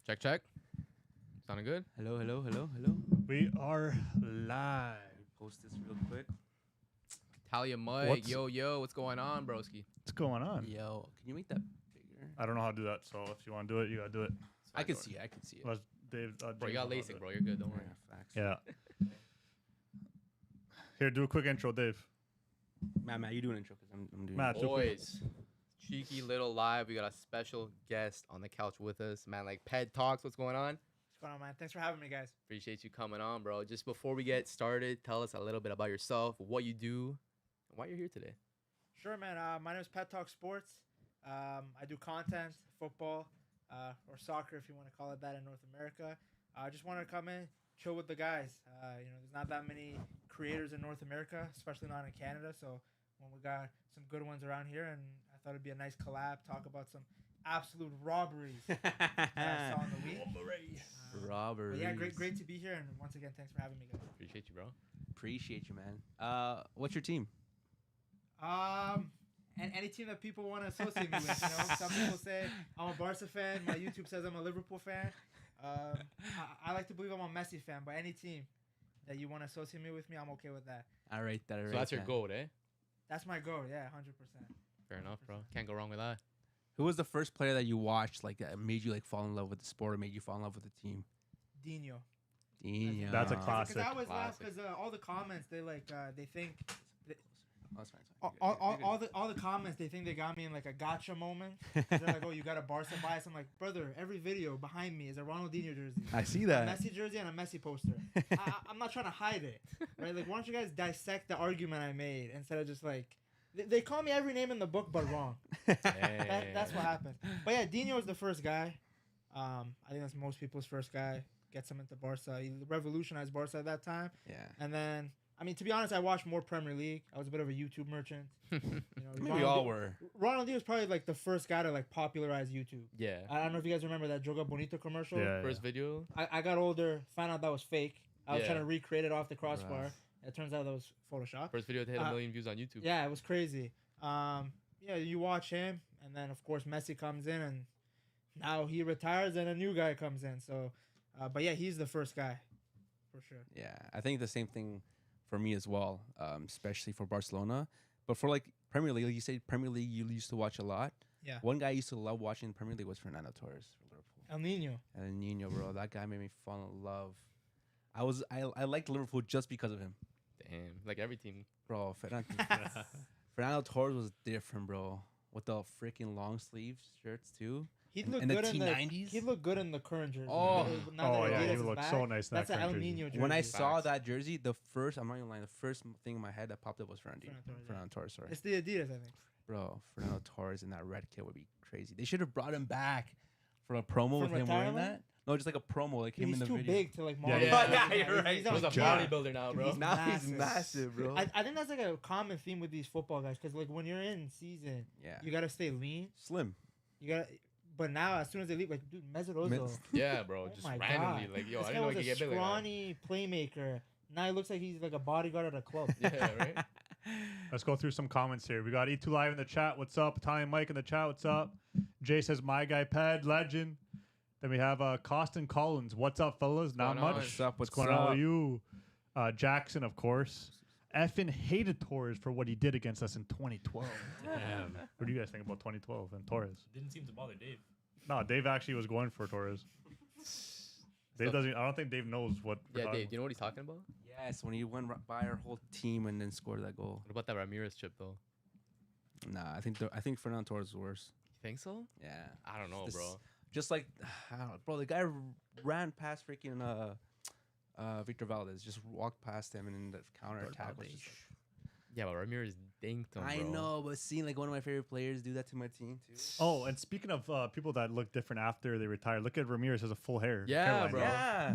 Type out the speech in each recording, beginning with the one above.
Check. Sounding good? Hello. We are live. Post this real quick. Talia Mike, yo, what's going on, broski? What's going on? Yo, can you make that bigger? I don't know how to do that, so if you want to do it, you gotta do it. I can see it. Unless Dave, Bro, you got James LASIK, will bro. You're good. Don't worry. Facts. Yeah. Here, do a quick intro, Dave. Matt, you do an intro because I'm doing. Matt, do a quick- Boys, cheeky little live. We got a special guest on the couch with us, man. Like Ped Talks. What's going on? What's going on, man? Thanks for having me, guys. Appreciate you coming on, bro. Just before we get started, tell us a little bit about yourself, what you do, and why you're here today. Sure, man. My name is Pet Talk Sports. I do content, football, or soccer, if you want to call it that, in North America. I just wanted to come in, chill with the guys. There's not that many creators in North America, especially not in Canada. So when we got some good ones around here, and I thought it'd be a nice collab, talk about some absolute robberies that I saw in the week. Robberies. But yeah, great to be here. And once again, thanks for having me, guys. Appreciate you, bro. Appreciate you, man. What's your team? And any team that people want to associate me with. Some people say I'm a Barca fan. My YouTube says I'm a Liverpool fan. I like to believe I'm a Messi fan, but any team that you want to associate me with me, I'm okay with that. I rate that. So that's your goal, eh? That's my goal. Yeah, 100%. Fair enough, bro. Can't go wrong with that. Who was the first player that you watched that made you fall in love with the sport or made you fall in love with the team? Dino. Dino. That's a Because classic. I always laugh Classic. because all the comments they think Oh, it's fine. all the comments they think they got me in like a gotcha moment. They're like, oh, you got a Barca bias. I'm like, brother, every video behind me is a Ronaldinho jersey. I see A that. Messi jersey and a Messi poster. I'm not trying to hide it, right? Like, why don't you guys dissect the argument I made instead of just like, they call me every name in the book but wrong. That's what happened. But yeah, Dino was the first guy. I think that's most people's first guy. Gets him into Barca. He revolutionized Barca at that time. Yeah. And then, I mean, to be honest, I watched more Premier League. I was a bit of a YouTube merchant. Maybe we all were. Ronaldinho was probably like the first guy to like popularize YouTube. Yeah. I don't know if you guys remember that Joga Bonito commercial. Yeah. First video. I got older, found out that was fake. I was Yeah. trying to recreate it off the crossbar. Rough. It turns out that was Photoshop. First video to hit a million views on YouTube. Yeah, it was crazy. You watch him, and then of course Messi comes in, and now he retires, and a new guy comes in. So, but yeah, he's the first guy, for sure. Yeah, I think the same thing for me as well, especially for Barcelona. But for Premier League, you say Premier League you used to watch a lot. Yeah. One guy I used to love watching in Premier League was Fernando Torres for Liverpool. El Nino. And Nino, bro, that guy made me fall in love. I liked Liverpool just because of him, Damn. Like every team. bro. Fernando Torres was different, bro. With the freaking long sleeve shirts too. He looked In the good in the T90s? He looked good in the current jersey. Oh. Now that yeah, Adidas he is looked back, so nice in That's that an El current jersey. Nino jersey. When I saw Facts. that jersey, the I'm not even lying, the first thing in my head that popped up was Fernando Torres. Sorry, It's the Adidas, I think. bro. Fernando Torres in that red kit would be crazy. They should have brought him back for a promo with From him wearing retirement? that. No, just like a promo, like him He's in the too video. big to like Yeah, model. yeah. Yeah, you're right. He's He's a on giant. bodybuilder now, bro. He's Now he's massive. massive, bro. I think that's like a common theme with these football guys because like when you're in season, Yeah, you gotta stay lean. slim. You gotta. But now, as soon as they leave, like dude, Mesut Ozil. Yeah, bro. Oh just my randomly. God. Like, yo, This I guy didn't know he was could a get big like scrawny playmaker. Now he looks like he's like a bodyguard at a club. that. Yeah, right? Let's go through some comments here. We got E2 Live in the chat. What's up? Italian Mike in the chat. What's up? Jay says, my guy, Ped, legend. Then we have Costin Collins. What's up, fellas? Not going on? much. What's up? What's going on with you? Jackson, of course. Effing hated Torres for what he did against us in 2012. Damn. What do you guys think about 2012 and Torres? Didn't seem to bother Dave. No, Dave actually was going for Torres. Dave doesn't. I don't think Dave knows what. we're Yeah, talking Dave, do you know what he's talking about? Yes, when he went by our whole team and then scored that goal. What about that Ramirez chip, though? Nah, I think Fernando Torres is worse. You think so? Yeah, I don't know, This- bro. just like, I don't know, bro, the guy ran past freaking Victor Valdez, just walked past him and then the counter attack was just. Yeah, but Ramirez dinked him, bro. I know, but seeing like one of my favorite players do that to my team too. Oh, and speaking of people that look different after they retire, look at Ramirez has a full hair. Yeah, hairline. bro. Yeah.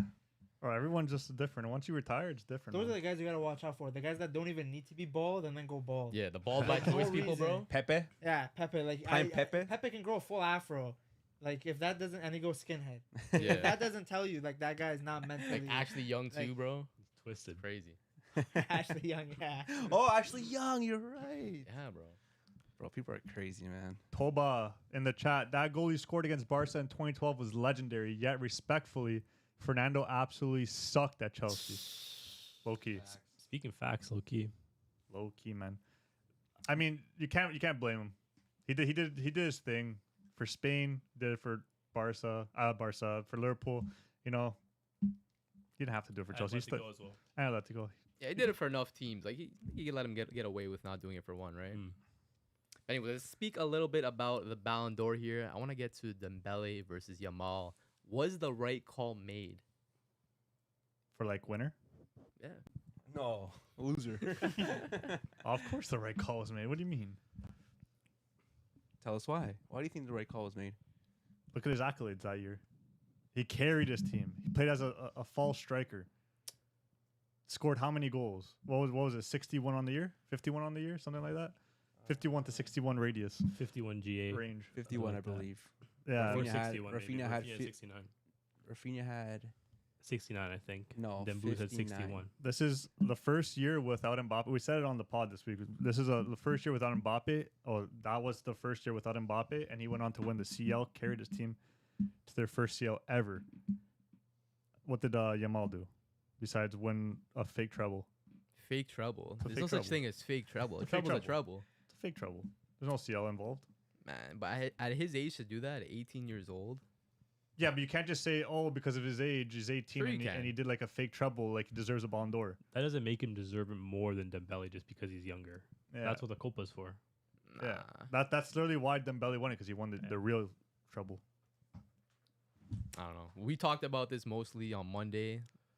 Or everyone's just different. And once you retire, it's different. Those are man. the guys you gotta watch out for. The guys that don't even need to be bald and then go bald. Yeah, the bald by For no choice people, bro. reason. Pepe. Yeah, Pepe. Like Prime Pepe? Pepe can grow a full afro. Like if that doesn't, and he goes skinhead. Yeah. If that doesn't tell you like that guy is not mentally Like actually young too, Like- bro. Twisted. Crazy. Ashley Young. Yeah. Oh, actually young. You're right. Yeah, bro. bro. People are crazy, man. Toba in the chat. That goal he scored against Barca in 2012 was legendary. Yet respectfully, Fernando absolutely sucked at Chelsea. Low key. Speaking facts, low key. Low key, man. I mean, you can't blame him. He did his thing for Spain. Did it for Barca for Liverpool. You know, he didn't have to do it for Chelsea. As well. I let to go. Yeah, he did it for enough teams. Like he let him get away with not doing it for one, right? Anyway, let's speak a little bit about the Ballon d'Or here. I want to get to Dembele versus Yamal. Was the right call made? For like winner? Yeah. No, loser. Of course the right call was made. What do you mean? Tell us why. Why do you think the right call was made? Look at his accolades that year. He carried his team. He played as a false striker. Scored how many goals? What was it? 61 on the year? 51 on the year? Something like that? 51 to 61 radius. 51 GA. Range. 51, I believe. Yeah. Or Rafinha had- 61. Rafinha had 69. Rafinha had 69, I think. No, Then Booth had 59. 61. This is the first year without Mbappe. We said it on the pod this week. This is the first year without Mbappe. Oh, that was the first year without Mbappe, and he went on to win the CL, carried his team to their first CL ever. What did Yamal do besides win a fake treble? Fake treble. It's a There's fake no treble. such thing as fake treble. A It's a fake treble's a treble. treble. It's a fake treble. There's no CL involved. Man, but at his age to do that, at 18 years old, Yeah, but you can't just say, oh, because of his age, he's 18 Sure you and, he, can. and he did like a fake treble, like he deserves a Ballon d'Or. That doesn't make him deserve it more than Dembele just because he's younger. Yeah, That's what the Copa's for. nah. yeah. That's literally why Dembele won it, because he won the real treble. I don't know. We talked about this mostly on Monday.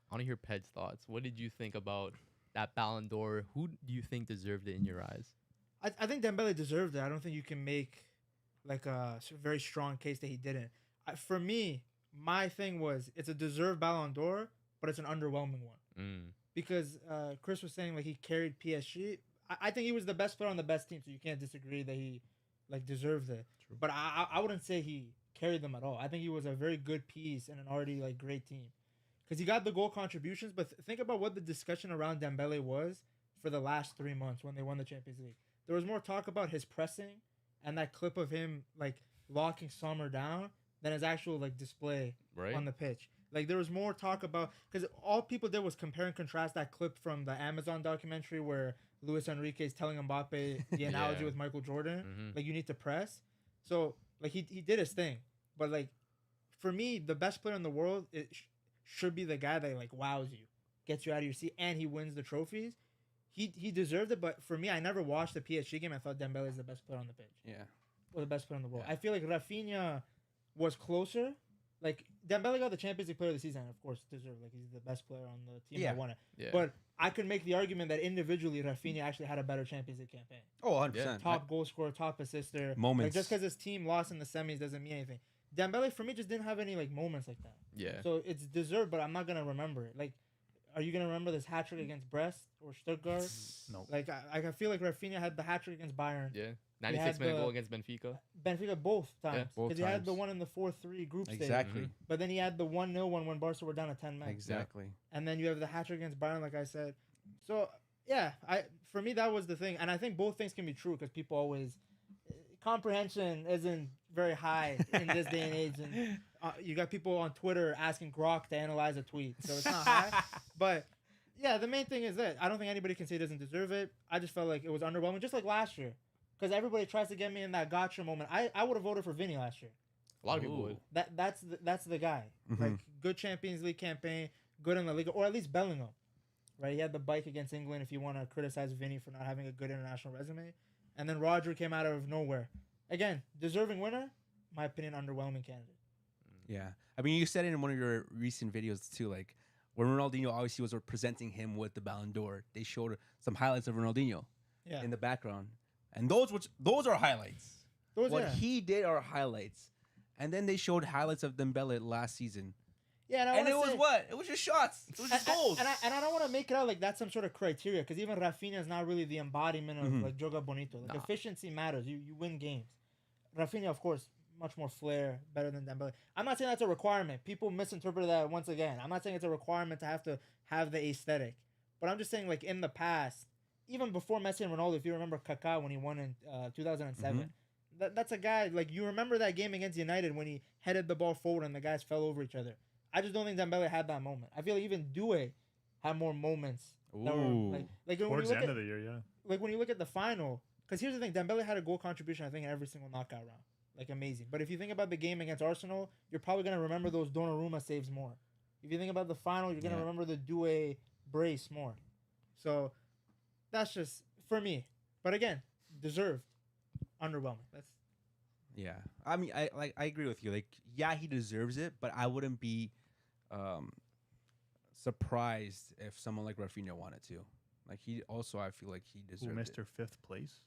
I want to hear Ped's thoughts. What did you think about that Ballon d'Or? Who do you think deserved it in your eyes? I think Dembele deserved it. I don't think you can make like a very strong case that he didn't. For me, my thing was it's a deserved Ballon d'Or, but it's an underwhelming one because Chris was saying like he carried PSG. I think he was the best player on the best team, so you can't disagree that he like deserved it. True. But I wouldn't say he carried them at all. I think he was a very good piece in an already like great team because he got the goal contributions. But think about what the discussion around Dembele was for the last 3 months when they won the Champions League. There was more talk about his pressing and that clip of him like locking Sommer down than his actual like display Right? on the pitch. Like there was more talk about because all people did was compare and contrast that clip from the Amazon documentary where Luis Enrique is telling Mbappe the analogy Yeah. with Michael Jordan, Mhm. like you need to press. So like he did his thing, but like for me, the best player in the world should be the guy that like wows you, gets you out of your seat, and he wins the trophies. He deserved it, but for me, I never watched the PSG game. I thought Dembele is the best player on the pitch. Yeah. Or the best player in the world. Yeah. I feel like Rafinha was closer. Like Dembele got the Champions League Player of the Season, and of course deserved. Like he's the best player on the team Yeah. that won it. Yeah. But I could make the argument that individually Rafinha actually had a better Champions League campaign. Oh, 100%. Top goal scorer, top assister. Moments. Like just because his team lost in the semis doesn't mean anything. Dembele for me just didn't have any like moments like that. yeah. So it's deserved, but I'm not gonna remember it. Like, are you gonna remember this hat trick against Brest or Stuttgart? No. Like I feel like Rafinha had the hat trick against Bayern. Yeah. had 96-minute the- goal against Benfica. Benfica both times. both Because he had the times. one in the 4-3 group stage. Exactly. Mhm. But then he had the 1-0 one when Barca were down at 10 men. Exactly. And then you have the hat trick against Bayern, like I said. So, yeah, for me, that was the thing. And I think both things can be true because people always... Comprehension isn't very high in this day and age. And you got people on Twitter asking Grok to analyze a tweet. So it's not high. But, yeah, the main thing is that I don't think anybody can say he doesn't deserve it. I just felt like it was underwhelming, just like last year. Because everybody tries to get me in that gotcha moment. I would have voted for Vinny last year. A lot of people Ooh. would. That's the guy. Mhm. Like good Champions League campaign, good in the league, or at least Bellingham, right? He had the bike against England. If you want to criticize Vinny for not having a good international resume, and then Roger came out of nowhere. Again, deserving winner. My opinion, underwhelming candidate. Yeah. I mean, you said it in one of your recent videos too, like when Ronaldinho obviously was presenting him with the Ballon d'Or, they showed some highlights of Ronaldinho Yeah, in the background. And those are highlights. those What yeah. he did are highlights. And then they showed highlights of Dembele last season. Yeah, and, I And it wanna was say- what? It was just shots. It was just goals. And I don't want to make it out like that's some sort of criteria because even Rafinha is not really the embodiment of Mhm. like joga bonito. Like Nah. efficiency matters. You win games. Rafinha, of course, much more flair, better than Dembele. I'm not saying that's a requirement. People misinterpret that once again. I'm not saying it's a requirement to have the aesthetic, but I'm just saying like in the past, even before Messi and Ronaldo, if you remember Kaká when he won in 2007, that's a guy, like, you remember that game against United when he headed the ball forward and the guys fell over each other. I just don't think Dembele had that moment. I feel like even Doué had more moments. That were, like when Towards you the look end at, of the year, yeah. like when you look at the final, because here's the thing, Dembele had a goal contribution, I think, in every single knockout round. Like, amazing. But if you think about the game against Arsenal, you're probably going to remember those Donnarumma saves more. If you think about the final, you're going to remember the Doué brace more. So that's just for me. But again, deserved. Underwhelming. That's I mean, I agree with you. Like, yeah, he deserves it, but I wouldn't be surprised if someone like Rafinha wanted to. Like, he also, I feel like he deserved it. Mr. Fifth place.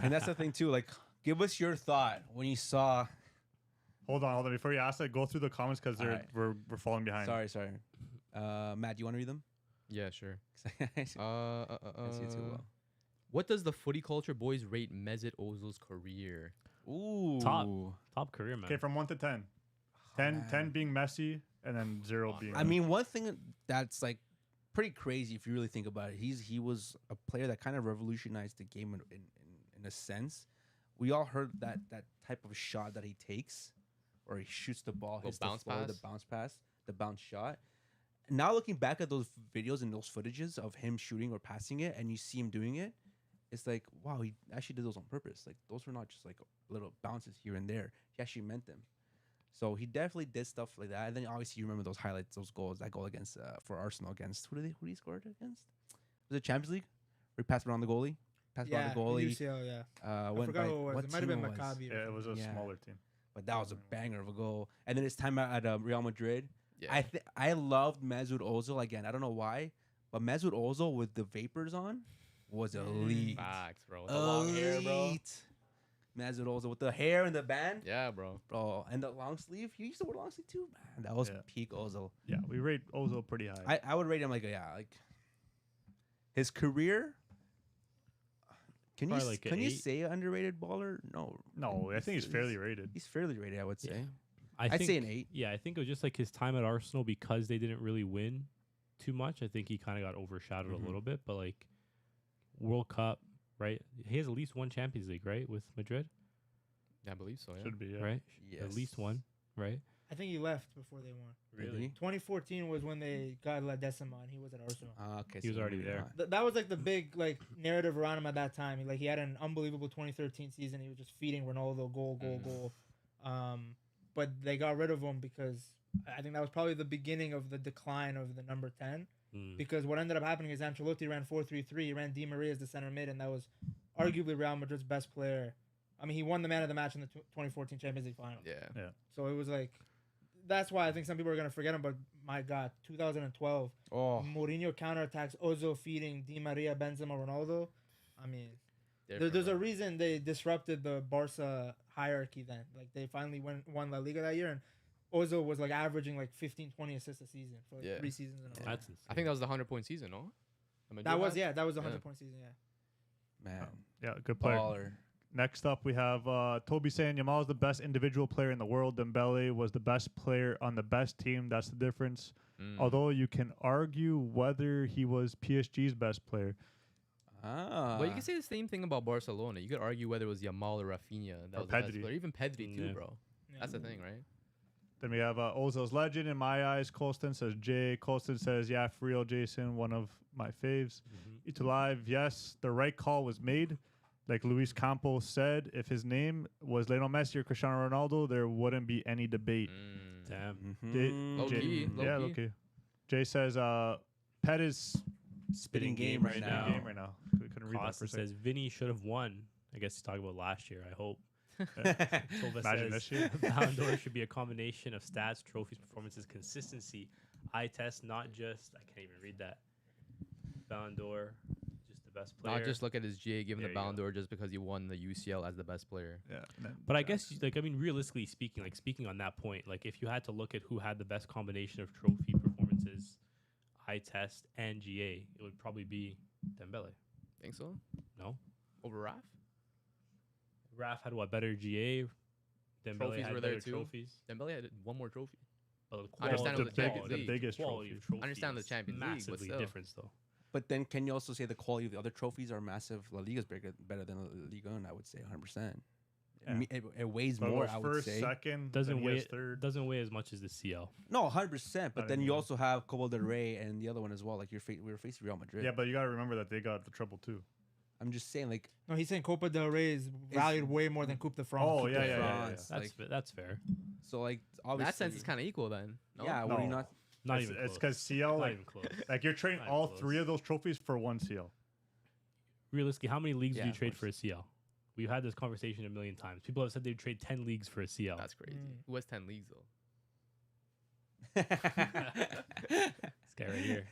And that's the thing too. Like, give us your thought when you saw. Hold on. Before you ask that, go through the comments because Alright. we're falling behind. Sorry. Matt, do you want to read them? Yeah, sure. I see it too well. What does the footy culture boys rate Mesut Ozil's career? Ooh, Top career, man. Okay, from 1 to 10. 10 being Messi, and then 0 being. I mean, one thing that's like pretty crazy if you really think about it. He was a player that kind of revolutionized the game in a sense. We all heard that type of shot that he takes, or he shoots the ball, hits the floor, the bounce pass, the bounce shot. Now looking back at those videos and those footages of him shooting or passing it, and you see him doing it, it's like, wow, he actually did those on purpose. Like, those were not just like little bounces here and there. He actually meant them. So he definitely did stuff like that. And then obviously you remember those highlights, those goals, that goal against for Arsenal against who did he score against? Was it Champions League? Where he passed it on the goalie? Passed it on the goalie. UCL, yeah. I forgot who it was. It might have been Maccabi. Yeah, it was a smaller team. But that was a banger of a goal. And then his time at Real Madrid. Yeah. I loved Mesut Ozil again. I don't know why, but Mesut Ozil with the vapors on was elite. Facts, bro. With the long hair, bro. Mesut Ozil with the hair and the band. Yeah, bro. And the long sleeve. He used to wear long sleeve too, man. That was peak Ozil. Yeah, we rate Ozil pretty high. I would rate him like his career. Can you say underrated baller? No, I think he's fairly rated. He's fairly rated, I would say. Yeah. I'd say an 8. Yeah, I think it was just like his time at Arsenal, because they didn't really win too much. I think he kind of got overshadowed a little bit. But like World Cup, right? He has at least one Champions League, right, with Madrid. Yeah, I believe so. Yeah. Should be, yeah. Right? Yes. At least one, right? I think he left before they won. Really? 2014 was when they got La Decima and he was at Arsenal. Okay, He was already there. That was like the big narrative around him at that time. He had an unbelievable 2013 season. He was just feeding Ronaldo goal. But they got rid of him because I think that was probably the beginning of the decline of the number 10. Because what ended up happening is Ancelotti ran 4-3-3. He ran Di Maria as the center mid, and that was arguably Real Madrid's best player. I mean, he won the man of the match in the 2014 Champions League final. Yeah. So it was like, that's why I think some people are going to forget him, but my God, 2012, Mourinho counterattacks, Ozil feeding Di Maria, Benzema, Ronaldo. I mean, there's a reason they disrupted the Barca hierarchy then. Like, they finally won La Liga that year, and Ozil was like averaging like 15, 20 assists a season for like 3 seasons in a row. That's insane. I think that was the 100-point season, no? That was the 100-point season, yeah. Man. Yeah, good player. Baller. Next up, we have Toby saying Yamal is the best individual player in the world. Dembele was the best player on the best team. That's the difference. Although you can argue whether he was PSG's best player. Well, you can say the same thing about Barcelona. You could argue whether it was Yamal or Rafinha that was the best player. Even Pedri too, bro. Yeah. That's the thing, right? Then we have Ozil's legend in my eyes. Colston says Jay. Colston says, yeah, for real, Jason, one of my faves. It's alive. Yes, the right call was made. Like Luis Campos said, if his name was Lionel Messi or Cristiano Ronaldo, there wouldn't be any debate. Damn. Low key. Jay says, Pet is spitting game right now. Couldn't read that for a says Vinny should have won. I guess he's talking about last year, I hope. Silva Imagine says this year. Ballon d'Or should be a combination of stats, trophies, performances, consistency. Eye test, not just, I can't even read that. Ballon d'Or, just the best player. Not just look at his GA, give him the Ballon go. d'Or just because he won the UCL as the best player. Yeah. But I guess, realistically speaking, speaking on that point, if you had to look at who had the best combination of trophy, performances, eye test, and GA, it would probably be Dembele. Think so? No? Over Raf? Raf had what, better GA? Dembele Trophies had were there better too. Trophies. Dembele had one more trophy. But I understand it was the Champions the League. biggest quality trophy. of trophy I understand the is Champions League, but massively still. difference though. But then can you also say the quality of the other trophies are massive? La Liga's better than La Liga, and I would say 100%. Yeah. It weighs But more, with I would first, say. second, Doesn't then he has weigh third. doesn't weigh as much as the CL. No, 100%. But I then mean, you also have Copa del Rey and the other one as well. Like we were facing Real Madrid. Yeah, but you got to remember that they got the treble too. I'm just saying, like, No, he's saying Copa del Rey is valued way more than Coupe de France. Oh, Coupe yeah, de yeah, yeah, France, That's like, that's fair. so like In obviously that sense, it's kind of equal then. No? yeah. Would you No. not? Not it's even it's close. because CL Not like even close. like you're trading Not even all close. three of those trophies for one CL. Realistically, how many leagues Yeah, do you of trade course. for a CL? We've had this conversation a million times. People have said they'd trade 10 leagues for a CL. That's crazy. Mm. Who has 10 leagues though? This guy right here,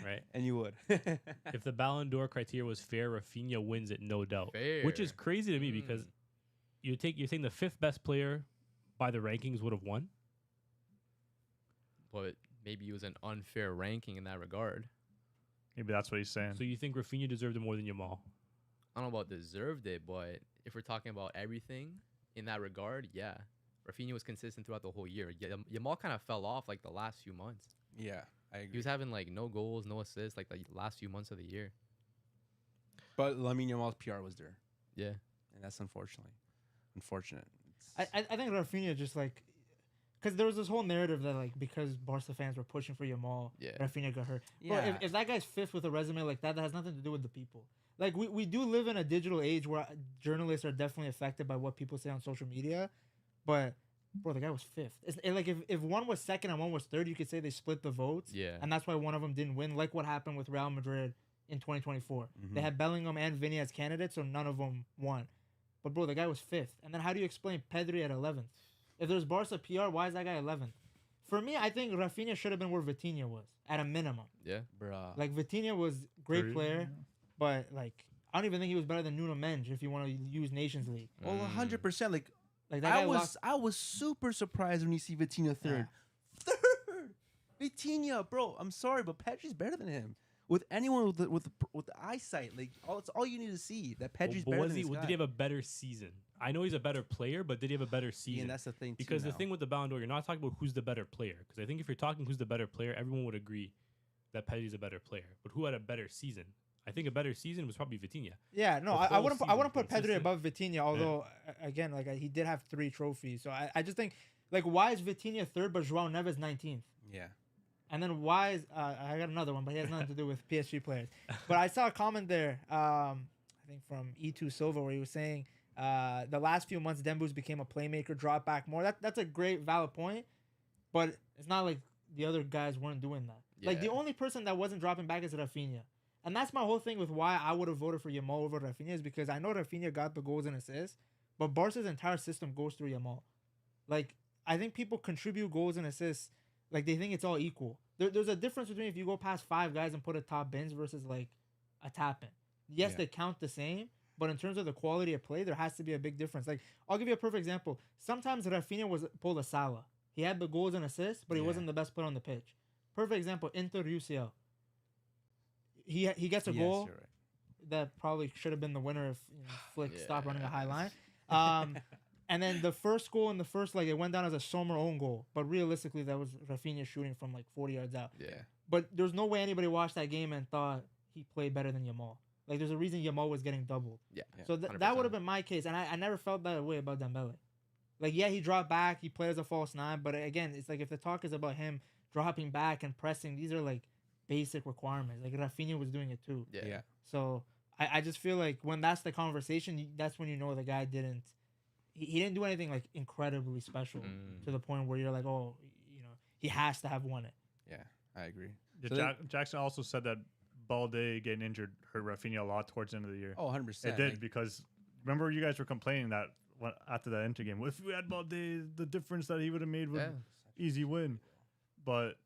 right? And you would. If the Ballon d'Or criteria was fair, Rafinha wins it, no doubt. Which is Fair. crazy to me because you're saying the fifth best player by the rankings would have won. But maybe it was an unfair ranking in that regard. Maybe that's what he's saying. So you think Rafinha deserved it more than Yamal? I don't know about deserved it, but if we're talking about everything in that regard, yeah. Rafinha was consistent throughout the whole year. Yamal kind of fell off like the last few months. Yeah, I He agree. was having like no goals, no assists like the last few months of the year. But Lamine Yamal's PR was there, Yeah. and that's unfortunate. I think Rafinha just like, because there was this whole narrative that like because Barca fans were pushing for Yamal, Yeah. Rafinha got hurt. Yeah. Bro, if that guy's fifth with a resume like that has nothing to do with the people. Like we do live in a digital age where journalists are definitely affected by what people say on social media, but bro, the guy was fifth. Like if one was second and one was third, you could say they split the votes, Yeah. and that's why one of them didn't win. Like what happened with Real Madrid in 2024. They had Bellingham and Vinny as candidates, so none of them won. But bro, the guy was fifth. And then how do you explain Pedri at 11th? If there's Barca PR, why is that guy 11th? For me, I think Rafinha should have been where Vitinha was at a minimum. Yeah. Bruh. Like Vitinha was great Three. player, but like I don't even think he was better than Nuno Mendes if you want to use Nations League. Well, 100%. Like Like that guy I was super surprised when you see Vitinha third. Third, Vitinha, bro. I'm sorry, but Pedri's better than him. With anyone with the eyesight, like it's all you need to see that Pedri's But better was than he? this guy. Did he have a better season? I know he's a better player, but did he have a better season? And that's the thing too. Because the now. thing with the Ballon d'Or, you're not talking about who's the better player. Because I think if you're talking who's the better player, everyone would agree that Pedri's a better player. But who had a better season? I think a better season was probably Vitinha. Yeah, no, The I whole wouldn't. I season wouldn't put Pedri consistent. above Vitinha. Although again, like he did have 3 trophies, so I just think like why is Vitinha third but João Neves 19th? Yeah. And then why is I got another one, but he has nothing to do with PSG players. But I saw a comment there, I think from E2 Silva, where he was saying the last few months Dembo's became a playmaker, drop back more. That's a great valid point, but it's not like the other guys weren't doing that. Like the Yeah. only person that wasn't dropping back is Rafinha. And that's my whole thing with why I would have voted for Yamal over Rafinha is because I know Rafinha got the goals and assists, but Barca's entire system goes through Yamal. Like, I think people contribute goals and assists, like they think it's all equal. There's a difference between if you go past 5 guys and put a top bins versus like a tap in. Yes, Yeah. they count the same, but in terms of the quality of play, there has to be a big difference. Like, I'll give you a perfect example. Sometimes Rafinha was pulled a Salah. He had the goals and assists, but he Yeah. wasn't the best player on the pitch. Perfect example, Inter UCL. He gets a Yes, goal you're right. that probably should have been the winner if Flick stopped running a high Yes. line. And then the first goal in the first leg, it went down as a Sommer own goal. But realistically, that was Rafinha shooting from like 40 yards out. Yeah. But there's no way anybody watched that game and thought he played better than Yamal. Like, there's a reason Yamal was getting doubled. Yeah. So that would have been my case. And I never felt that way about Dembele. Like, yeah, he dropped back. He played as a false 9. But again, it's like if the talk is about him dropping back and pressing, these are like basic requirements. Like, Rafinha was doing it too. Yeah. Yeah. So I just feel like when that's the conversation, that's when you know the guy didn't. He didn't do anything like incredibly special to the point where you're like, oh, you know, he has to have won it. Yeah, I agree. Yeah, So then- Jackson also said that Balde getting injured hurt Rafinha a lot towards the end of the year. Oh, 100%. it did like- because remember you guys were complaining that after that Inter game, well, if we had Balde, the difference that he would have made would Yeah. easy win. But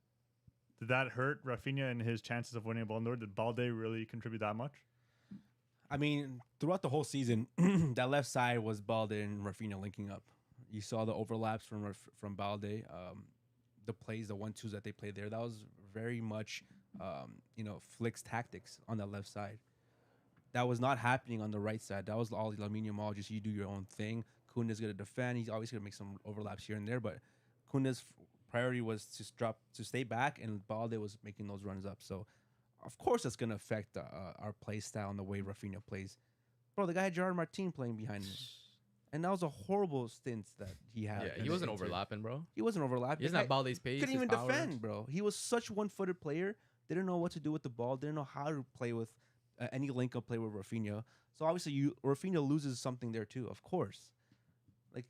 did that hurt Rafinha and his chances of winning a Ballon d'Or? Did Balde really contribute that much? I mean, throughout the whole season, that left side was Balde and Rafinha linking up. You saw the overlaps from Balde, the plays, the 1-2s that they played there. That was very much, Flick's tactics on that left side. That was not happening on the right side. That was all Lamine Yamal. Just you do your own thing. Kunda's gonna defend. He's always gonna make some overlaps here and there, but Kunda's priority was to stay back, and Balde was making those runs up. So of course that's gonna affect our play style and the way Rafinha plays. Bro, the guy had Gerard Martin playing behind him, and that was a horrible stint that he had. Yeah, he wasn't overlapping, bro. He wasn't overlapping. He doesn't have Balde's pace. Couldn't his even power. defend, bro. He was such one-footed player. Didn't know what to do with the ball. Didn't know how to play with any link-up play with Rafinha. So obviously, Rafinha loses something there too. Of course, like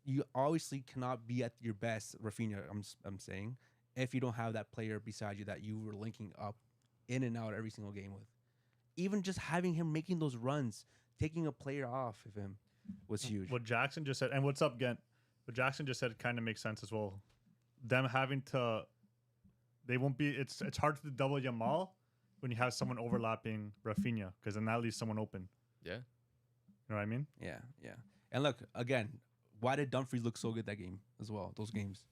you obviously cannot be at your best, Rafinha. I'm saying, if you don't have that player beside you that you were linking up in and out every single game with. Even just having him making those runs, taking a player off of him was huge. What Jackson just said, and what's up, Gent? What Jackson just said kind of makes sense as well. Them having to, they won't be. It's hard to double Yamal when you have someone overlapping Rafinha, because then that leaves someone open. Yeah. You know what I mean? Yeah. And look, again, why did Dumfries look so good that game as well, those games?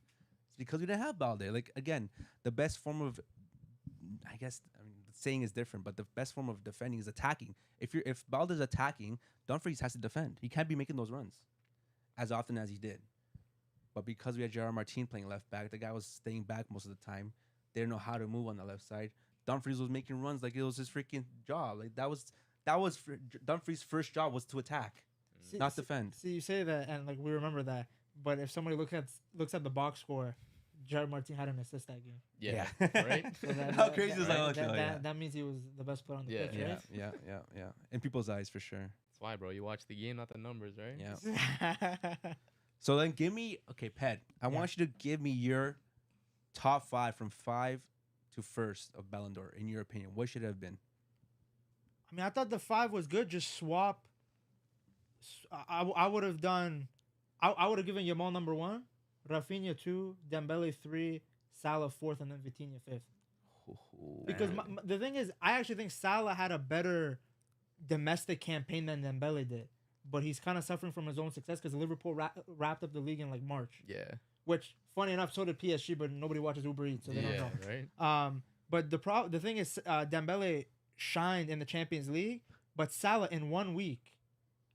It's because we didn't have Balde. Like, again, the best form of, I guess, I mean, the saying is different, but the best form of defending is attacking. If Balde's attacking, Dumfries has to defend. He can't be making those runs as often as he did. But because we had Gerard Martin playing left back, the guy was staying back most of the time. They didn't know how to move on the left side. Dumfries was making runs like it was his freaking job. Like that was Dumfries' first job was to attack, not defend. See, you say that, and like we remember that. But if somebody looks at the box score, Gerard Martin had an assist that game. Yeah. Yeah. Right? So How crazy is that? That means he was the best player on the Yeah. pitch, right? Yeah. In people's eyes, for sure. That's why, bro. You watch the game, not the numbers, right? Yeah. So then give me, Pet, I want you to give me your top 5 from 5 to first of Ballon d'Or, in your opinion. What should it have been? I mean, I thought the 5 was good. Just swap. I would have done. I would have given Yamal number 1, Rafinha 2, Dembele 3, Salah 4th, and then Vitinha 5th. Because the thing is, I actually think Salah had a better domestic campaign than Dembele did. But he's kind of suffering from his own success because Liverpool wrapped up the league in like March. Yeah. Which, funny enough, so did PSG, but nobody watches Uber Eats, so they don't know. Right. But the thing is, Dembele shined in the Champions League, but Salah in 1 week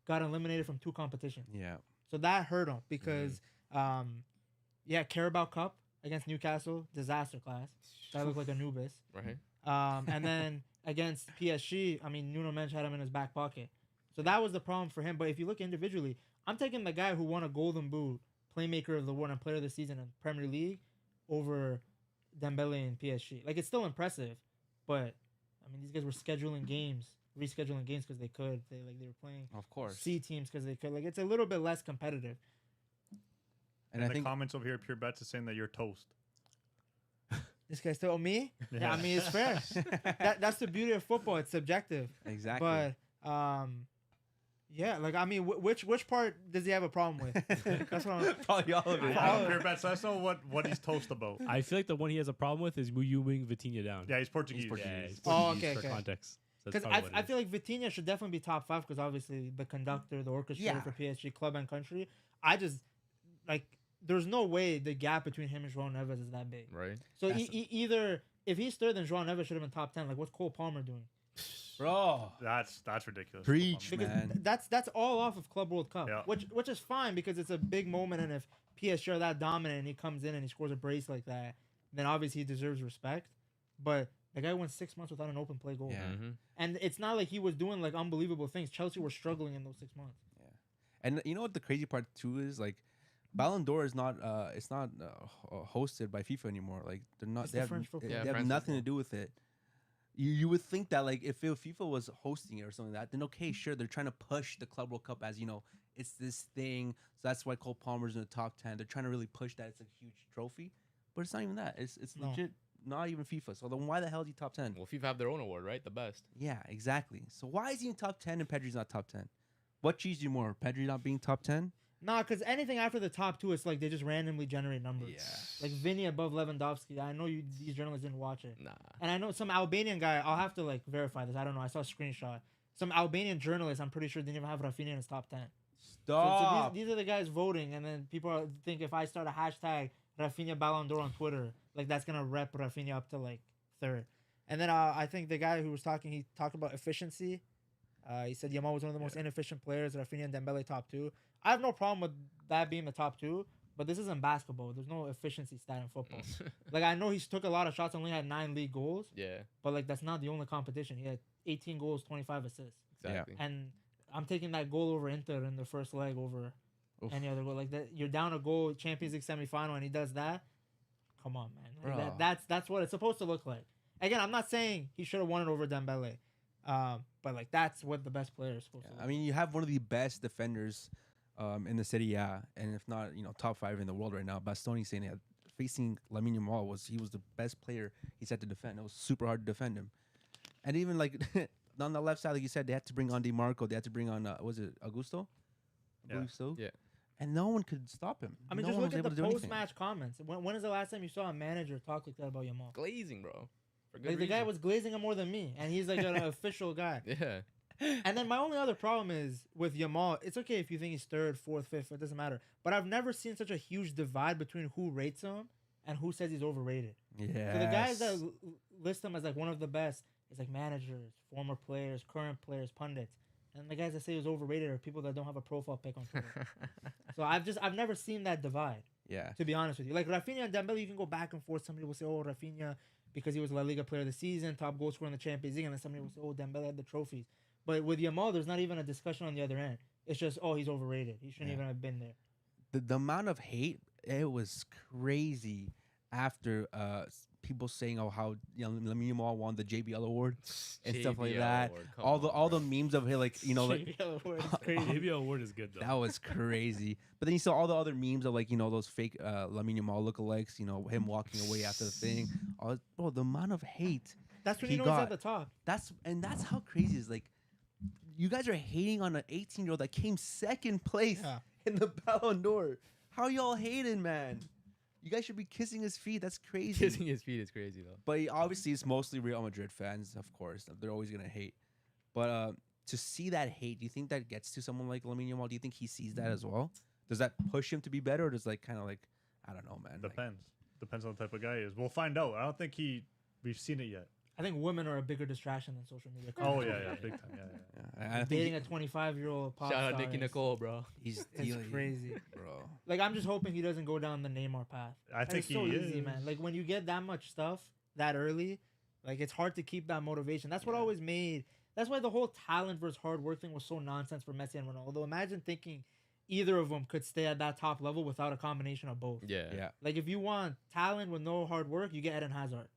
got eliminated from 2 competitions. Yeah. So that hurt him because, Carabao Cup against Newcastle, disaster class. That looked like Anubis. Right. And then against PSG, I mean, Nuno Mendes had him in his back pocket. So that was the problem for him. But if you look individually, I'm taking the guy who won a Golden Boot, Playmaker of the World and Player of the Season in Premier League over Dembele and PSG. Like, it's still impressive, but I mean, these guys were rescheduling games because they could. They were playing, of course, C teams because they could. Like, it's a little bit less competitive. And I think comments over here, Pure Bets is saying that you're toast. This guy still me? Yeah. I mean, it's fair. That's the beauty of football. It's subjective. Exactly. But yeah, like, I mean, which part does he have a problem with? That's what I'm probably all of it. Pure Bets, let us know what he's toast about. I feel like the one he has a problem with is you wing Vitinha down. Yeah, he's Portuguese. Yeah, he's Oh, Portuguese okay. for context. So because I feel like Vitinha should definitely be top 5 because obviously the conductor, the orchestrator for PSG, club and country. I just, like, there's no way the gap between him and João Neves is that big. Right. So either, if he's third, then João Neves should have been top 10. Like, what's Cole Palmer doing? Bro, That's ridiculous. Preach, Because man. that's all off of Club World Cup, Yeah. which is fine because it's a big moment, and if PSG are that dominant and he comes in and he scores a brace like that, then obviously he deserves respect. But the guy went 6 months without an open play goal, and it's not like he was doing like unbelievable things. Chelsea were struggling in those 6 months. Yeah, and you know what the crazy part too is, like, Ballon d'Or is not hosted by FIFA anymore. Like, they're not. It's They the have, French football. they Yeah, have French nothing to football. do with it. You would think that, like, if FIFA was hosting it or something like that, then okay, sure, they're trying to push the Club World Cup as, you know, it's this thing. So that's why Cole Palmer's in the top 10. They're trying to really push that it's a huge trophy, but it's not even that. It's No. legit, not even FIFA. So then why the hell is he top 10? Well, FIFA have their own award, right? The best. Yeah, exactly. So why is he in top 10 and Pedri's not top 10? What cheesed you more, Pedri not being top 10? Nah, because anything after the top 2, it's like they just randomly generate numbers. Yeah. Like Vinny above Lewandowski. I know these journalists didn't watch it. Nah. And I know some Albanian guy, I'll have to like verify this. I don't know. I saw a screenshot. Some Albanian journalist, I'm pretty sure, didn't even have Rafinha in his top 10. Stop. So these are the guys voting, and then people think if I start a hashtag Rafinha Ballon d'Or on Twitter, like that's gonna rep Rafinha up to like 3rd. And then I think the guy who was talking, he talked about efficiency. He said Yamal was one of the most inefficient players. Rafinha and Dembele top 2. I have no problem with that being the top 2, but this isn't basketball. There's no efficiency stat in football. Like, I know he took a lot of shots and only had 9 league goals, Yeah, but like that's not the only competition. He had 18 goals, 25 assists, exactly. and I'm taking that goal over Inter in the first leg over Oof. any other goal. Like that, you're down a goal, Champions League semifinal, and he does that. Come on, man. Like Bro. that's what it's supposed to look like. Again, I'm not saying he should have won it over Dembele, but like that's what the best player is supposed to. I mean, you have one of the best defenders in the city, yeah, and if not, top 5 in the world right now. Bastoni saying that facing Lamine Yamal he was the best player he's had to defend. It was super hard to defend him, and even like on the left side, like you said, they had to bring on DiMarco. They had to bring on was it Augusto? I believe so. Yeah. And no one could stop him. I mean, no just one look was at able the to do anything. post-match comments. When is the last time you saw a manager talk like that about Yamal? Glazing, bro. For good Like the guy reason. was glazing him more than me, and he's like an official guy. Yeah. And then my only other problem is with Yamal. It's okay if you think he's 3rd, 4th, 5th. It doesn't matter. But I've never seen such a huge divide between who rates him and who says he's overrated. Yeah. So the guys that list him as like one of the best is like managers, former players, current players, pundits. And the guys that say he's overrated are people that don't have a profile pic on Twitter. So I've never seen that divide, Yeah. to be honest with you. Like Rafinha and Dembele, you can go back and forth. Somebody will say, oh, Rafinha, because he was La Liga player of the season, top goal scorer in the Champions League. And then somebody will say, oh, Dembele had the trophies. But with Yamal, there's not even a discussion on the other end. It's just, oh, he's overrated. He shouldn't even have been there. The amount of hate, it was crazy after people saying how Lamine Yamal won the JBL award and stuff like JBL that. award, come All on, the bro. memes of him, like like JBL award is crazy. JBL award is good though. that was crazy. But then you saw all the other memes of like those fake Lamine Yamal lookalikes. Him walking away after the thing. Bro, the amount of hate. That's when He you know he's got- at the top. That's how crazy it is. Like, you guys are hating on an 18-year-old that came 2nd place Yeah. in the Ballon d'Or. How y'all hating, man? You guys should be kissing his feet. That's crazy. Kissing his feet is crazy though. But obviously, it's mostly Real Madrid fans, of course. They're always gonna hate. But to see that hate, do you think that gets to someone like Lamine Yamal? Do you think he sees that as well? Does that push him to be better, or does I don't know, man. Like, Depends on the type of guy he is. We'll find out. I don't think we've seen it yet. I think women are a bigger distraction than social media. Oh yeah, big time. Yeah. yeah, I think Dating a 25-year-old pop Shout out star Nicki is- Nicole, bro. he's It's dealing, crazy. bro. Like, I'm just hoping he doesn't go down the Neymar path. I think it's so he easy, is. man. Like, when you get that much stuff that early, like, it's hard to keep that motivation. That's what always made... That's why the whole talent versus hard work thing was so nonsense for Messi and Ronaldo. Imagine thinking either of them could stay at that top level without a combination of both. Yeah. Yeah. Like, if you want talent with no hard work, you get Eden Hazard.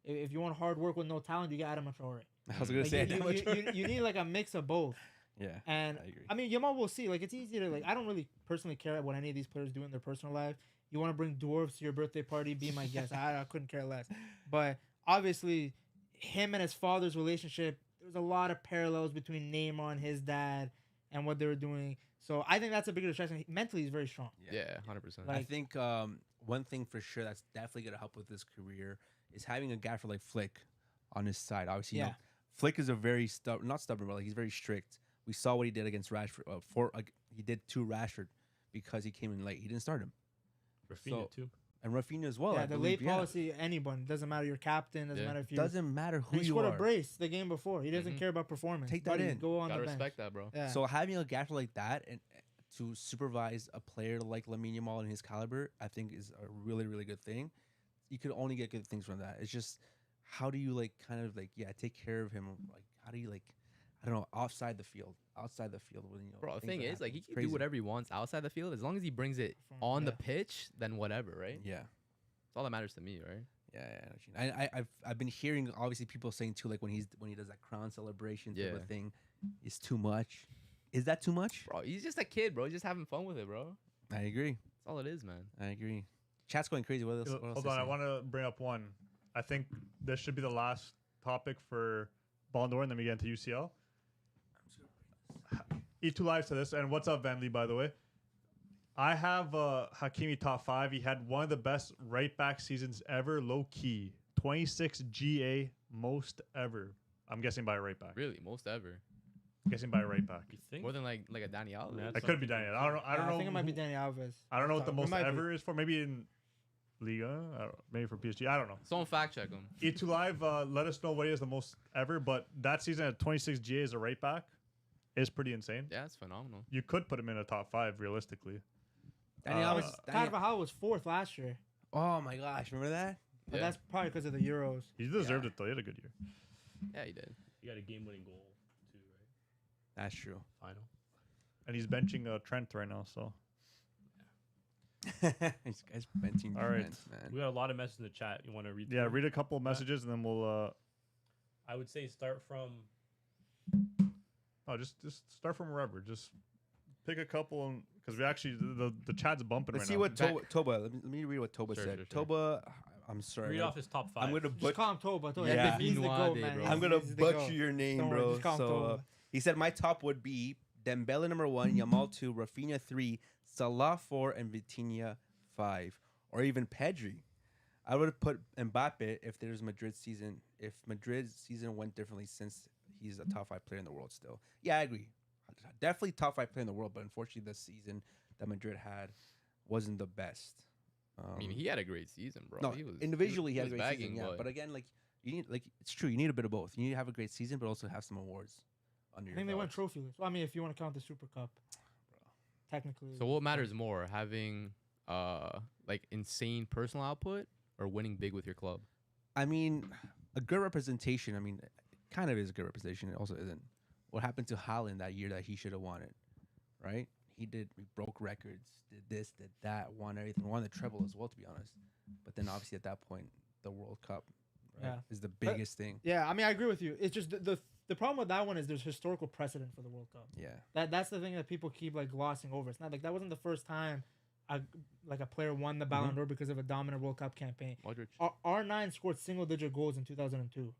If you want hard work with no talent, you get Adam Traore. I was gonna Like, say you need, like, a mix of both. yeah. And I agree. I mean, Yamal, we'll see. Like, it's easy to I don't really personally care what any of these players do in their personal life. You want to bring dwarves to your birthday party, be my guest. I couldn't care less. But obviously, him and his father's relationship, there's a lot of parallels between Neymar and his dad and what they were doing. So I think that's a bigger distraction. Mentally, he's very strong. Yeah, 100%. I Like- think one thing for sure that's definitely gonna help with his career is having a guy for like Flick on his side. Obviously, Yeah. Flick is a very not stubborn, but like he's very strict. We saw what he did against Rashford. He did to Rashford because he came in late. He didn't start him, Rafinha So- too. and Rafinha as well. yeah, I the believe, late policy, anyone. Doesn't matter your captain. Doesn't Yeah. matter if you. Doesn't matter who He you scored are. a brace the game before. He doesn't Mhm. care about performance. Take that Buddy, in. Go on Gotta the bench. respect that, bro. Yeah. So having a gaffer like that and to supervise a player like Lamine Yamal and his caliber, I think is a really, really good thing. You could only get good things from that. It's just how do you take care of him? Like how do you I don't know, outside the field when Bro, the things thing are is, like, he happening. can Crazy. do whatever he wants outside the field as long as he brings it on the pitch. Then whatever, right? Yeah. That's all that matters to me, right? Yeah, I know what you mean. I've been hearing obviously people saying too, like when he does that crown celebration type Yeah. of thing, is too much. Is that too much? Bro, he's just a kid, bro. He's just having fun with it, bro. I agree. That's all it is, man. I agree. Chat's going crazy. What else? What else Hold they on, I saying? want to bring up one. I think this should be the last topic for Ballon d'Or, and then we get into UCL. Eat two lives to this, and what's up, Van Lee? By the way, I have Hakimi top 5. He had one of the best right back seasons ever, low key. 26 GA most ever. I'm guessing by a right back. Really, most ever. Guessing by a right back. You think? More than like a Danny Alves. Yeah, That could be Daniel. I don't know. I don't Yeah, know. I think it might be who- Danny Alves. I don't know what the It most might be. ever is for. Maybe in Liga. I don't, maybe for PSG. I don't know. Someone fact check him. E2 Live, let us know what is the most ever. But that season at 26 GA as a right back is pretty insane. Yeah, it's phenomenal. You could put him in a top 5 realistically. Danny Alves. Carvajal was 4th last year, Oh my gosh, remember that? but Yeah. that's probably because of the Euros. He deserved it though. He had a good year. Yeah, he did. You got a game-winning goal too, right? That's true. Final. And he's benching Trent right now. So This guy's benching All right. defense, man. We got a lot of messages in the chat. You want to read? yeah, through? read a couple of messages and then we'll. I would say start from. Oh, just start from wherever. Just pick a couple, because we actually the chat's bumping Let's right see now. what Toba. Let me read what Toba Sure, said. sure, sure. Toba, I'm sorry. Read off his top 5. I'm gonna Just butcher. call him Toba. Toba. Yeah. He's the Noir GOAT, day, man. bro. I'm gonna He's the butcher GOAT. your name, Don't worry, bro. just call him So Toba. he said my top would be Dembele number 1, Yamal 2, Rafinha 3, Salah 4, and Vitinha 5, or even Pedri. I would have put Mbappe if there's Madrid season. If Madrid's season went differently, since he's a top 5 player in the world still. Yeah, I agree. Definitely top 5 player in the world, but unfortunately, the season that Madrid had wasn't the best. I mean, he had a great season, bro. No, he was, individually he had a great bagging, season. Yeah, but again, like you need, like it's true. You need a bit of both. You need to have a great season, but also have some awards under I your think they went belt. trophyless. Well, I mean, if you want to count the Super Cup, technically. So what matters more, having like insane personal output or winning big with your club? I mean, a good representation. I mean, it kind of is a good representation. It also isn't. What happened to Haaland that year that he should have won it, right? He broke records, did this, did that, won everything, won the treble as well, to be honest. But then obviously at that point, the World Cup, right, Yeah. is the biggest thing. Yeah, I mean, I agree with you. It's just the problem with that one is there's historical precedent for the World Cup. Yeah, That's the thing that people keep like glossing over. It's not like that wasn't the first time a player won the Ballon d'Or because of a dominant World Cup campaign. Modric. R9 scored single-digit goals in 2002.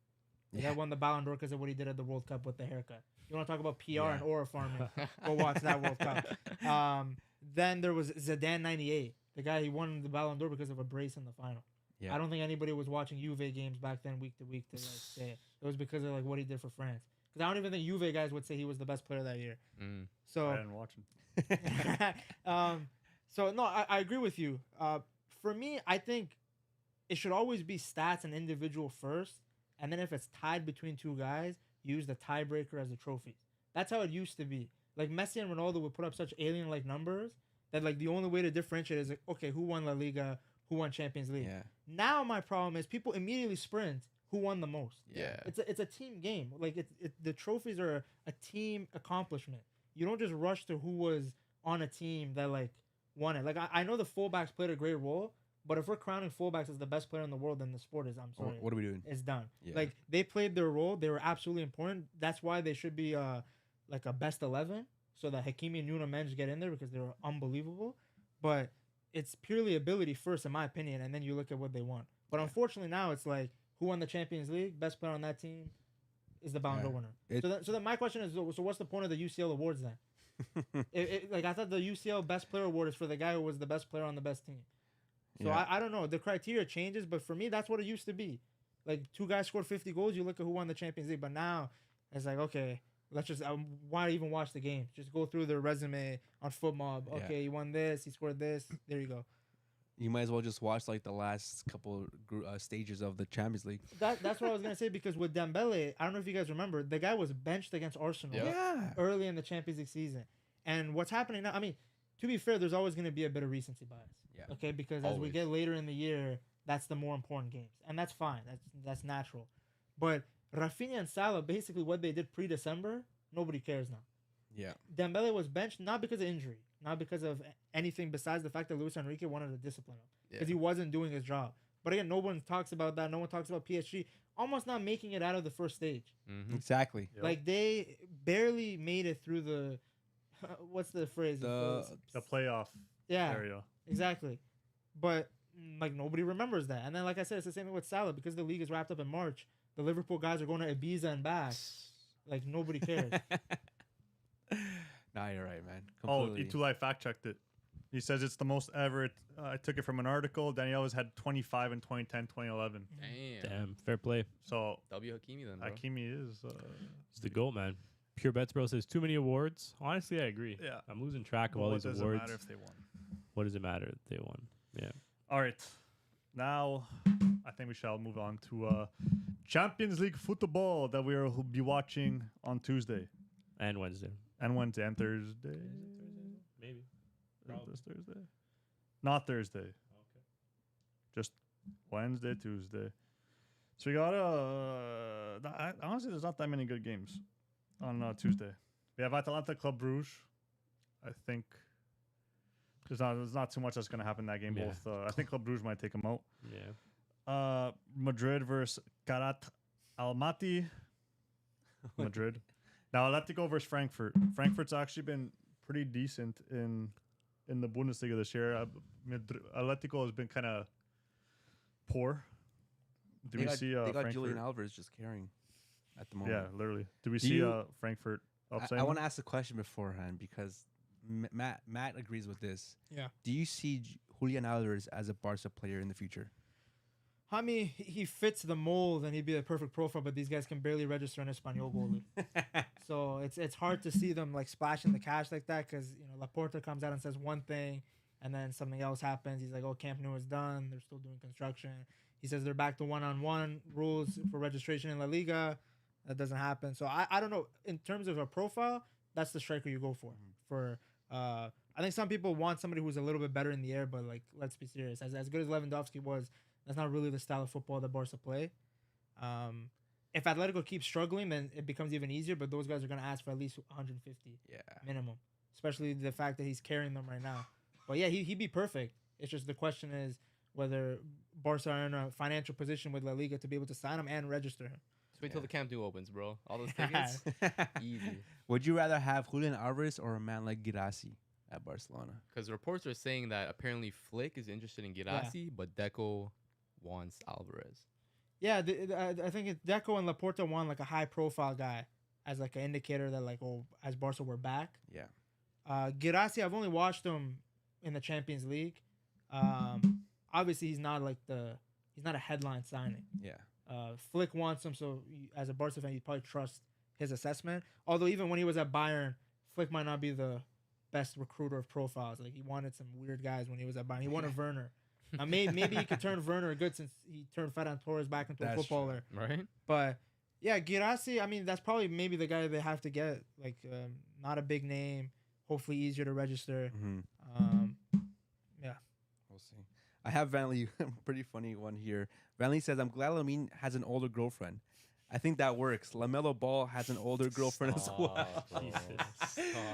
The guy won the Ballon d'Or because of what he did at the World Cup with the haircut. You want to talk about PR and aura farming? Go watch that World Cup. Then there was Zidane 98. The guy, he won the Ballon d'Or because of a brace in the final. Yeah. I don't think anybody was watching Juve games back then week to week to like say it. It was because of like what he did for France. Because I don't even think Juve guys would say he was the best player that year. Mm. So I didn't watch him. so no, I agree with you. For me, I think it should always be stats and individual first, and then if it's tied between two guys, use the tiebreaker as a trophy. That's how it used to be. Like Messi and Ronaldo would put up such alien-like numbers that like the only way to differentiate is like, okay, who won La Liga, who won Champions League. Yeah. Now my problem is people immediately sprint who won the most. Yeah. It's a team game. Like the trophies are a team accomplishment. You don't just rush to who was on a team that like won it. Like I know the fullbacks played a great role, but if we're crowning fullbacks as the best player in the world, then the sport is, I'm sorry, What are we doing? it's done. Yeah. Like they played their role. They were absolutely important. That's why they should be like a best 11, so that Hakimi and Nuno Mendes get in there because they were unbelievable. But it's purely ability first, in my opinion, and then you look at what they won. But unfortunately now it's like who won the Champions League, best player on that team is the Ballon d'Or winner. So then my question is, so what's the point of the UCL awards then? Like I thought the UCL best player award is for the guy who was the best player on the best team. So Yeah. I don't know. The criteria changes, but for me, that's what it used to be. Like two guys scored 50 goals, you look at who won the Champions League. But now it's like, okay, let's just why even watch the game? Just go through their resume on FootMob. Yeah. Okay, he won this, he scored this. There you go. You might as well just watch like the last couple stages of the Champions League. That's what I was gonna say, because with Dembele, I don't know if you guys remember, the guy was benched against Arsenal Yeah. early in the Champions League season. And what's happening now? I mean, to be fair, there's always gonna be a bit of recency bias. Yeah. Okay, because as we Always. get later in the year, that's the more important games, and that's fine. That's natural. But Rafinha and Salah, basically what they did pre-December, nobody cares now. Yeah. Dembele was benched not because of injury, not because of anything besides the fact that Luis Enrique wanted to discipline him because he wasn't doing his job. But again, no one talks about that. No one talks about PSG almost not making it out of the first stage. Mm-hmm. Exactly. Yep. Like they barely made it through the what's the phrase? The playoff yeah, area. exactly. But like nobody remembers that. And then like I said, it's the same thing with Salah because the league is wrapped up in March. The Liverpool guys are going to Ibiza and back. Like nobody cares. Nah, you're right, man. Oh, Completely. Itulai fact checked it. He says it's the most ever. I took it from an article. Danny always had 25 in 2010, 2011. Damn. Damn, fair play. So W Hakimi then, bro. Hakimi is. It's the GOAT, man. Pure Bets Bro says too many awards. Honestly, I agree. Yeah. I'm losing track of all what these does awards. it matter if they won? What does it matter if they won? Yeah. All right. Now, I think we shall move on to Champions League football that we will be watching on Tuesday And Wednesday. and Wednesday and Thursday. Maybe. This Thursday. Not Thursday. Okay. Just Wednesday, Tuesday. So we got honestly, there's not that many good games on Tuesday. We have Atalanta Club Brugge. I think there's not too much that's going to happen in that game. Yeah. Both I think Club Brugge might take them out. Yeah. Madrid versus Karat Almaty. Madrid. Now Atletico versus Frankfurt. Frankfurt's actually been pretty decent in the Bundesliga this year. Atletico has been kind of poor. Do we see they got Frankfurt? Julian Alvarez just carrying at the moment. Yeah, literally. Do we Do see you- Frankfurt upside? I want to ask a question beforehand because Matt agrees with this. Yeah. Do you see Julian Alvarez as a Barca player in the future? I mean, he fits the mold and he'd be a perfect profile, but these guys can barely register an Espanol goal league. So it's hard to see them like splashing the cash like that because Laporta comes out and says one thing and then something else happens. He's like, "Oh, Camp Nou is done. They're still doing construction." He says they're back to one-on-one rules for registration in La Liga. That doesn't happen. So I don't know. In terms of a profile, that's the striker you go for. I think some people want somebody who's a little bit better in the air, but like let's be serious. As good as Lewandowski was, that's not really the style of football that Barca play. If Atletico keeps struggling, then it becomes even easier. But those guys are going to ask for at least 150 minimum, especially the fact that he's carrying them right now. But yeah, he'd be perfect. It's just the question is whether Barca are in a financial position with La Liga to be able to sign him and register him. Just wait till the Camp Nou opens, bro. All those tickets, easy. Would you rather have Julian Alvarez or a man like Girassi at Barcelona? Because reports are saying that apparently Flick is interested in Girassi, but Deco wants Alvarez. Yeah, I think Deco and Laporta want like a high-profile guy as like an indicator that like, oh, as Barca we're back. Yeah. Girassi, I've only watched him in the Champions League. Obviously, he's not a headline signing. Yeah. Flick wants him, so as a Barca fan, you probably trust his assessment. Although even when he was at Bayern, Flick might not be the best recruiter of profiles. Like he wanted some weird guys when he was at Bayern. He wanted Werner. Maybe he could turn Werner good since he turned Ferran Torres back into a footballer. True. Right? But yeah, Girassi, I mean, that's probably maybe the guy they have to get. Like, not a big name, hopefully easier to register. Yeah. We'll see. I have Vanley, a pretty funny one here. Vanley says, "I'm glad Lamine has an older girlfriend. I think that works. LaMelo Ball has an older girlfriend as well."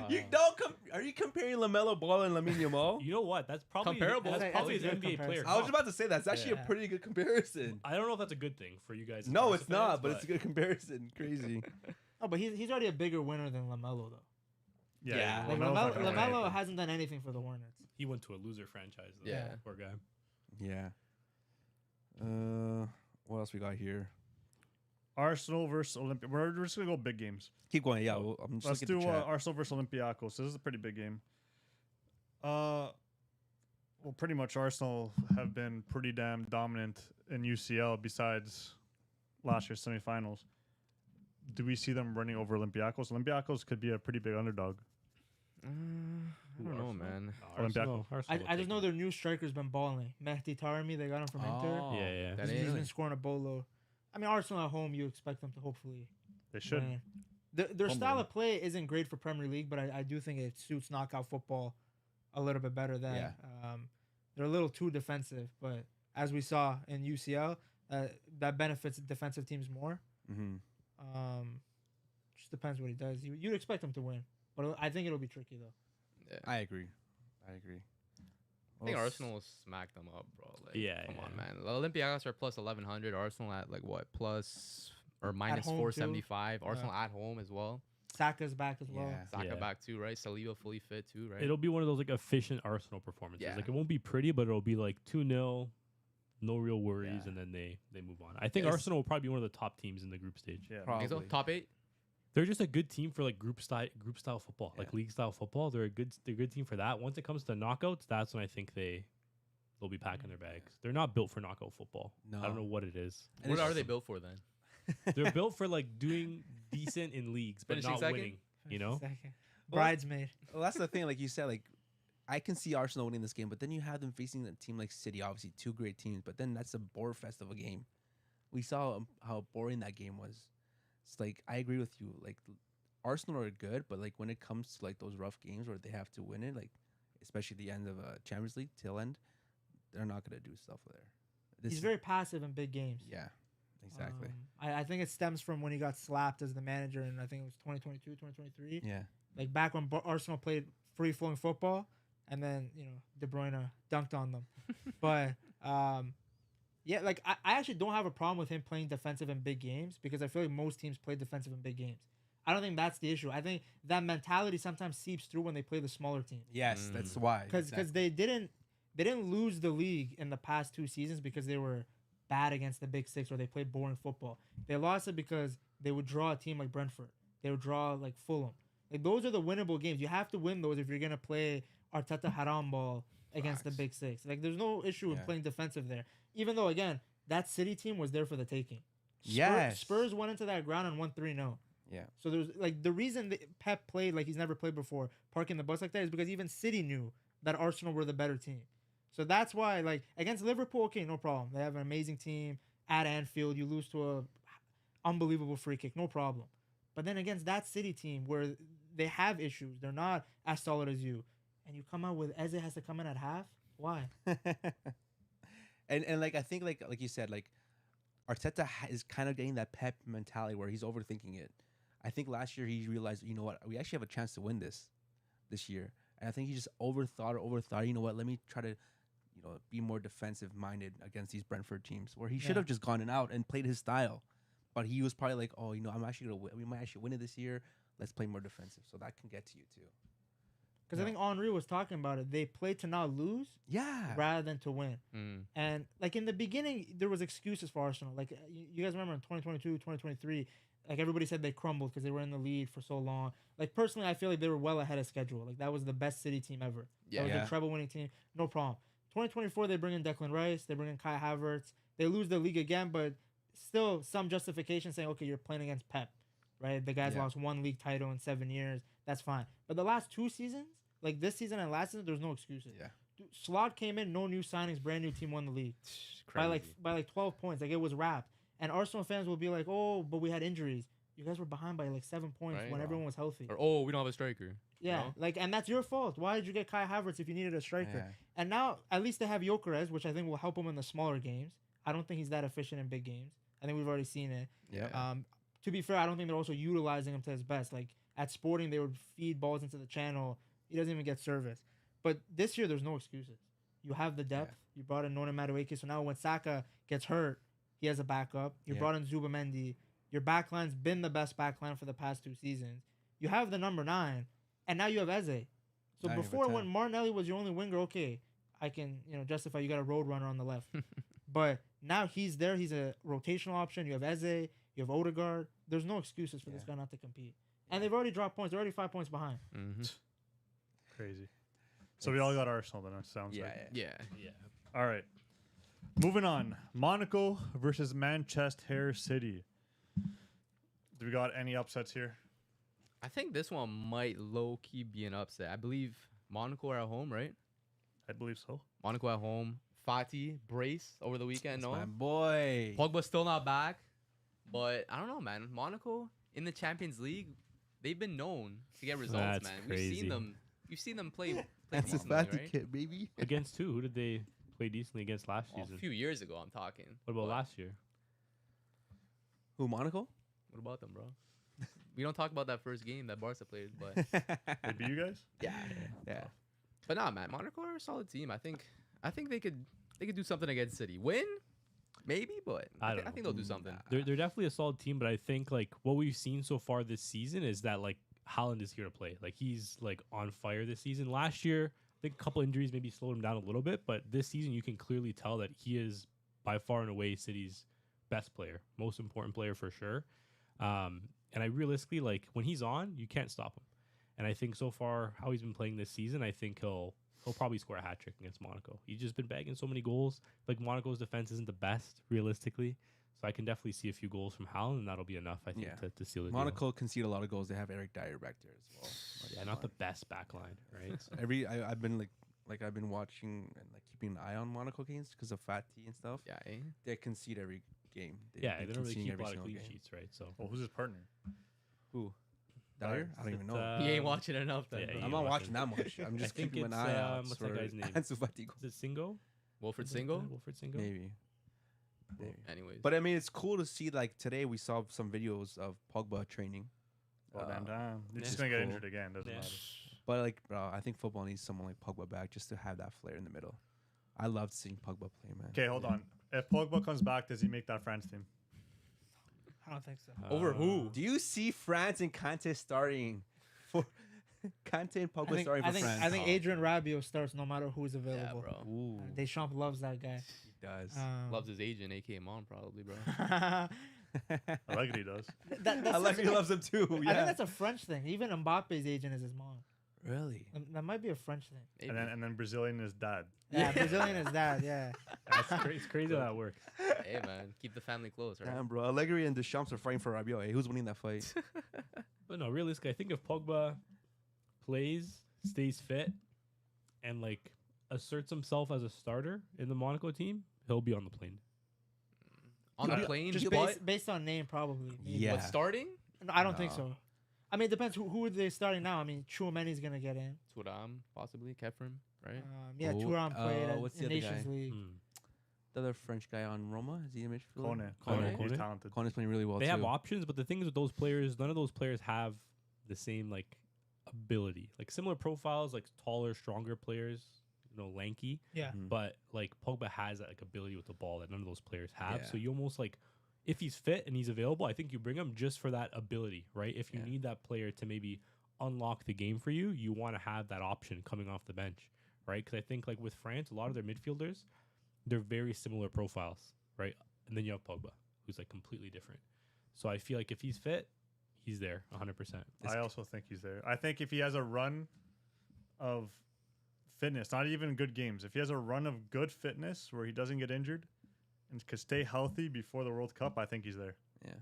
You don't are you comparing LaMelo Ball and Lamine Yamal? You know what? That's probably Comparable. That's That's probably a his good NBA player. comparison. I was about to say that's actually Yeah. a pretty good comparison. I don't know if that's a good thing for you guys. as No, Barca it's not, fans, but it's a good comparison. Crazy. Oh, but he's already a bigger winner than LaMelo, though. Yeah. Like, Lamelo's not gonna win LaMelo anything. hasn't done anything for the Hornets. He went to a loser franchise. Though. Yeah. Poor guy. Yeah. What else we got here? Arsenal versus Olympia. We're just gonna go big games. Keep going. Yeah, I'm just Let's looking do at the chat. Arsenal versus Olympiacos. This is a pretty big game. Well, pretty much Arsenal have been pretty damn dominant in UCL. Besides last year's semifinals, do we see them running over Olympiacos? Olympiacos could be a pretty big underdog. I don't know, man. Arsenal will I take just know him. their new striker's been balling. Mehdi Taremi, they got him from Inter. Oh. Yeah. That He's is- been scoring a bolo. I mean, Arsenal at home, you expect them to hopefully They should. win. Their style Humbling. of play isn't great for Premier League, but I do think it suits knockout football a little bit better than they're a little too defensive. But as we saw in UCL, that benefits defensive teams more. Mm-hmm. Just depends what he does. You'd expect him to win, but I think it'll be tricky though. Yeah. I agree. I think Arsenal will smack them up, bro. Like, Yeah, come yeah. on, man. The Olympiacos are plus 1100. Arsenal at like what, plus or minus home, too. 475. Arsenal at home as well. Saka's back as well. Yeah. Saka Yeah. back too, right? Saliba fully fit too, right? It'll be one of those like efficient Arsenal performances. Yeah. Like it won't be pretty, but it'll be like 2-0, no real worries, Yeah. and then they move on. I think Yes. Arsenal will probably be one of the top teams in the group stage. Yeah. Probably. Think so? Top 8? They're just a good team for like group style football, like Yeah. league style football. They're a good team for that. Once it comes to knockouts, that's when I think they'll be packing their bags. They're not built for knockout football. No. I don't know what it is. And What it's are they just- built for then? They're built for like doing decent in leagues, but Finishing not second? winning. You know? Second. Well, Bridesmaid. Well, that's the thing. Like you said, like I can see Arsenal winning this game, but then you have them facing a team like City, obviously two great teams. But then that's a bore fest of a game. We saw how boring that game was. It's like I agree with you. Like Arsenal are good, but like when it comes to like those rough games where they have to win it, like especially the end of Champions League till end, they're not gonna do stuff there. He's very passive in big games. Yeah, exactly. I think it stems from when he got slapped as the manager in, I think it was 2022, 2023. Yeah, Like back when Arsenal played free-flowing football, and then, you know, De Bruyne dunked on them. But yeah, like I actually don't have a problem with him playing defensive in big games, because I feel like most teams play defensive in big games. I don't think that's the issue. I think that mentality sometimes seeps through when they play the smaller teams. yes, that's why. Because they didn't lose the league in the past 2 seasons because they were bad against the big six or they played boring football. They lost it because they would draw a team like Brentford. They would draw like Fulham. Like, those are the winnable games. You have to win those if you're gonna play Arteta haram ball against the big six. Like, there's no issue in playing defensive there. Even though, again, that City team was there for the taking. Spurs went into that ground and won 3-0. Yeah. So there's like the reason that Pep played like he's never played before, parking the bus like that, is because even City knew that Arsenal were the better team. So that's why, like, against Liverpool, okay, no problem. They have an amazing team at Anfield. You lose to a unbelievable free kick, no problem. But then against that City team where they have issues, they're not as solid as you, and you come out with Eze has to come in at half. Why? and like I think like you said, like Arteta is kind of getting that Pep mentality where he's overthinking it. I think last year he realized, you know what, we actually have a chance to win this year. And I think he just overthought. You know what, let me try to, you know, be more defensive minded against these Brentford teams, where he should have just gone out and played his style. But he was probably like, oh, you know, I'm actually gonna win. We might actually win it this year. Let's play more defensive. So that can get to you too. Because I think Henry was talking about it. They play to not lose, rather than to win. And like in the beginning, there was excuses for Arsenal. Like you guys remember in 2022, 2023, like everybody said they crumbled because they were in the lead for so long. Like personally, I feel like they were well ahead of schedule. Like that was the best City team ever. That was the treble winning team. No problem. 2024, they bring in Declan Rice. They bring in Kai Havertz. They lose the league again, but still some justification saying, okay, you're playing against Pep, right? The guy's lost 1 league title in 7 years. That's fine. But the last 2 seasons, like this season and last season, there's no excuses. Yeah. Dude, Slot came in, no new signings, brand new team won the league by 12 points. Like it was wrapped. And Arsenal fans will be like, oh, but we had injuries. You guys were behind by like 7 points when everyone was healthy. Or we don't have a striker. Yeah, you know? like, and that's your fault. Why did you get Kai Havertz if you needed a striker? Yeah. And now at least they have Gyökeres, which I think will help him in the smaller games. I don't think he's that efficient in big games. I think we've already seen it. Yeah. To be fair, I don't think they're also utilizing him to his best. Like at Sporting, they would feed balls into the channel. He doesn't even get service. But this year, there's no excuses. You have the depth. You brought in Nona Madueke, so now when Saka gets hurt, he has a backup. You brought in Zubamendi. Your backline's been the best backline for the past 2 seasons. You have the number 9, and now you have Eze. So now before, when Martinelli was your only winger, okay, I can justify you got a road runner on the left. But now he's there. He's a rotational option. You have Eze. You have Odegaard. There's no excuses for this guy not to compete. And they've already dropped points. They're already 5 points behind. Crazy. So we all got Arsenal then, it sounds like. Yeah. All right. Moving on. Monaco versus Manchester City. Do we got any upsets here? I think this one might low-key be an upset. I believe Monaco are at home, right? I believe so. Monaco at home. Fati, brace over the weekend, That's no? my boy. Pogba's still not back. But I don't know, man. Monaco in the Champions League, they've been known to get results, That's man. crazy. We've seen them play That's a decently, fatty right? kid, baby. Against who? Who did they play decently against last Well, season? a few years ago, I'm talking. What about But last year? Who, Monaco? What about them, bro? We don't talk about that first game that Barca played, but They beat you guys? Yeah. but nah, man. Monaco are a solid team. I think they could do something against City. Win, maybe, but I don't know. think they'll do something. They're definitely a solid team, but I think like what we've seen so far this season is that like Haaland is here to play. Like he's like on fire this season. Last year, I think a couple injuries maybe slowed him down a little bit, but this season you can clearly tell that he is by far and away City's best player, most important player for sure. And I realistically, like when he's on, you can't stop him. And I think so far how he's been playing this season, I think he'll probably score a hat trick against Monaco. He's just been bagging so many goals. Like Monaco's defense isn't the best realistically, so I can definitely see a few goals from Haaland, and that'll be enough, I think, to seal the deal. Monaco concede a lot of goals. They have Eric Dyer back there as well. Yeah, not the best back line, right? So I've been I've been watching and like keeping an eye on Monaco games because of Fati and stuff. Yeah, eh? They concede every game. They don't really concede keep a every lot of single clean game. sheets, right? So Well, who's his partner? Who? Dyer? I don't even know. He ain't watching enough then. yeah, bro. he I'm ain't not watching. watching that much. I'm just think keeping an it's, eye out what's for that guy's name? Ansu Fati. Is it Singo? Wilfred Is it Single? Wilfred Singo? Maybe. Maybe. Anyways. But I mean, it's cool to see. Like today, we saw some videos of Pogba training. Well, damn. You're yeah. just gonna get Cool. injured again. Doesn't Yeah. matter. But like, bro, I think football needs someone like Pogba back just to have that flair in the middle. I loved seeing Pogba play, man. Okay, hold on. If Pogba comes back, does he make that France team? I don't think so. Over who? Do you see France and Kante starting for Kante and Pogba starting for France? I think Adrian Rabiot starts no matter who's Yeah, available. bro. Ooh, Deschamps loves that guy. he does. Loves his agent, aka Mon, probably, bro. Allegri does. I like he loves him too. I think Yeah. that's a French thing. Even Mbappe's agent is his mom. Really? That might be a French thing. Maybe. And then Brazilian is dad. Yeah, Brazilian is that. Yeah. It's crazy how that works. Hey, man. Keep the family close, right? Damn, bro. Allegri and Deschamps are fighting for Rabiot. Hey, who's winning that fight? But no, realistically, I think if Pogba plays, stays fit, and like asserts himself as a starter in the Monaco team, he'll be on the plane. On the Yeah. plane, Just but based on name, probably. Maybe. Yeah. but starting? No, I don't think No. so. I mean, it depends who are they starting now. I mean, Chouameni's gonna get in. Thuram, possibly. Kefrim, right? Yeah, Oh, Thuram played what's the in other Nations guy? League. The other French guy on Roma, is he a midfielder? Kone. Kone. He's Kone. talented. Kone's playing really well They too. have options, but the thing is with those players, none of those players have the same like ability. Like similar profiles, like taller, stronger players, lanky. Yeah. Mhm. But like Pogba has that like ability with the ball that none of those players have. Yeah. So you almost like, if he's fit and he's available, I think you bring him just for that ability, right? If you Yeah. need that player to maybe unlock the game for you, you want to have that option coming off the bench, right? Because I think like with France, a lot of their midfielders, they're very similar profiles, right? And then you have Pogba, who's like completely different. So I feel like if he's fit, he's there 100%. I also think he's there. I think if he has a run of fitness, not even good games, if he has a run of good fitness where he doesn't get injured and could stay healthy before the World Cup, I think he's there. Yeah.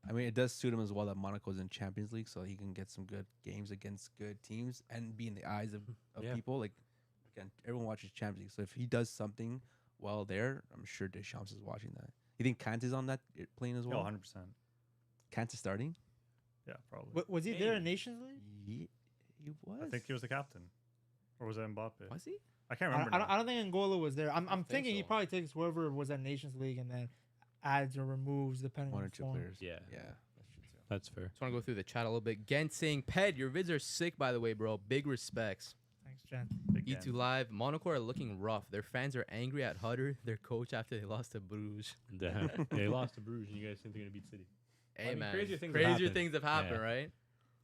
I mean, it does suit him as well that Monaco's in Champions League, so he can get some good games against good teams and be in the eyes of Yeah. people. Like, again, everyone watches Champions League, so if he does something well there, I'm sure Deschamps is watching that. You think Kante's on that plane as Yeah, well? 100%. Kante's starting? Yeah, probably. Was he there Hey. in Nations League? He was. I think he was the captain. Or was it Mbappe? Was he? I can't I remember. don't, I don't think Angola was there. I'm think thinking he so. probably takes whoever was at Nations League and then adds or removes depending one on or two form. players. Yeah. Yeah, that's true too. That's fair. Just want to go through the chat a little bit. Gent saying, Ped, your vids are sick, by the way, bro. Big respects. Thanks, Jen. Big E2 game. Live. Monaco are looking rough. Their fans are angry at Hutter, their coach, after they lost to Bruges. Damn. They lost to Bruges, and you guys think they're gonna beat City. Hey, mean, man. crazier things have happened. things have happened, Yeah. right?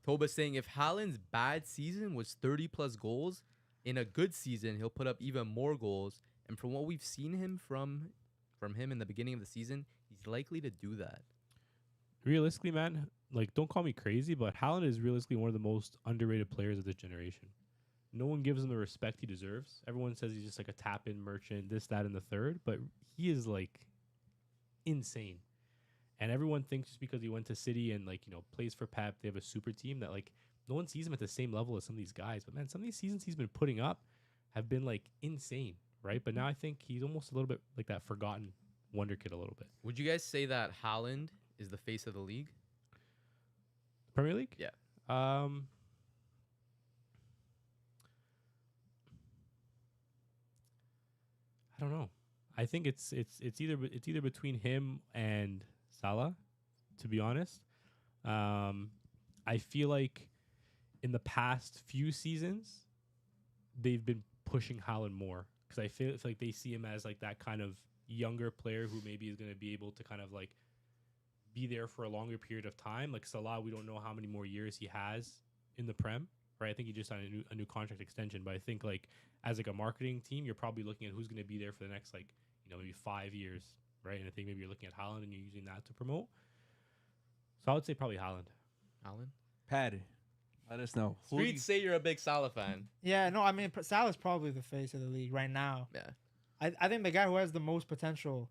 Toba saying, if Haaland's bad season was 30-plus goals, in a good season, he'll put up even more goals. And from what we've seen him from him in the beginning of the season, he's likely to do that. Realistically, man, like don't call me crazy, but Haaland is realistically one of the most underrated players of this generation. No one gives him the respect he deserves. Everyone says he's just like a tap-in merchant, this, that, and the third, but he is like insane. And everyone thinks just because he went to City and like, plays for Pep, they have a super team that like no one sees him at the same level as some of these guys. But man, some of these seasons he's been putting up have been like insane, right? But now I think he's almost a little bit like that forgotten wonder kid a little bit. Would you guys say that Haaland is the face of the league? Premier League? Yeah. I don't know. I think it's either between him and Salah, to be honest. I feel like in the past few seasons, they've been pushing Haaland more because I feel it's like they see him as like that kind of younger player who maybe is going to be able to kind of like be there for a longer period of time. Like Salah, we don't know how many more years he has in the Prem, right? I think he just signed a new contract extension, but I think like as like a marketing team, you're probably looking at who's going to be there for the next like maybe 5 years, right? And I think maybe you're looking at Haaland and you're using that to promote. So I would say probably Haaland. Haaland? Paddy, let us know. Streets say you're a big Salah fan. Yeah, no, I mean Salah's probably the face of the league right now. Yeah. I think the guy who has the most potential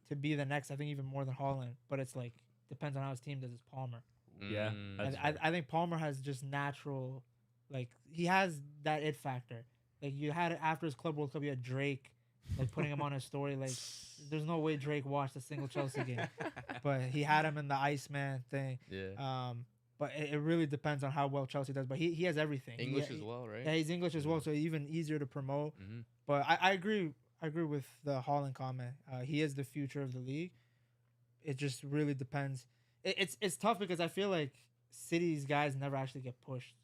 to be the next, I think even more than Haaland, but it's like depends on how his team does, is Palmer. Yeah, Mm. that's I think Palmer has just natural, like he has that it factor. Like you had it after his Club World Cup, you had Drake, like putting him on his story. Like there's no way Drake watched a single Chelsea game, but he had him in the Iceman thing. Yeah. but it really depends on how well Chelsea does. But he has everything. English as well, right? Yeah, he's English as well, so even easier to promote. Mm-hmm. But I agree with the Haaland comment. He is the future of the league. It just really depends. It's tough because I feel like City's guys never actually get pushed.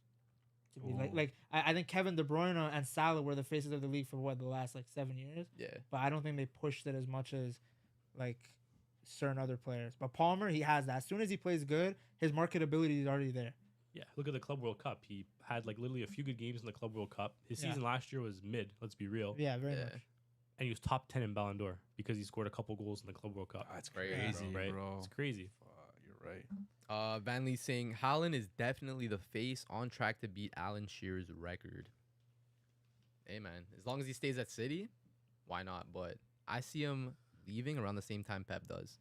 To be I think Kevin De Bruyne and Salah were the faces of the league for the last 7 years. Yeah. But I don't think they pushed it as much as certain other players. But Palmer, he has that. As soon as he plays good, his marketability is already there. Yeah, look at the Club World Cup. He had literally a few good games in the Club World Cup. His season last year was mid. Let's be real. Yeah, very much. And he was top 10 in Ballon d'Or because he scored a couple goals in the Club World Cup. That's Crazy, crazy, right? bro. It's crazy. You're right. Van Lee saying Haaland is definitely the face on track to beat Alan Shearer's record. Hey man, as long as he stays at City, why not? But I see him leaving around the same time Pep does.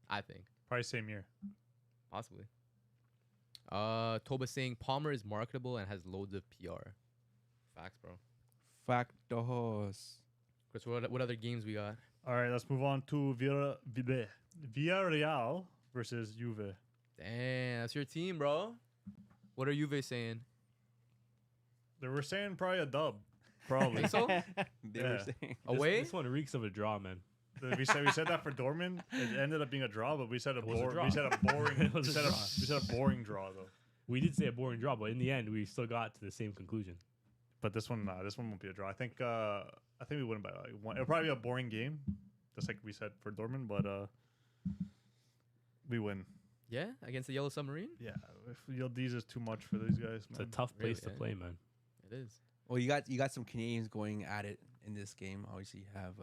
I think Probably same year. possibly. Toba saying Palmer is marketable and has loads of PR. Facts, bro. Factos. Chris, what other games we got? All right, let's move on to Villarreal versus Juve. Damn, that's your team, bro. What are Juve saying? They were saying probably a dub. Probably. Think so? They were Yeah. saying. Away? This one reeks of a draw, man. we said that for Dortmund. It ended up being a draw, but we said was a draw. we said a boring It was we a said draw. we said a boring draw though. We did say a boring draw, but in the end, we still got to the same conclusion. But this one won't be a draw. I think we win by one. It'll probably be a boring game, just like we said for Dortmund, but we win. Yeah, against the Yellow Submarine? Yeah, if Yildiz is too much for these guys, It's man. a tough place Really, to play, man. It is. Well, you got some Canadians going at it in this game. Obviously, you have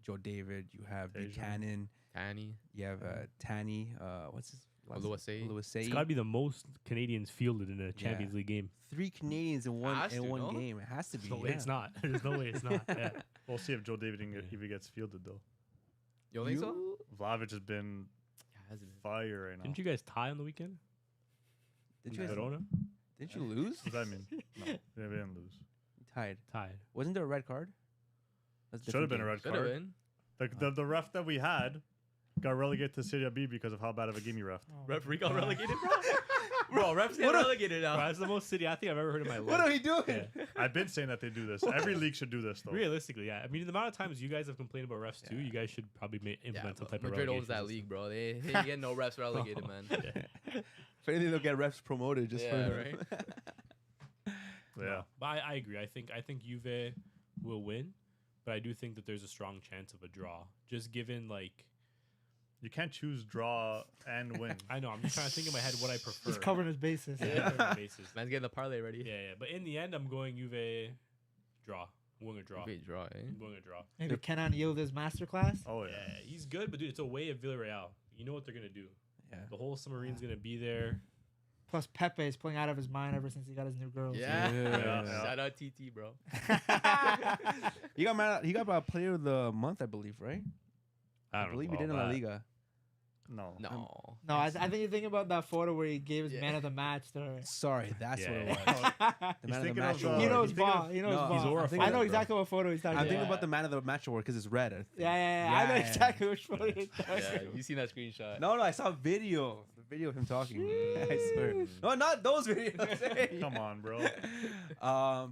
Joe David. You have Asian. Buchanan. Tanny, You have Tanny. What's his? Oluwase. It's got to be the most Canadians fielded in a Champions League game. 3 Canadians in one Has to, no? game. It has to be. There's no way it's not. There's no way it's not. Yeah. We'll see if Joe David if he gets fielded though. You don't think so? Vlahovic has been Has it been? fire right now. Didn't you guys tie on the weekend? Did you, Verona? didn't you lose? What does that mean? No, they didn't lose. Tied. Tied. Wasn't there a red card? That's Should have been a red Should have card. been. The ref that we had got relegated to Serie B because of how bad of a game he refed. Referee got relegated, bro. Bro, refs get relegated now. Bro, that's the most city I think I've ever heard in my life. What are we doing? Yeah. I've been saying that they do this. Every league should do this though. Realistically, yeah. I mean, the amount of times you guys have complained about refs too, you guys should probably implement some type of Madrid owns relegation that system. league, bro. They get no refs relegated, man. Yeah. If anything, they'll get refs promoted just for Yeah, them. right? Yeah. But I agree. I think Juve will win, but I do think that there's a strong chance of a draw. Just given You can't choose draw and win. I know, I'm just trying to think in my head what I prefer. He's covering his bases. Yeah, covering bases. Man's getting the parlay ready. Yeah. But in the end, I'm going Juve draw. I'm going a draw. Wait, draw, eh? I'm going a draw. Maybe Kenan Yildiz masterclass. Oh Yeah, yeah. he's good, but dude, it's away at Villarreal. You know what they're gonna do. Yeah. The whole submarine's gonna be there. Plus Pepe is playing out of his mind ever since he got his new girl. Yeah. Yeah. Shout out TT, bro. He got player of the month, I believe, right? I I don't believe know he did in about La that. Liga. No. No. No, I think you're thinking about that photo where he gave his Yeah. man of the match to her. Sorry, that's Yeah. what it was. Oh, The man of the thinking match of the- award. He knows he's thinking ball. of- He knows No, ball. he's horrified, I know bro. exactly what photo he's talking I'm about. thinking about the man of the match award because it's red. I think. Yeah. I know Yeah. exactly which photo you're talking Yeah, about. you seen that screenshot? No, I saw a video. The video of him talking. I swear. No, not those videos. I'm saying. Come on, bro.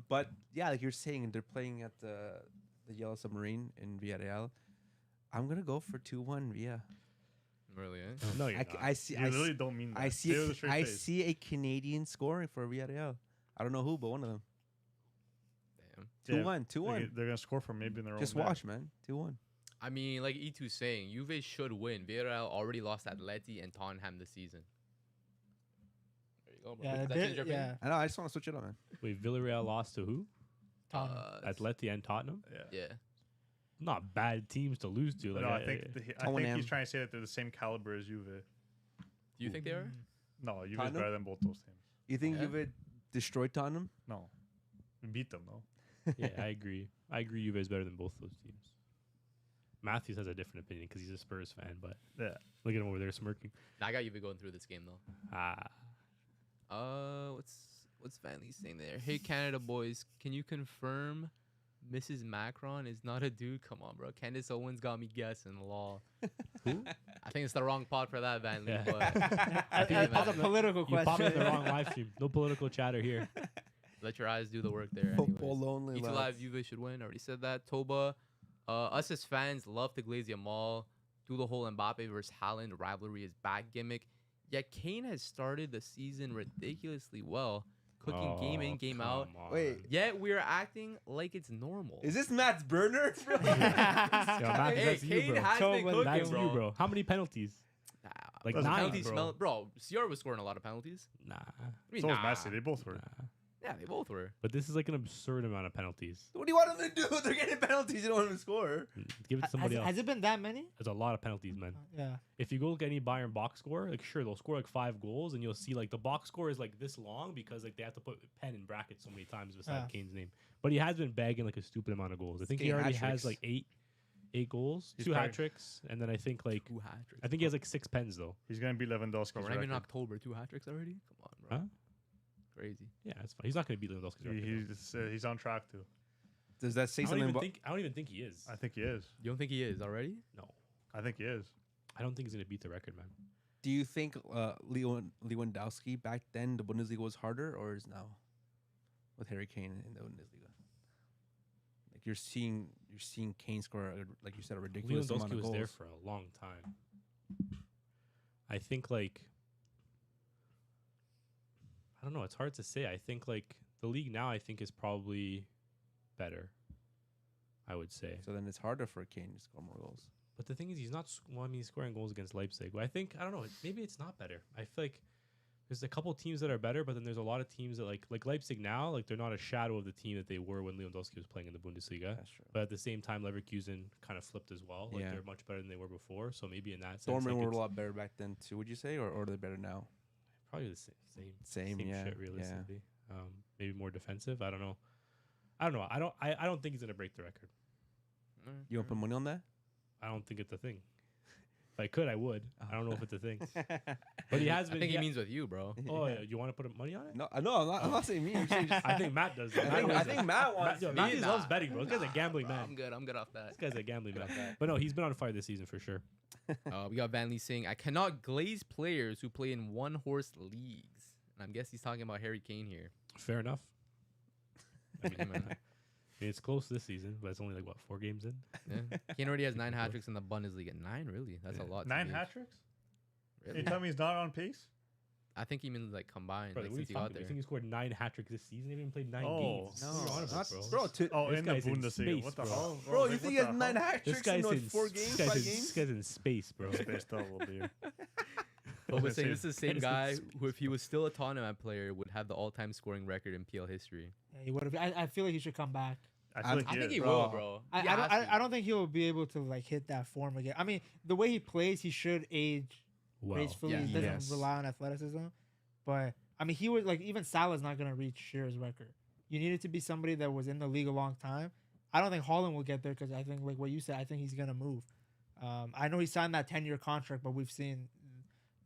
But yeah, like you're saying, they're playing at the Yellow Submarine in Villarreal. I'm gonna go for 2-1 Villa. Really, eh? No, you're not. I see. You literally don't mean that. I Say it with a straight I face. see a Canadian scoring for Villarreal. I don't know who, but one of them. Damn. 2-1, 2-1. They're gonna score from maybe in their Just own net. watch, man. 2-1. I mean, like E2's saying, Juve should win. Villarreal already lost Atleti and Tottenham this season. There you go, bro. Yeah, Does that they- change your opinion? I know. I just want to switch it up, man. Wait, Villarreal lost to who? Tottenham. Atleti and Tottenham. Yeah. Yeah. Not bad teams to lose to. No, I think he's Tottenham. trying to say that they're the same caliber as Juve. Do you think they are? No, Juve is Tottenham? better than both those teams. You think Yeah. Juve destroyed Tottenham? No, we beat them though. Yeah, I agree. I agree. Juve is better than both those teams. Matthews has a different opinion because he's a Spurs fan, but Yeah. look at him over there smirking. Nah, I got Juve going through this game though. Ah, What's Van Lee saying there? Hey Canada boys, can you confirm Mrs. Macron is not a dude. Come on, bro. Candace Owens got me guessing. Law. Who? I think it's the wrong pod for that, Van Lee. Yeah. But That's a political You popped in question. the wrong live stream. No political chatter here. let your eyes do the work there. Football anyways. only. Each lads. live Juve should win. Already said that. Toba. Us as fans love to glaze Yamal. Do the whole Mbappe versus Haaland rivalry is back gimmick. Yet Kane has started the season ridiculously well, cooking game in, game out. Wait. Yet we're acting like it's normal. Is this Matt's burner? Yo, Matt, Hey, that's you, Kane bro. has been cooking, That's bro. you, bro. How many penalties? Nah, Like bro, nine, penalties bro. smell, bro. CR was scoring a lot of penalties. Nah. I mean, So was nah. Messi. They both were. Nah. Yeah, they both were. But this is like an absurd amount of penalties. What do you want them to do? They're getting penalties. You don't want them to score. Give it to somebody else. Has it been that many? There's a lot of penalties, man. Yeah. If you go look at any Bayern box score, like sure they'll score like 5 goals, and you'll see like the box score is like this long because like they have to put pen in brackets so many times beside Kane's name. But he has been bagging like a stupid amount of goals. I think he Kane already hat-tricks. has like eight goals, He's 2 probably- hat tricks, and then I think like 2 hat-tricks. I think he has like 6 pens though. He's gonna be Lewandowski's Bro, we're not even in record. October. 2 hat-tricks already? Come on, bro. Huh? Crazy. Yeah, that's fine. He's not going to beat Lewandowski's record. He's on track to. Does that say I don't something even about? think. I don't even think he is. I think he is. You don't think he is already? No, I think he is. I don't think he's going to beat the record, man. Do you think Lewandowski back then the Bundesliga was harder or is now with Harry Kane in the Bundesliga? Like you're seeing Kane score like you said a ridiculous amount Lewandowski of was goals. there for a long time. I think like I don't know. It's hard to say. I think like the league now, I think is probably better. I would say. So then it's harder for Kane to score more goals. But the thing is, he's not. Well, I mean, he's scoring goals against Leipzig. But I think I don't know. Maybe it's not better. I feel like there's a couple teams that are better, but then there's a lot of teams that like Leipzig now. Like they're not a shadow of the team that they were when Lewandowski was playing in the Bundesliga. That's true. But at the same time, Leverkusen kind of flipped as well. Like Yeah. they're much better than they were before. So maybe in that sense, Dortmund like were a it's lot better back then too. Would you say, or are they better now? probably the same Yeah. shit realistically. Maybe more defensive. I don't know. I don't think he's gonna break the record. You want to put money on that? I don't think it's a thing. If I could, I would. I don't know if it's a thing. But he has I been. think he means with you, bro. Oh, yeah. You want to put money on it? No, I'm not saying me. I'm saying just, I think Matt does. I think Matt wants. Matt, to. Matt loves betting, bro. This guy's a gambling man. I'm good off that. This guy's a gambling man. But no, he's been on fire this season for sure. We got Van Lee saying, I cannot glaze players who play in one-horse leagues. And I guess he's talking about Harry Kane here. Fair enough. I mean, it's close this season, but it's only like what 4 games in. Yeah. Kane already has 9 hat-tricks in the Bundesliga. 9, really? That's a lot. to 9 me. hat tricks? Really? You tell me he's not on pace? I think he means like combined. Bro, Like, what are you since he talking got about? there. You think he scored 9 hat tricks this season? He haven't even played 9 Oh. games. No, What are you on about, not, bro. bro. Oh, This in the guy's in Bundesliga. space, What the bro. hell? Bro, you Like, think he what has the 9 hell? hat This tricks in guy's what, in 4 games, this 5 guy's games? in space, bro. Spaced out a little bit. But we're saying this is the same It's guy insane. who, if he was still a Tottenham player, would have the all-time scoring record in PL history. Yeah, he would have. I feel like he should come back. I feel like I he think is. he Bro. will, bro. I, He I, don't, has to. I don't think he'll be able to like hit that form again. I mean, the way he plays, he should age Well, gracefully. yeah. He doesn't Yes. rely on athleticism. But I mean, he was like even Salah's not gonna reach Shearer's record. You needed to be somebody that was in the league a long time. I don't think Haaland will get there because I think like what you said, I think he's gonna move. I know he signed that 10-year contract, but we've seen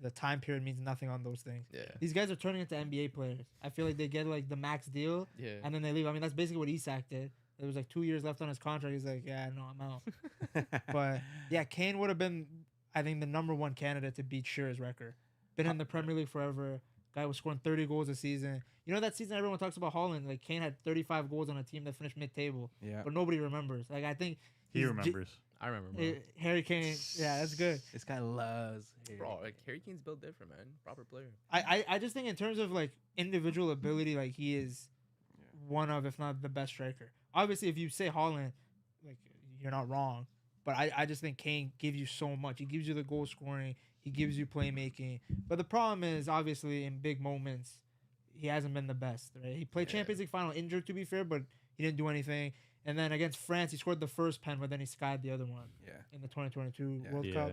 the time period means nothing on those things. Yeah. These guys are turning into NBA players. I feel like they get like the max deal Yeah. and then they leave. I mean, that's basically what Isak did. There was like 2 years left on his contract. He's like, yeah, no, I'm out. But yeah, Kane would have been, I think, the #1 candidate to beat Shearer's record. Been in the Premier League forever. Guy was scoring 30 goals a season. You know that season everyone talks about Haaland. Like Kane had 35 goals on a team that finished mid-table, Yeah. but nobody remembers. Like I think He he's remembers. I remember, bro. Harry Kane. Yeah, that's good. This guy loves Harry. Bro, like Harry Kane's built different, man. Proper player. I just think in terms of like individual ability, like he is one of, if not the best striker. Obviously, if you say Haaland, like you're not wrong. But I just think Kane gives you so much. He gives you the goal scoring. He gives you playmaking. But the problem is, obviously, in big moments, he hasn't been the best. Right? He played Champions League final injured, to be fair, but he didn't do anything. And then against France, he scored the first pen, but then he skied the other one Yeah. in the 2022 Yeah. World Yeah. Cup.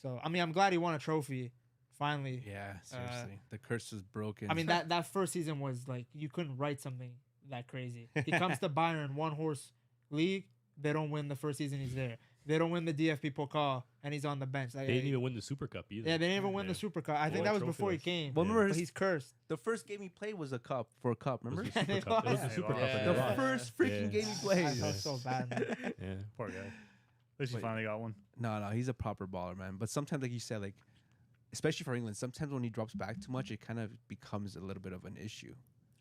So, I mean, I'm glad he won a trophy, finally. Yeah, seriously. The curse is broken. I mean, that first season was like, you couldn't write something that crazy. He comes to Bayern, 1-horse league. They don't win the first season he's there. they don't win the DFB Pokal, and he's on the bench. Like, They didn't even win the Super Cup either. Yeah, they didn't even win the Super Cup. I think that was before he came. Well, remember But he's cursed. the first game he played was a cup. Remember? It was the Super Cup. It was the Super Cup. Yeah. and The they lost. first freaking game he played. I felt so bad, man. Yeah. Poor guy. At least he Wait. finally got one. No, he's a proper baller, man. But sometimes, like you said, like especially for England, sometimes when he drops back too much, it kind of becomes a little bit of an issue.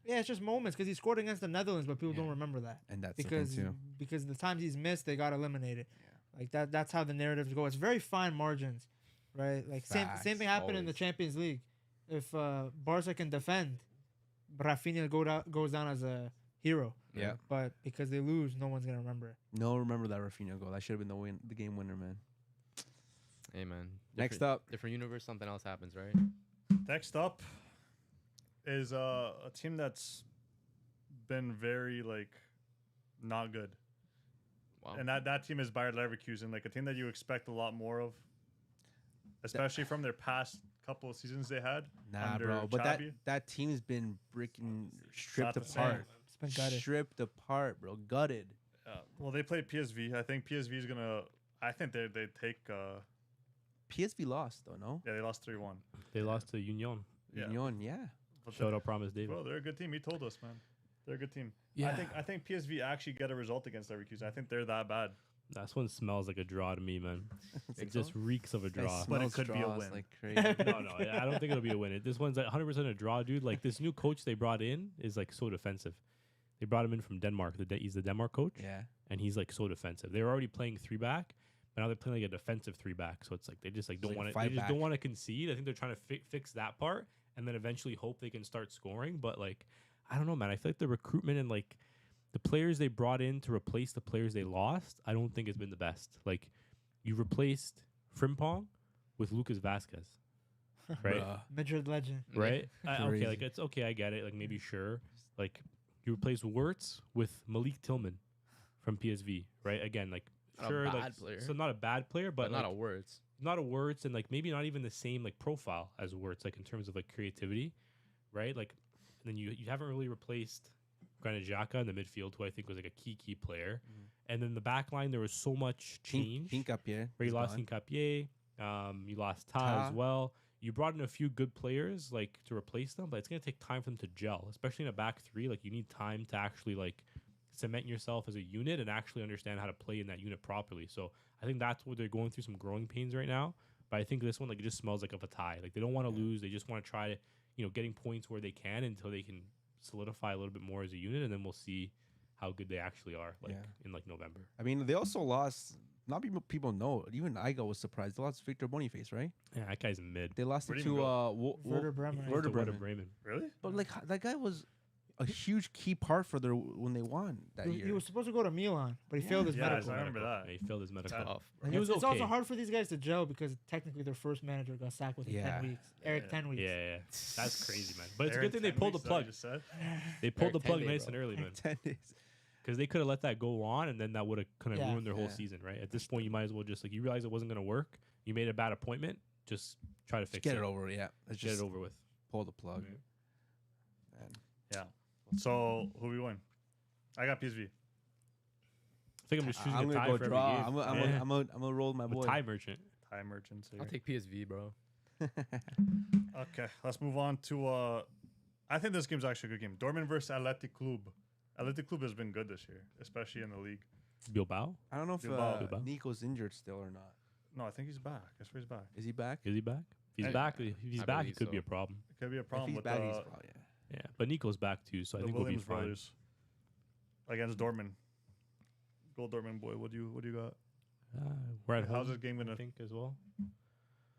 Yeah, it's just moments because he scored against the Netherlands, but people don't remember that And that's because the thing too. because the times he's missed, they got eliminated. Like that. That's how the narratives go. It's very fine margins, right? Like same Facts, thing happened in the always. Champions League. If Barca can defend, Rafinha goes down as a hero. Yeah. But because they lose, no one's gonna remember it. No, remember that Rafinha goal. That should have been the game winner, man. Hey, man. Next Different- up. different universe, something else happens, right? Next up is a team that's been very like not good, Wow. and that team is Bayer Leverkusen, like a team that you expect a lot more of, especially from their past couple of seasons they had. Nah, under bro. But Xavi. that team's been freaking stripped the same. apart. It's been gutted. Stripped apart, bro. Gutted. Well, they played PSV. I think PSV is gonna. I think they take. PSV lost though, no? Yeah, they lost 3-1. They lost to Union. Yeah. Union, yeah. But Shout out Promise David. Bro, they're a good team. He told us, man. They're a good team. Yeah. I think PSV actually get a result against Leverkusen. I think they're that bad. That's one smells like a draw to me, man. It Think just so? reeks of a draw. But it Smells could be a draws win. Like crazy. No, I don't think it'll be a win. This one's like 100% a draw, dude. Like this new coach they brought in is like so defensive. They brought him in from Denmark. He's the Denmark coach, Yeah. and he's like so defensive. They were already playing 3-back, but now they're playing like a defensive 3-back. So it's like they just like don't like want to. five They just back. don't want to concede. I think they're trying to fix that part, and then eventually hope they can start scoring. But like, I don't know, man. I feel like the recruitment and like the players they brought in to replace the players they lost, I don't think it's been the best. Like, you replaced Frimpong with Lucas Vasquez, right? Bruh. Madrid legend. Right? Okay, Crazy. like it's okay. I get it. Like maybe sure. Like you replace Wirtz with Malik Tillman from PSV, right? Again, like Not a sure, bad like player. so not a bad player, But but not like, a words. not a Wirtz, and like maybe not even the same like profile as Wirtz, like in terms of like creativity, right? Like, and then you haven't really replaced Granit Xhaka in the midfield, who I think was like a key player, and then the back line there was so much change. Hincapié. Where you is lost gone. Hincapié, you lost Ta Ta. as well. You brought in a few good players like to replace them, but it's gonna take time for them to gel, especially in a back three. Like you need time to actually like cement yourself as a unit and actually understand how to play in that unit properly. So I think that's where they're going through some growing pains right now. But I think this one like it just smells like of a tie. Like they don't want to lose. They just want to try getting points where they can until they can solidify a little bit more as a unit, and then we'll see how good they actually are in like November. I mean, they also lost. Not people know. Even Igo was surprised. They lost Victor Boniface, right? Yeah, that guy's mid. They lost Where'd it he to go? Werder Bremen. Werder To Werder Bremen. Bremen. Really? But like that guy was a huge key part for their when they won that He year. was supposed to go to Milan, but he failed his Yeah, medical. I remember that. Yeah, he failed his medical. That- Tough, Like, He was It's okay. also hard for these guys to gel because technically their first manager got sacked within Yeah. 10 weeks. Eric, 10 weeks. Yeah, that's crazy, man. But it's a Aaron good thing they 10 pulled the weeks, is that what plug. you just said? They pulled Eric the plug 10 nice bro. and early, man. 10 days. Because they could have let that go on, and then that would have kind of Yeah. ruined their whole Yeah. season, right? At this point, you might as well just like you realize it wasn't going to work. You made a bad appointment. Just try to Just fix get it over. Yeah, let's Get just it over with. pull the plug. Yeah. And Yeah. So who we win? I got PSV. I think I'm just choosing I'm a gonna tie go for draw. every game. I'm gonna roll my I'm a boy. tie merchant. Tie merchants here. I'll take PSV, bro. Okay, let's move on to. I think this game's actually a good game. Dortmund versus Athletic Club. Athletic Club has been good this year, especially in the league. Bilbao. I don't know if Bilbao. Nico's injured still or not. No, I think he's back. I swear he's back. Is he back? Is he back? If he's I- back, if he's I back, it believe could be so. a problem. It could be a If problem he's with back, he's probably Yeah, but Nico's back too, so I the think we'll be Williams fine. brothers against Dortmund. Go Dortmund, boy. What do you got? We're at How's home. this game gonna? I think as well.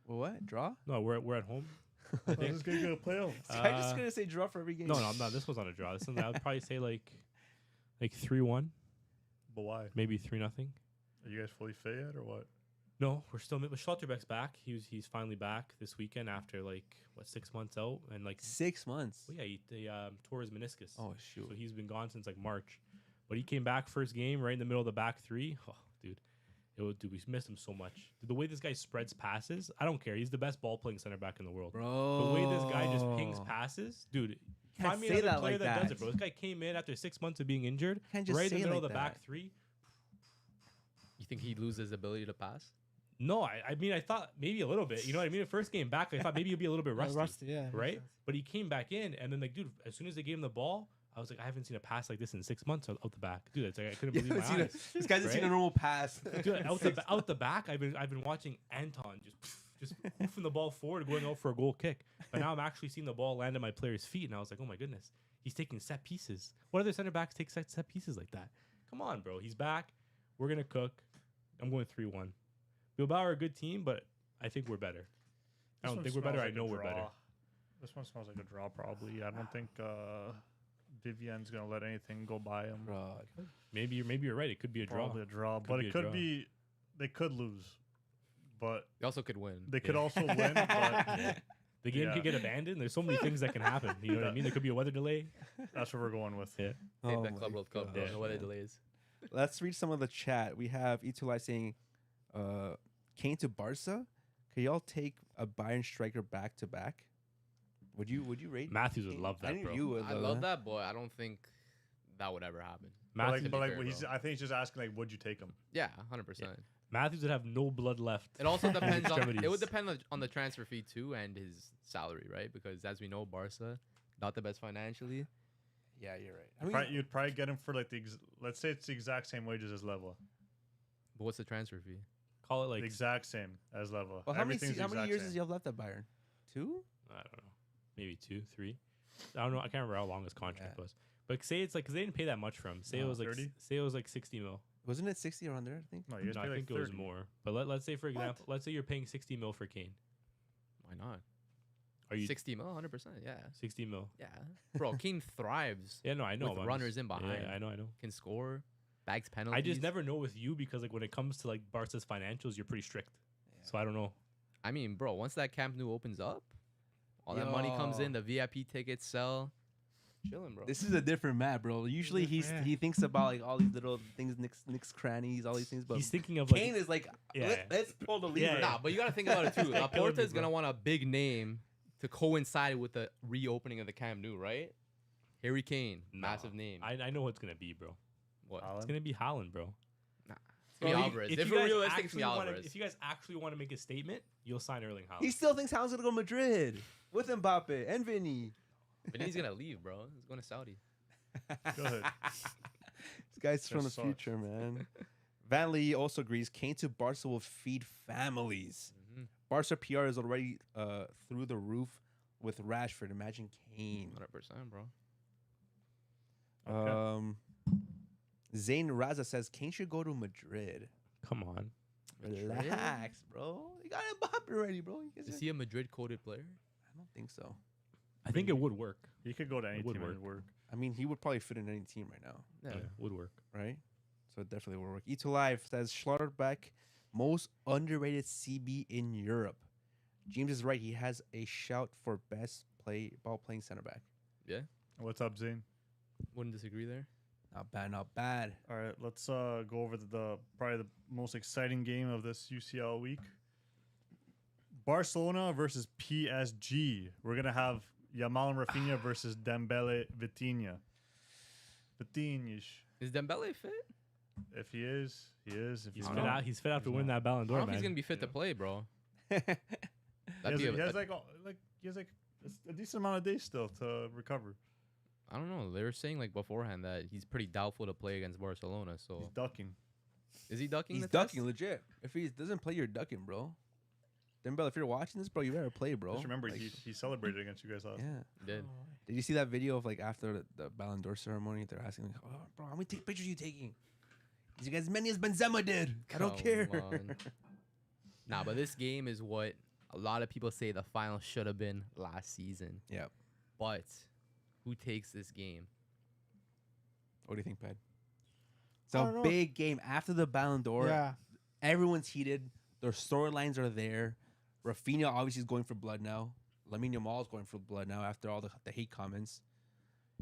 Well, what draw? No, we're at home. How's this game gonna play out? This guy just Uh, gonna say draw for every game. No, I'm not. This was not a draw. This one I would probably say like 3-1, But why? maybe 3-0. Are you guys fully fit yet, or what? No, we're still. Schlotterbeck's back. He's finally back this weekend after like 6 months out and like 6 months. well, yeah, he tore his meniscus. Oh shoot. So he's been gone since like March, but he came back first game right in the middle of the back three. Oh, dude, we missed him so much. The way this guy spreads passes, I don't care. He's the best ball playing center back in the world. Bro. The way this guy just pings passes, dude. Can't Find me say another that player like that does that. it, bro. This guy came in after 6 months of being injured, Can't just right in say the middle like of the back that. three. You think he loses his ability to pass? No, I mean, I thought maybe a little bit. You know what I mean? The first game back, I thought maybe he'd be a little bit rusty. Yeah, makes Right? sense. But he came back in, and then, like, dude, as soon as they gave him the ball, I was like, I haven't seen a pass like this in 6 months out the back. Dude, it's like, I couldn't believe my eyes. This guy hasn't seen a Right? normal pass. Dude, out the back, I've been watching Anton just hoofing the ball forward, going out for a goal kick. But now I'm actually seeing the ball land at my player's feet, and I was like, oh my goodness, he's taking set pieces. What other center backs take set pieces like that? Come on, bro. He's back. We're gonna cook. I'm going 3-1. Bilbao are a good team, but I think we're better. I don't think we're better. I know we're better. This one smells like a draw, probably. I don't think Vivian's gonna let anything go by him. Maybe you're right. It could be a draw. Probably a draw, Could but be it a could draw. be. They could lose, but They also could win. they could also win. But The game Yeah. could get abandoned. There's so many things that can happen. You know what I mean? There could be a weather delay. that's what we're going with. Yeah. Save Oh that my Club World Cup. God. No weather delays. Let's read some of the chat. We have Itulai saying, Kane to Barca. Can y'all take a Bayern striker back to back? Would you rate? Matthews would Kane? love I that, knew bro. you would. I love that, but I don't think that would ever happen. But Matthews, like, fair, he's, bro. I think he's just asking like, would you take him? Yeah, 100%. Matthews would have no blood left. It also depends on. It would Extremities. depend on the transfer fee too and his salary, right? Because as we know, Barca not the best financially. Yeah, you're right. I mean, You'd probably get him for like let's say it's the exact same wages as Leva. But what's the transfer fee? Call it like The exact same as Leva. well, how many Everything's the years exact does same. he have left at Bayern? 2? I don't know, maybe 2, 3. I don't know. I can't remember how long his contract Yeah. was. But say it's like because they didn't pay that much for him. Say it No, was like 30? say it was like 60 mil. Wasn't it 60 around there? I think. No, you guys No, pay I like think it was 30. more. But let's say for example, let's say you're paying 60 mil for Kane. Why not? Are you 60 mil? 100%. Yeah. 60 mil? Yeah. Bro, Kane thrives. Yeah, no, I know. With but I'm runners just- in behind. Yeah, I know. Can score. Bags penalties. I just never know with you because like when it comes to like Barca's financials, you're pretty strict. So I don't know. I mean, bro, once that Camp Nou opens up, all that money comes in, the VIP tickets sell. Chilling, bro. This is a different Matt, bro. Usually he thinks about like all these little things, Nick's crannies, all these things. But He's thinking of like Kane is like, Yeah. let's pull the lever. Yeah, Nah, but you got to think about it too. Like killing Laporta me, is going to bro. want a big name to coincide with the reopening of the Camp Nou, right? Harry Kane, Nah. massive name. I know what's gonna be, bro. What? It's Haaland? gonna be Haaland, bro. Nah. It's gonna be Alvarez. If you we're guys realistic, it's actually gonna be wanna- Alvarez. if you guys actually want to make a statement, you'll sign Erling Haaland. He still thinks Haaland's gonna go to Madrid with Mbappe and Vinny. But then he's going to leave, bro. He's going to Saudi. Go ahead. This guy's from the Just sucks. future, man. Van Lee also agrees Kane to Barca will feed families. Mhm. Barca PR is already through the roof with Rashford. Imagine Kane. 100%, bro. Okay. Zayn Raza says Kane should go to Madrid. Come on. Madrid? Relax, bro. You got Mbappe already, bro. Is he a Madrid-coded player? I don't think so. I think it would work. He could go to any It would team and work. it'd work. I mean, he would probably fit in any team right now, Yeah. Would work. right? So it definitely will work. E2 Live says Schlotterbeck, most underrated CB in Europe. James is right. He has a shout for best ball playing center back. What's up, Zane? Wouldn't disagree there. Not bad, not bad. All right, let's go over the probably the most exciting game of this UCL week. Barcelona versus PSG. We're gonna have Yamal and Rafinha versus Dembele, Vitinha. Is Dembele fit? If he is, he is. If He's he's I fit don't not, out. He's fit after He's winning not. that Ballon I d'Or, don't know if man. he's gonna be fit to Yeah. play, bro. he That'd be has like a decent amount of days still to recover. I don't know. They were saying like beforehand that he's pretty doubtful to play against Barcelona. He's So ducking. is he ducking? He's the test? ducking legit. If he doesn't play, you're ducking, bro. Dembele, if you're watching this, bro, you better play, bro. Just remember, Like, he celebrated against you guys last. yeah. He did. Did you see that video of like after the Ballon d'Or ceremony? They're asking, like, "Oh, bro, how many pictures are you taking?" He's like, as many as Benzema did. I don't Come care. on. Nah, but this game is what a lot of people say the final should have been last season. Yep. But who takes this game? What do you think, Ped? It's I a don't know. big game after the Ballon d'Or. Yeah. Everyone's heated. Their storylines are there. Rafinha obviously is going for blood now. Lamine Yamal is going for blood now after all the hate comments.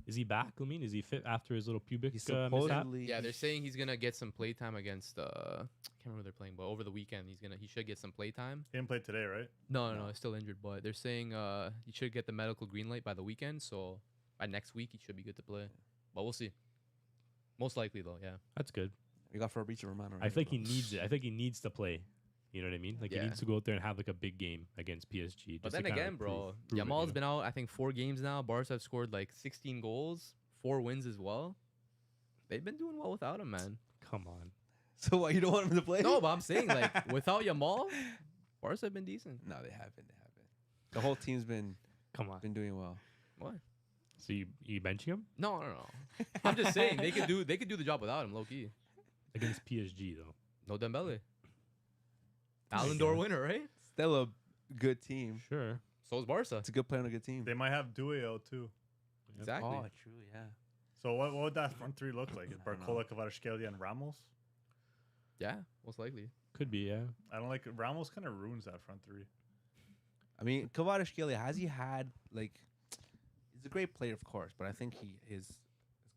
Is he back? I mean, is he fit after his little pubic He's mishap? supposedly Yeah, they're saying he's gonna get some playtime against I can't remember who they're playing, but over the weekend he should get some playtime. He didn't play today, right? No, he's still injured, but they're saying he should get the medical green light by the weekend, so by next week he should be good to play. But we'll see. Most likely though, yeah. That's good. We got Fabrizio Romano. I feel like he needs it. I think he needs to play. You know what I mean? Like he needs to go out there and have like a big game against PSG. But just then to kinda, again, like, bro, prove it, Yamal's you know? been out, I think, 4 games now. Barca have scored like 16 goals, 4 wins as well. They've been doing well without him, man. Come on. So what? You don't want him to play? No, but I'm saying, like, without Yamal, Barca have been decent. No, they haven't. They haven't. The whole team's been Come on. doing well. What? So you benching him No. I'm just saying they could do the job without him, low key. against PSG though? No Dembele. Ballon d'Or winner, right? Still a good team. Sure. So is Barca. It's a good player on a good team. They might have Dueo too. Exactly. Oh, true. Yeah. So what would that front three look like? Is I don't know. Barcola, Kvaratskhelia, and Ramos? Yeah, most likely. Could be, yeah. I don't like Ramos. Kind of ruins that front three. I mean, Kvaratskhelia, has he had like? He's a great player, of course, but I think his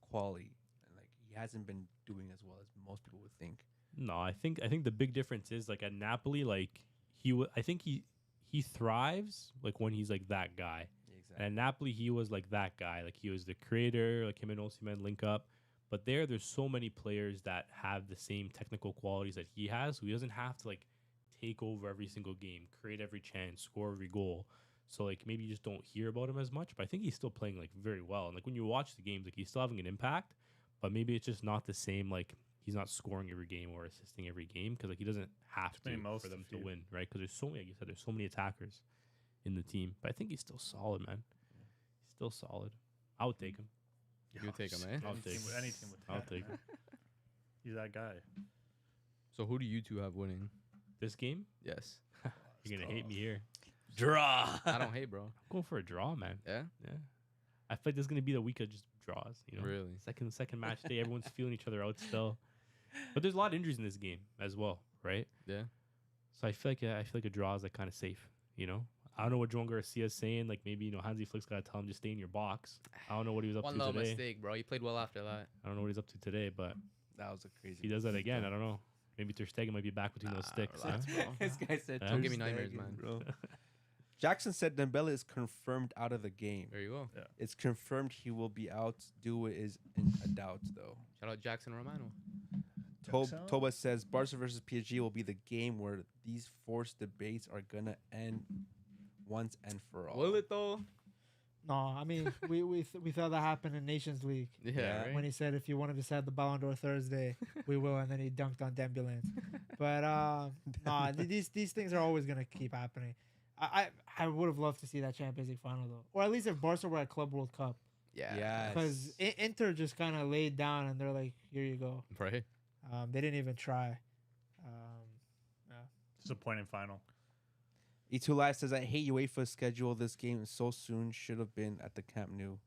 quality, like he hasn't been doing as well as most people would think. No, I think the big difference is like at Napoli, like I think he thrives like when he's like that guy. Exactly. And at Napoli, he was like that guy. Like he was the creator. Like him and Osimhen link up. But there's so many players that have the same technical qualities that he has. So he doesn't have to like take over every single game, create every chance, score every goal. So like maybe you just don't hear about him as much. But I think he's still playing like very well. And like when you watch the games, like he's still having an impact. But maybe it's just not the same. Like he's not scoring every game or assisting every game because like he doesn't have to playing most for them of to you. win, right? Because there's so many, like you said, there's so many attackers in the team. But I think he's still solid, man. He's still solid. I would take him. You take him, eh? I'll Any take team, him. any team would I'll take take him. He's that guy. So who do you two have winning? This game, Yes. you're gonna hate me here. Draw. I don't hate, bro. I'm going for a draw, man. Yeah? Yeah. I feel like this is gonna be the week of just draws. You know, Really? second match day, everyone's feeling each other out still. But there's a lot of injuries in this game as well, right? Yeah. So I feel like a draw is like kind of safe. You know, I don't know what Joan Garcia's saying. Like maybe Hansi Flick's gotta tell him just stay in your box. I don't know what he was up One to little today. mistake, bro. He played well after that. I don't know what he's up to today, but That was a crazy. if he does that again, I don't know. Maybe Ter Stegen might be back between those sticks. huh? relax, bro. This guy said, Don't give me Ter nightmares, Stegen, man. Bro. Jackson said Dembele is confirmed out of the game. There you go. It's confirmed he will be out. Due is in a doubt, though. Shout out Jackson Romano. Jackson? Toba says Barca versus PSG will be the game where these forced debates are gonna end once and for all. Will it though? No, I mean we saw that happen in Nations League Yeah. Yeah. Right? when he said if you want to decide the Ballon d'Or Thursday, we will, and then he dunked on Dembele. But nah, these things are always gonna keep happening. I would have loved to see that Champions League final though, or at least if Barca were at Club World Cup, Yeah. Yes. because Inter just kind of laid down and they're like, here you go. Right. They didn't even try. Disappointing final. E2 Live says I hate UEFA schedule this game so soon. Should have been at the Camp Nou.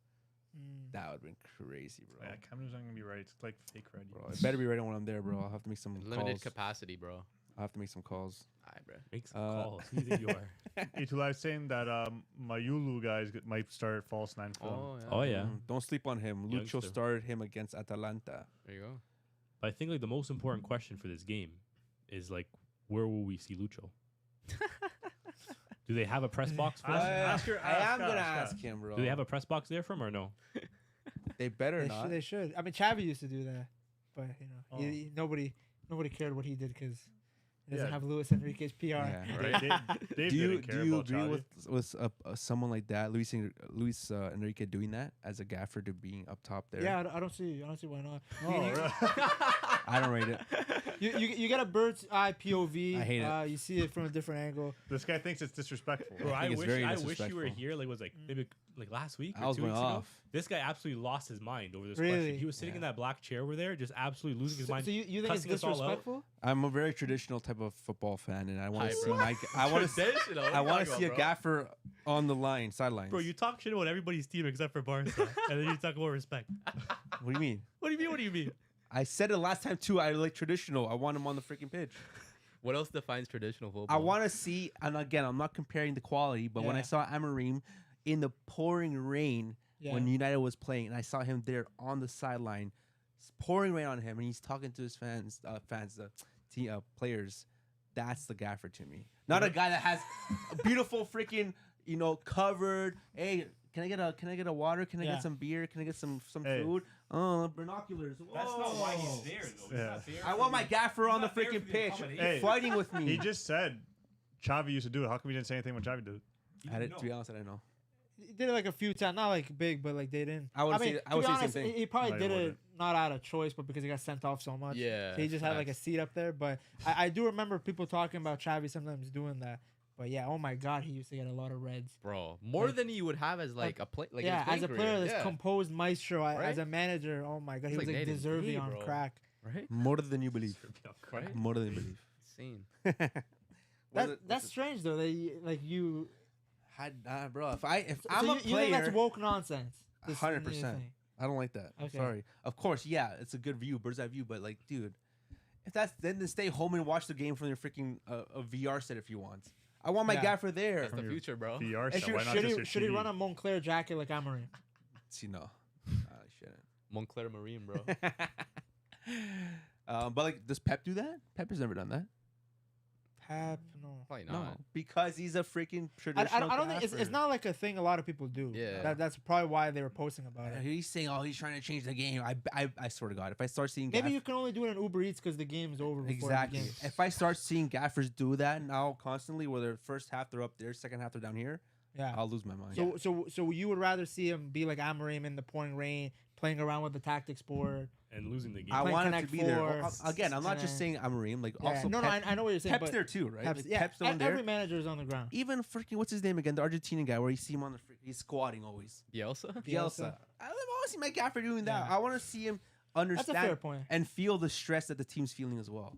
That would have been crazy, bro. Yeah, Cameron's not gonna be right. It's like fake ready. Bro, it better be ready when I'm there, bro. I'll have to make some Limited calls. capacity, bro. I'll have to make some calls. Alright, bro. Make some Uh, calls. Who do you think you are? Itulai saying that Mayulu guys might start false nine for them. Oh yeah. Oh yeah. Don't sleep on him. Lucho Youngster. started him against Atalanta. There you go. But I think like the most important question for this game is like, where will we see Lucho? Do they have a press box for him? Ask her- I am ask gonna us. ask him, bro. Do they have a press box there for him or no? They better They not. should, they should. I mean, Xavi used to do that, but you know, Oh. nobody cared what he did because he doesn't Yeah. have Luis Enrique's PR. Yeah. Right? Dave do you didn't care do you about agree Xavi. with someone like that, Luis Enrique doing that as a gaffer to being up top there? Yeah, I don't see why not. Oh, really? I don't rate it. You get a bird's eye POV. I hate it. You see it from a different angle. This guy thinks it's disrespectful. Bro, I I think it's wish very I wish you were disrespectful. here. Like was like maybe like last week or I was 2 going weeks ago. off. This guy absolutely lost his mind over this Really? question. He was sitting in that black chair over there, just absolutely losing his So, mind. so you think it's cussing us all out. disrespectful? I'm a very traditional type of football fan, and I want Hi, to see bro. I want to Traditional? What I are you want to talking see a about, bro? gaffer on the line, sidelines. Bro, you talk shit about everybody's team except for Barca, and then you talk about respect. What do you mean? What do you mean? What do you mean? I said it last time too. I like traditional. I want him on the freaking pitch. What else defines traditional football? I want to see, and again, I'm not comparing the quality, but when I Yeah. saw Amorim in the pouring rain Yeah. when United was playing, and I saw him there on the sideline, it's pouring rain on him, and he's talking to his players. That's the gaffer to me. Not a guy that has a beautiful freaking, covered. Hey, Can I get a water? Can I Yeah. get some beer? Can I get some Hey. food? Oh, binoculars. That's not why he's there, though. Yeah. I want my gaffer on the freaking pitch. Hey. Fighting with me. He just said Xavi used to do it. How come he didn't say anything when Xavi did it? To be honest, I don't know. He did it like a few times, not like big, but like they didn't. I would mean, say- I to would be say the honest, same thing. He probably No, he did it wouldn't. not out of choice, but because he got sent off so much. Yeah, So he just had like a facts. seat up there. But I do remember people talking about Xavi sometimes doing that. But yeah, oh my God, he used to get a lot of reds. Bro, more Like- than you would have as like a play. Like yeah, his as a playing player, career. this yeah. composed maestro, as Right? a manager, oh my God, he It's was like like night and deserving day, on bro. crack. right? More than you believe. Right? More than you believe. Insane. That's strange though. Like you, Bro. If so I'm you, a you think that's player, woke nonsense. This 100%. new thing. I don't like that. I'm Okay. sorry. Of course, yeah, it's a good view, bird's eye view, but like, dude, if that's then stay home and watch the game from your freaking a VR set if you want. I want my Yeah. gaffer there. That's the your future, bro. VR And set. should, Why not should just he your should he TV? run a Montclair jacket like Amorim? See, no, I shouldn't. Montclair Marine, bro. But like, does Pep do that? Pep has never done that. Pep, no. Probably No, not. because he's a freaking I traditional. don't think it's gaffer. not like a thing a lot of people do. Yeah. That's probably why they were posting about it. He's saying, "Oh, he's trying to change the game." I swear to God, if I start seeing Maybe you can only do it in Uber Eats because the game's over. Before exactly, It begins. if I start seeing gaffers do that now constantly, where their first half they're up there, second half they're down here, Yeah. I'll lose my mind. So you would rather see him be like Amorim in the pouring rain, playing around with the tactics board. And losing the game. I playing want him to Connect be there. Four, Again, I'm not and just then- saying Amorim. Like Yeah. also, No, Pep, I know what you're saying. Pep's but there too, right? Pep's, Like, yeah, Pep's the one there. every manager's on the ground. Even freaking what's his name again? The Argentinian guy, where you see him on the he's squatting always. Bielsa? Bielsa. I want to see my gaffer doing that. Yeah. I want to see him That's a understand fair point. and feel the stress that the team's feeling as well.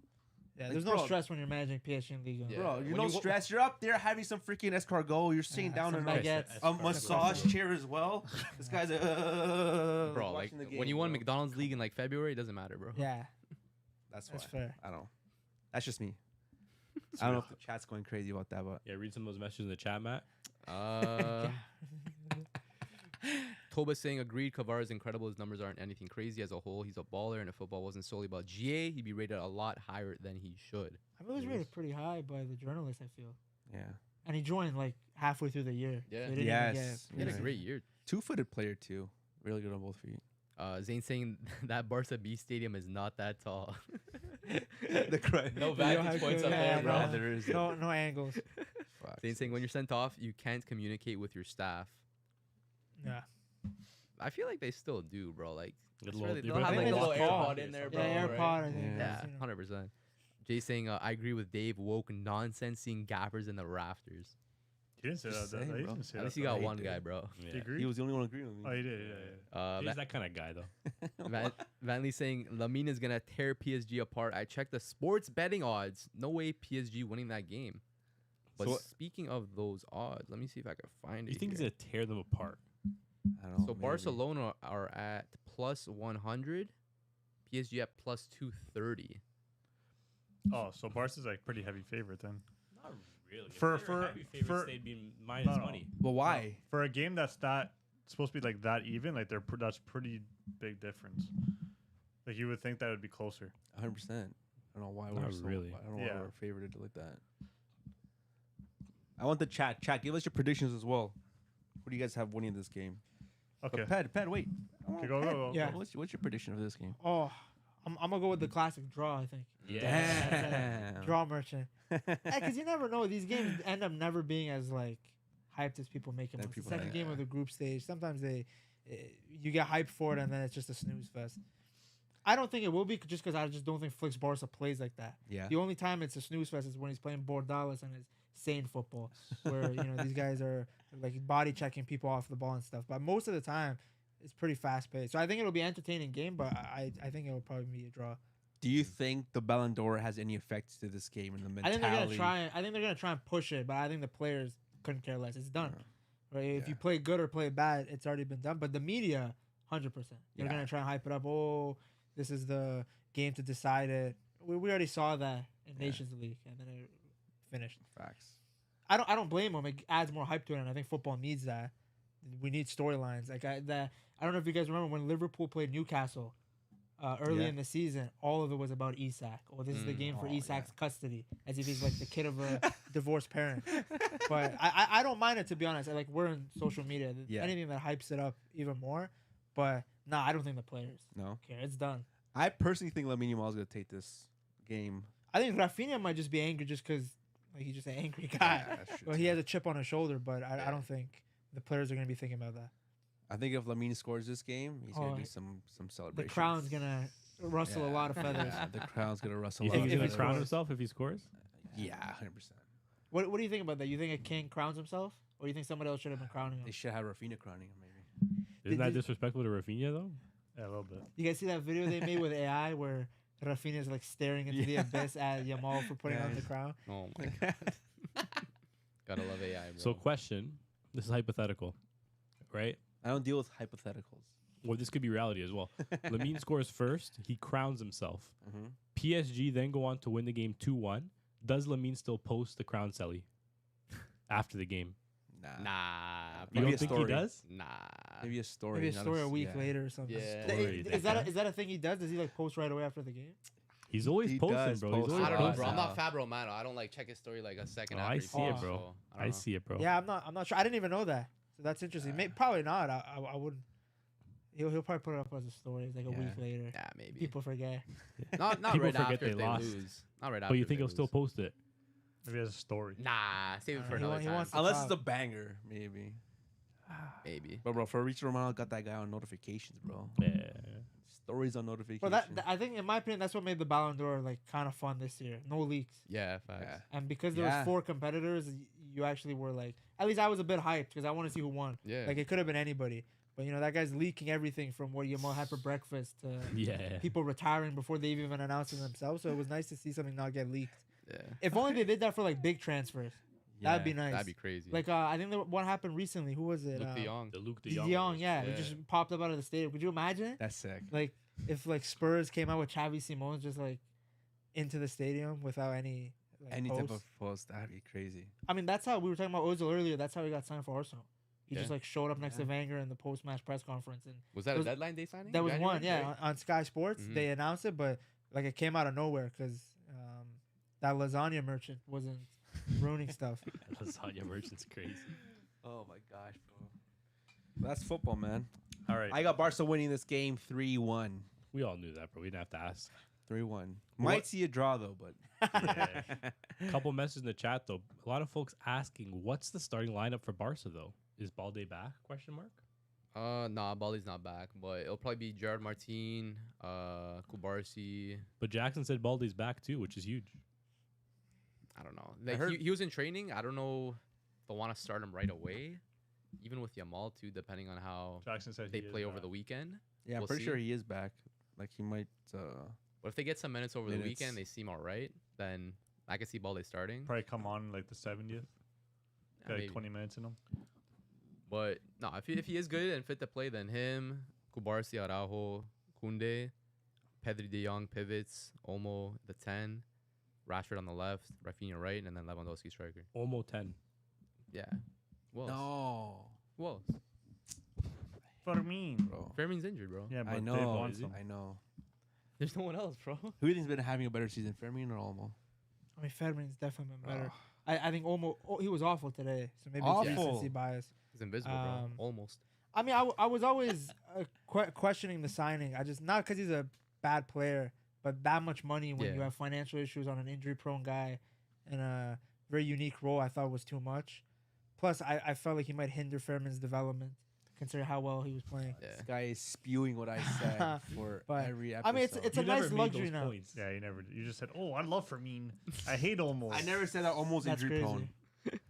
Yeah, Like, there's no bro- stress when you're managing PSG and Liga. Yeah. Bro, when you're no you- stress. You're up there having some freaking escargot. You're sitting down some in baguettes. a massage chair as well. This guy's Bro, like watching the game, when you won bro. McDonald's League in like February, it doesn't matter, bro. Yeah, That's that's why. fair. I don't know. That's just me. I don't know if the chat's going crazy about that, but Yeah, read some of those messages in the chat, Matt. Toba saying agreed. Kavar is incredible. His numbers aren't anything crazy as a whole. He's a baller, and if football wasn't solely about GA, he'd be rated a lot higher than he should. I mean, it was rated pretty high by the journalists, I feel. yeah. And he joined like halfway through the year. Yeah. So he didn't even Yes. He had a Yeah. great year. Two-footed player too. Really good on both feet. Zane saying that Barca B stadium is not that tall. The cry. No You don't vantage have points to- up yeah, there, bro. Yeah, there is. no angles. Zane saying when you're sent off, you can't communicate with your staff. Yeah. I feel like they still do, bro. Like Good it's little- really- you they'll have better like a walk little off. AirPod in there, Yeah, bro. AirPod. right? I think. Yeah. Yeah, that's, you know. 100%. Jay saying I agree with Dave. Woke nonsense seeing gappers in the rafters. He didn't say Just that. saying, He bro. didn't say At that. least he though. got he one did. guy, bro. He Yeah. agreed? He was the only one agreeing with me. Oh, he did. Yeah. He's that kind of guy, though. Van Lee saying Lamine is gonna tear PSG apart. I checked the sports betting odds. No way PSG winning that game. But So- speaking of those odds, let me see if I can find You it. think he's here. gonna tear them apart? I don't know. So maybe. Barcelona are at plus 100, PSG at plus 230. Oh, so Barca's like pretty heavy favorite then. Not really. If For- they were for- heavy favorites, for- they'd be minus No. money. But why? For a game that's supposed to be like that even, like that's pretty big difference. Like you would think that would be closer. 100%. I don't know why Not we're so, really. I don't know Yeah. why we're favored like that. I want the chat. Chat, give us your predictions as well. Who do you guys have winning this game? Okay. But Ped, wait. I want Okay, go, Ped. go, go. Yeah. What's your prediction of this game? Oh, I'm gonna go with the classic draw. I think. Damn. Draw merchant. Because you never know. These games end up never being as like hyped as people make them. That It's the people second think, game yeah. of the group stage. Sometimes you get hyped for it and then it's just a snooze fest. I don't think it will be just because I just don't think Flick's Barca plays like that. Yeah. The only time it's a snooze fest is when he's playing Bordalas and his sane football, where these guys are like body checking people off the ball and stuff. But most of the time, it's pretty fast paced. So I think it'll be an entertaining game, but I think it'll probably be a draw. Do you think the Ballon d'Or has any effects to this game and the I mentality? think they're gonna try. I think they're gonna try and push it, but I think the players couldn't care less. It's done. Right? If Yeah. you play good or play bad, it's already been done. But the media, 100%, they're Yeah. gonna try and hype it up. Oh, this is the game to decide it. We already saw that in Yeah. Nations League, and then it finished. Facts. I don't blame them. It adds more hype to it, and I think football needs that. We need storylines. Like I don't know if you guys remember when Liverpool played Newcastle early Yeah. in the season, all of it was about Isak. Or this is the game for Oh, Isak's custody, as if he's like the kid of a divorced parent. But I don't mind it, to be honest. Like, we're in social media. Yeah. Anything that hypes it up even more. But nah, I don't think the players No. care. It's done. I personally think Lamine Yamal is going to take this game. I think Rafinha might just be angry just because like, he's just an angry guy. Yeah, that's true Well, he too. has a chip on his shoulder, but I don't think the players are going to be thinking about that. I think if Lamine scores this game, he's going Oh, to do some The celebration. crown's going to rustle a lot of feathers. Yeah, the crown's going to rustle You a think lot he's of gonna he feathers. crown scores. himself if he scores? Yeah, 100%. What do you think about that? You think a king crowns himself? Or you think somebody else should have been crowning him? They should have Rafinha crowning him, maybe. Isn't that did- disrespectful to Rafinha though? Yeah, a little bit. You guys see that video they made with AI where Rafinha's like staring into the abyss at Yamal for putting on the crown? Oh my god. Gotta love AI, bro. So question, this is hypothetical, right? I don't deal with hypotheticals. Or this could be reality as well. Lamine scores first, he crowns himself. Mm-hmm. PSG then go on to win the game 2-1. Does Lamine still post the crown celly after the game? Nah. Nah. You Maybe don't a think story. he does? Nah. Maybe a story. Maybe a not story a week yeah. later or something. Yeah. Story, Is that okay. a thing he does? Does he like post right away after the game? He's always He posting, does bro. post He's a always I don't know, lot bro. posting. I'm not Fabro Mano. I don't like check his story like a second Oh, after I he see posts, it, bro. so I don't see it, bro. Yeah, I'm not sure. I didn't even know that. So that's interesting. Probably not. I wouldn't. He'll probably put it up as a story. It's like a Yeah. week later. know. Yeah, maybe. People forget. Not People right forget after they if they lost. lose. Not right after. But you if think they he'll still lose. post it? Maybe as a story. Nah, save it for He another wa- he time. wants to- Unless it's a banger, maybe. Maybe. But bro, for Reach Romano, got that guy on notifications, bro. Yeah. Stories on notifications. Well, I think in my opinion that's what made the Ballon d'Or like kind of fun this year. No leaks, Yeah, facts. Yeah. and because there Yeah. was 4 competitors, you actually were like, at least I was a bit hyped because I want to see who won. Yeah. Like it could have been anybody, but you know that guy's leaking everything from what Yamal had for breakfast to Yeah. people retiring before they even announced it themselves. So it was nice to see something not get leaked. Yeah. If only they did that for like big transfers, that'd be nice. That'd be crazy. Like I think one happened recently. Who was it? Luke de Jong. The Luke de De Jong. Jong, yeah, Yeah. it just popped up out of the stadium. Could you imagine? That's sick. Like if like Spurs came out with Xavi Simons just like into the stadium without any like, Any type posts. of post, that'd be crazy. I mean, that's how we were talking about Ozil earlier. That's how he got signed for Arsenal. He just Yeah. like showed up next to Yeah. Wenger in the post-match press conference, and Was that It a was- deadline day signing? that was January, one, yeah, right? on Sky Sports. Mhm. They announced it, but like it came out of nowhere because that lasagna merchant wasn't ruining stuff. Lasagna merchant's crazy. Oh my gosh, bro. That's football, man. All right. I got Barca winning this game 3-1. We all knew that, bro. We didn't have to ask. 3-1. What- Might see a draw though, but Yeah. Couple messages in the chat though. A lot of folks asking, what's the starting lineup for Barca though? Is Balde back? Question mark. Nah, Bali's not back, but it'll probably be Gerard Martin, Kubarsi. But Jackson said Balde's back too, which is huge. I don't know. Like heard- he was in training. I don't know if they'll want to start him right away. Even with Yamal too, depending on how Jackson said they he is play over back. the weekend. yeah, I'm We'll pretty see. sure he is back. Like he might. But if they get some minutes over the Minutes. weekend, they seem all right. Then I can see Balde starting. Probably come on like the 70th. Yeah, Got maybe. like 20 minutes in him. But no, if he is good and fit to play, then him, Kubarsi, Araujo, Kunde, Pedri de Jong pivots, Olmo the 10, Rashford on the left, Rafinha right, and then Lewandowski striker. Almost 10. Yeah. Who else? No, Who else? Fermin. bro. Fermin's injured, bro. Yeah, but I Dave know. wants him. I know. There's no one else, bro. Who do you think's been having a better season, Fermin or Olmo? I mean, Federman's definitely been better. Oh. I think he was awful today, so maybe Awful. it's recency bias. He's invisible, Um, bro. Almost. I mean, I was always questioning the signing. I just not because he's a bad player, but that much money when Yeah. you have financial issues on an injury-prone guy in a very unique role, I thought was too much. Plus, I felt like he might hinder Fairman's development, considering how well he was playing. Yeah. This guy is spewing what I said for But, every episode. I mean, it's You a never nice made luxury those now. points. Yeah, you never. You just said, "Oh, I love Fermin. I hate Olmo." I never said that almost That's injury crazy. prone.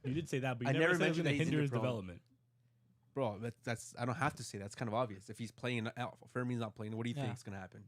You did say that, but I you never never said it was mentioned going that to he's hinder his injury prone. development. Bro, that's I don't have to say that. That's kind of obvious. If he's playing out, Fermin's not playing, what do you Yeah. think is gonna happen?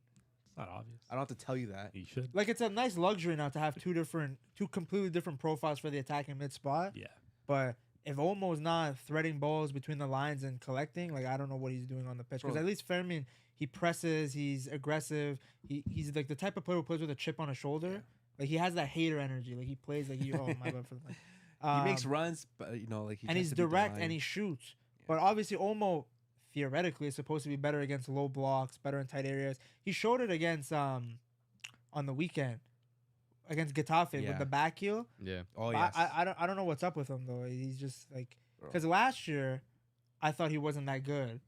It's not obvious. I don't have to tell you that. You should. Like, it's a nice luxury now to have two completely different profiles for the attacking mid spot. Yeah. But if Olmo's not threading balls between the lines and collecting, like I don't know what he's doing on the pitch. Because Bro. at least Fermin, he presses, he's aggressive. He's like the type of player who plays with a chip on his shoulder. Yeah. Like he has that hater energy. Like he plays like oh my bad for the mic. He makes runs, but like he and tends he's to beat the direct line. and he shoots. Yeah. But obviously Olmo theoretically is supposed to be better against low blocks, better in tight areas. He showed it against on the weekend against Getafe with Yeah. the back heel. Yeah. Oh But yes. I don't know what's up with him though. He's just like Bro. because last year I thought he wasn't that good,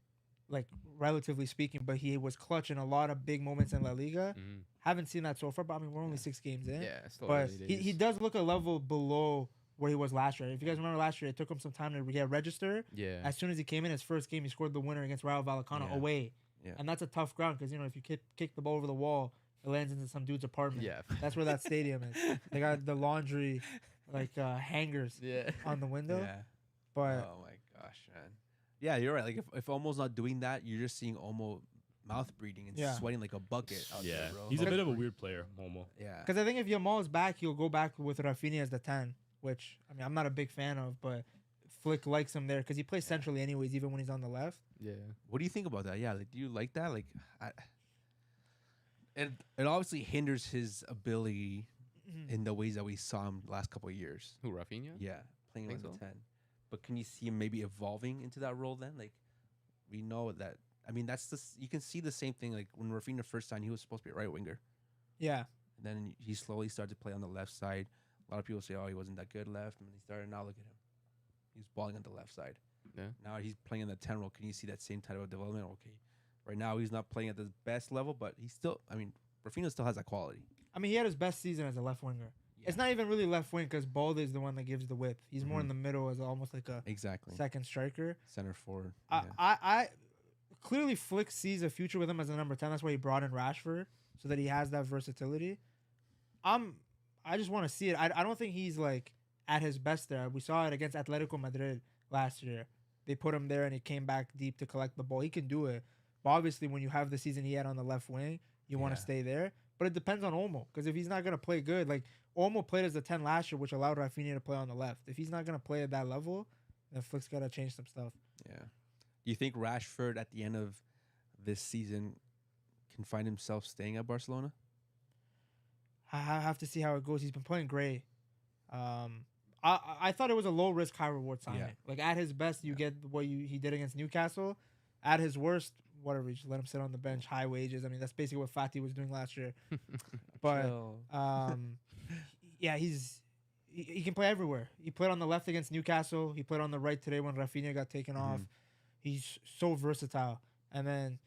like relatively speaking, but he was clutch in a lot of big moments in La Liga. Mhm. Haven't seen that so far, but I mean we're only 6 games in. Yeah. Still But early he days. does look a level below where he was last year. If you guys remember last year, it took him some time to get registered. Yeah. As soon as he came in, his first game, he scored the winner against Rayo Vallecano Yeah. away. Yeah. And that's a tough ground because, if you kick the ball over the wall, it lands into some dude's apartment. Yeah. That's where that stadium is. They got the laundry, hangers Yeah. on the window. Yeah. But Oh my gosh, man. Yeah, you're right. Like if Omo's not doing that, you're just seeing Omo mouth breathing and Yeah. sweating like a bucket out Yeah, there, bro. he's a bit of a weird player, Momo. Yeah. because I think if Yamal is back, he'll go back with Rafinha as the 10, which, I mean, I'm not a big fan of, but Flick likes him there because he plays centrally anyways, even when he's on the left. Yeah. What do you think about that? Yeah, like do you like that? Like it obviously hinders his ability in the ways that we saw him the last couple of years. Who, Rafinha? Yeah, playing on Think the so? 10. But can you see him maybe evolving into that role then? Like we know that I mean that's you can see the same thing like when Rafinha first signed, he was supposed to be a right winger. Yeah. And then he slowly started to play on the left side. A lot of people say, "Oh, he wasn't that good left." And he started. Now look at him; he's balling on the left side. Yeah. Now he's playing in the 10 role. Can you see that same type of development? Okay, right now he's not playing at the best level, but he's still. I mean, Rafinha still has that quality. I mean, he had his best season as a left winger. Yeah. It's not even really left wing because Balde is the one that gives the width. He's more in Mhm. the middle as almost like a Exactly. second striker. Center forward. I clearly Flick sees a future with him as a number 10. That's why he brought in Rashford so that he has that versatility. I just want to see it. I don't think he's like at his best there. We saw it against Atletico Madrid last year. They put him there and he came back deep to collect the ball. He can do it. But obviously when you have the season he had on the left wing, you want Yeah. to stay there. But it depends on Olmo because if he's not going to play good, like Olmo played as a 10 last year, which allowed Rafinha to play on the left. If he's not going to play at that level, then Flick's got to change some stuff. Yeah. Do you think Rashford at the end of this season can find himself staying at Barcelona? I have to see how it goes. He's been playing great. I thought it was a low risk, high reward signing. Yeah. Like at his best, you get what he did against Newcastle. At his worst, whatever, you just let him sit on the bench, high wages. I mean, that's basically what Fati was doing last year. But Chill. yeah, he can play everywhere. He played on the left against Newcastle. He played on the right today when Rafinha got taken off. He's so versatile. And then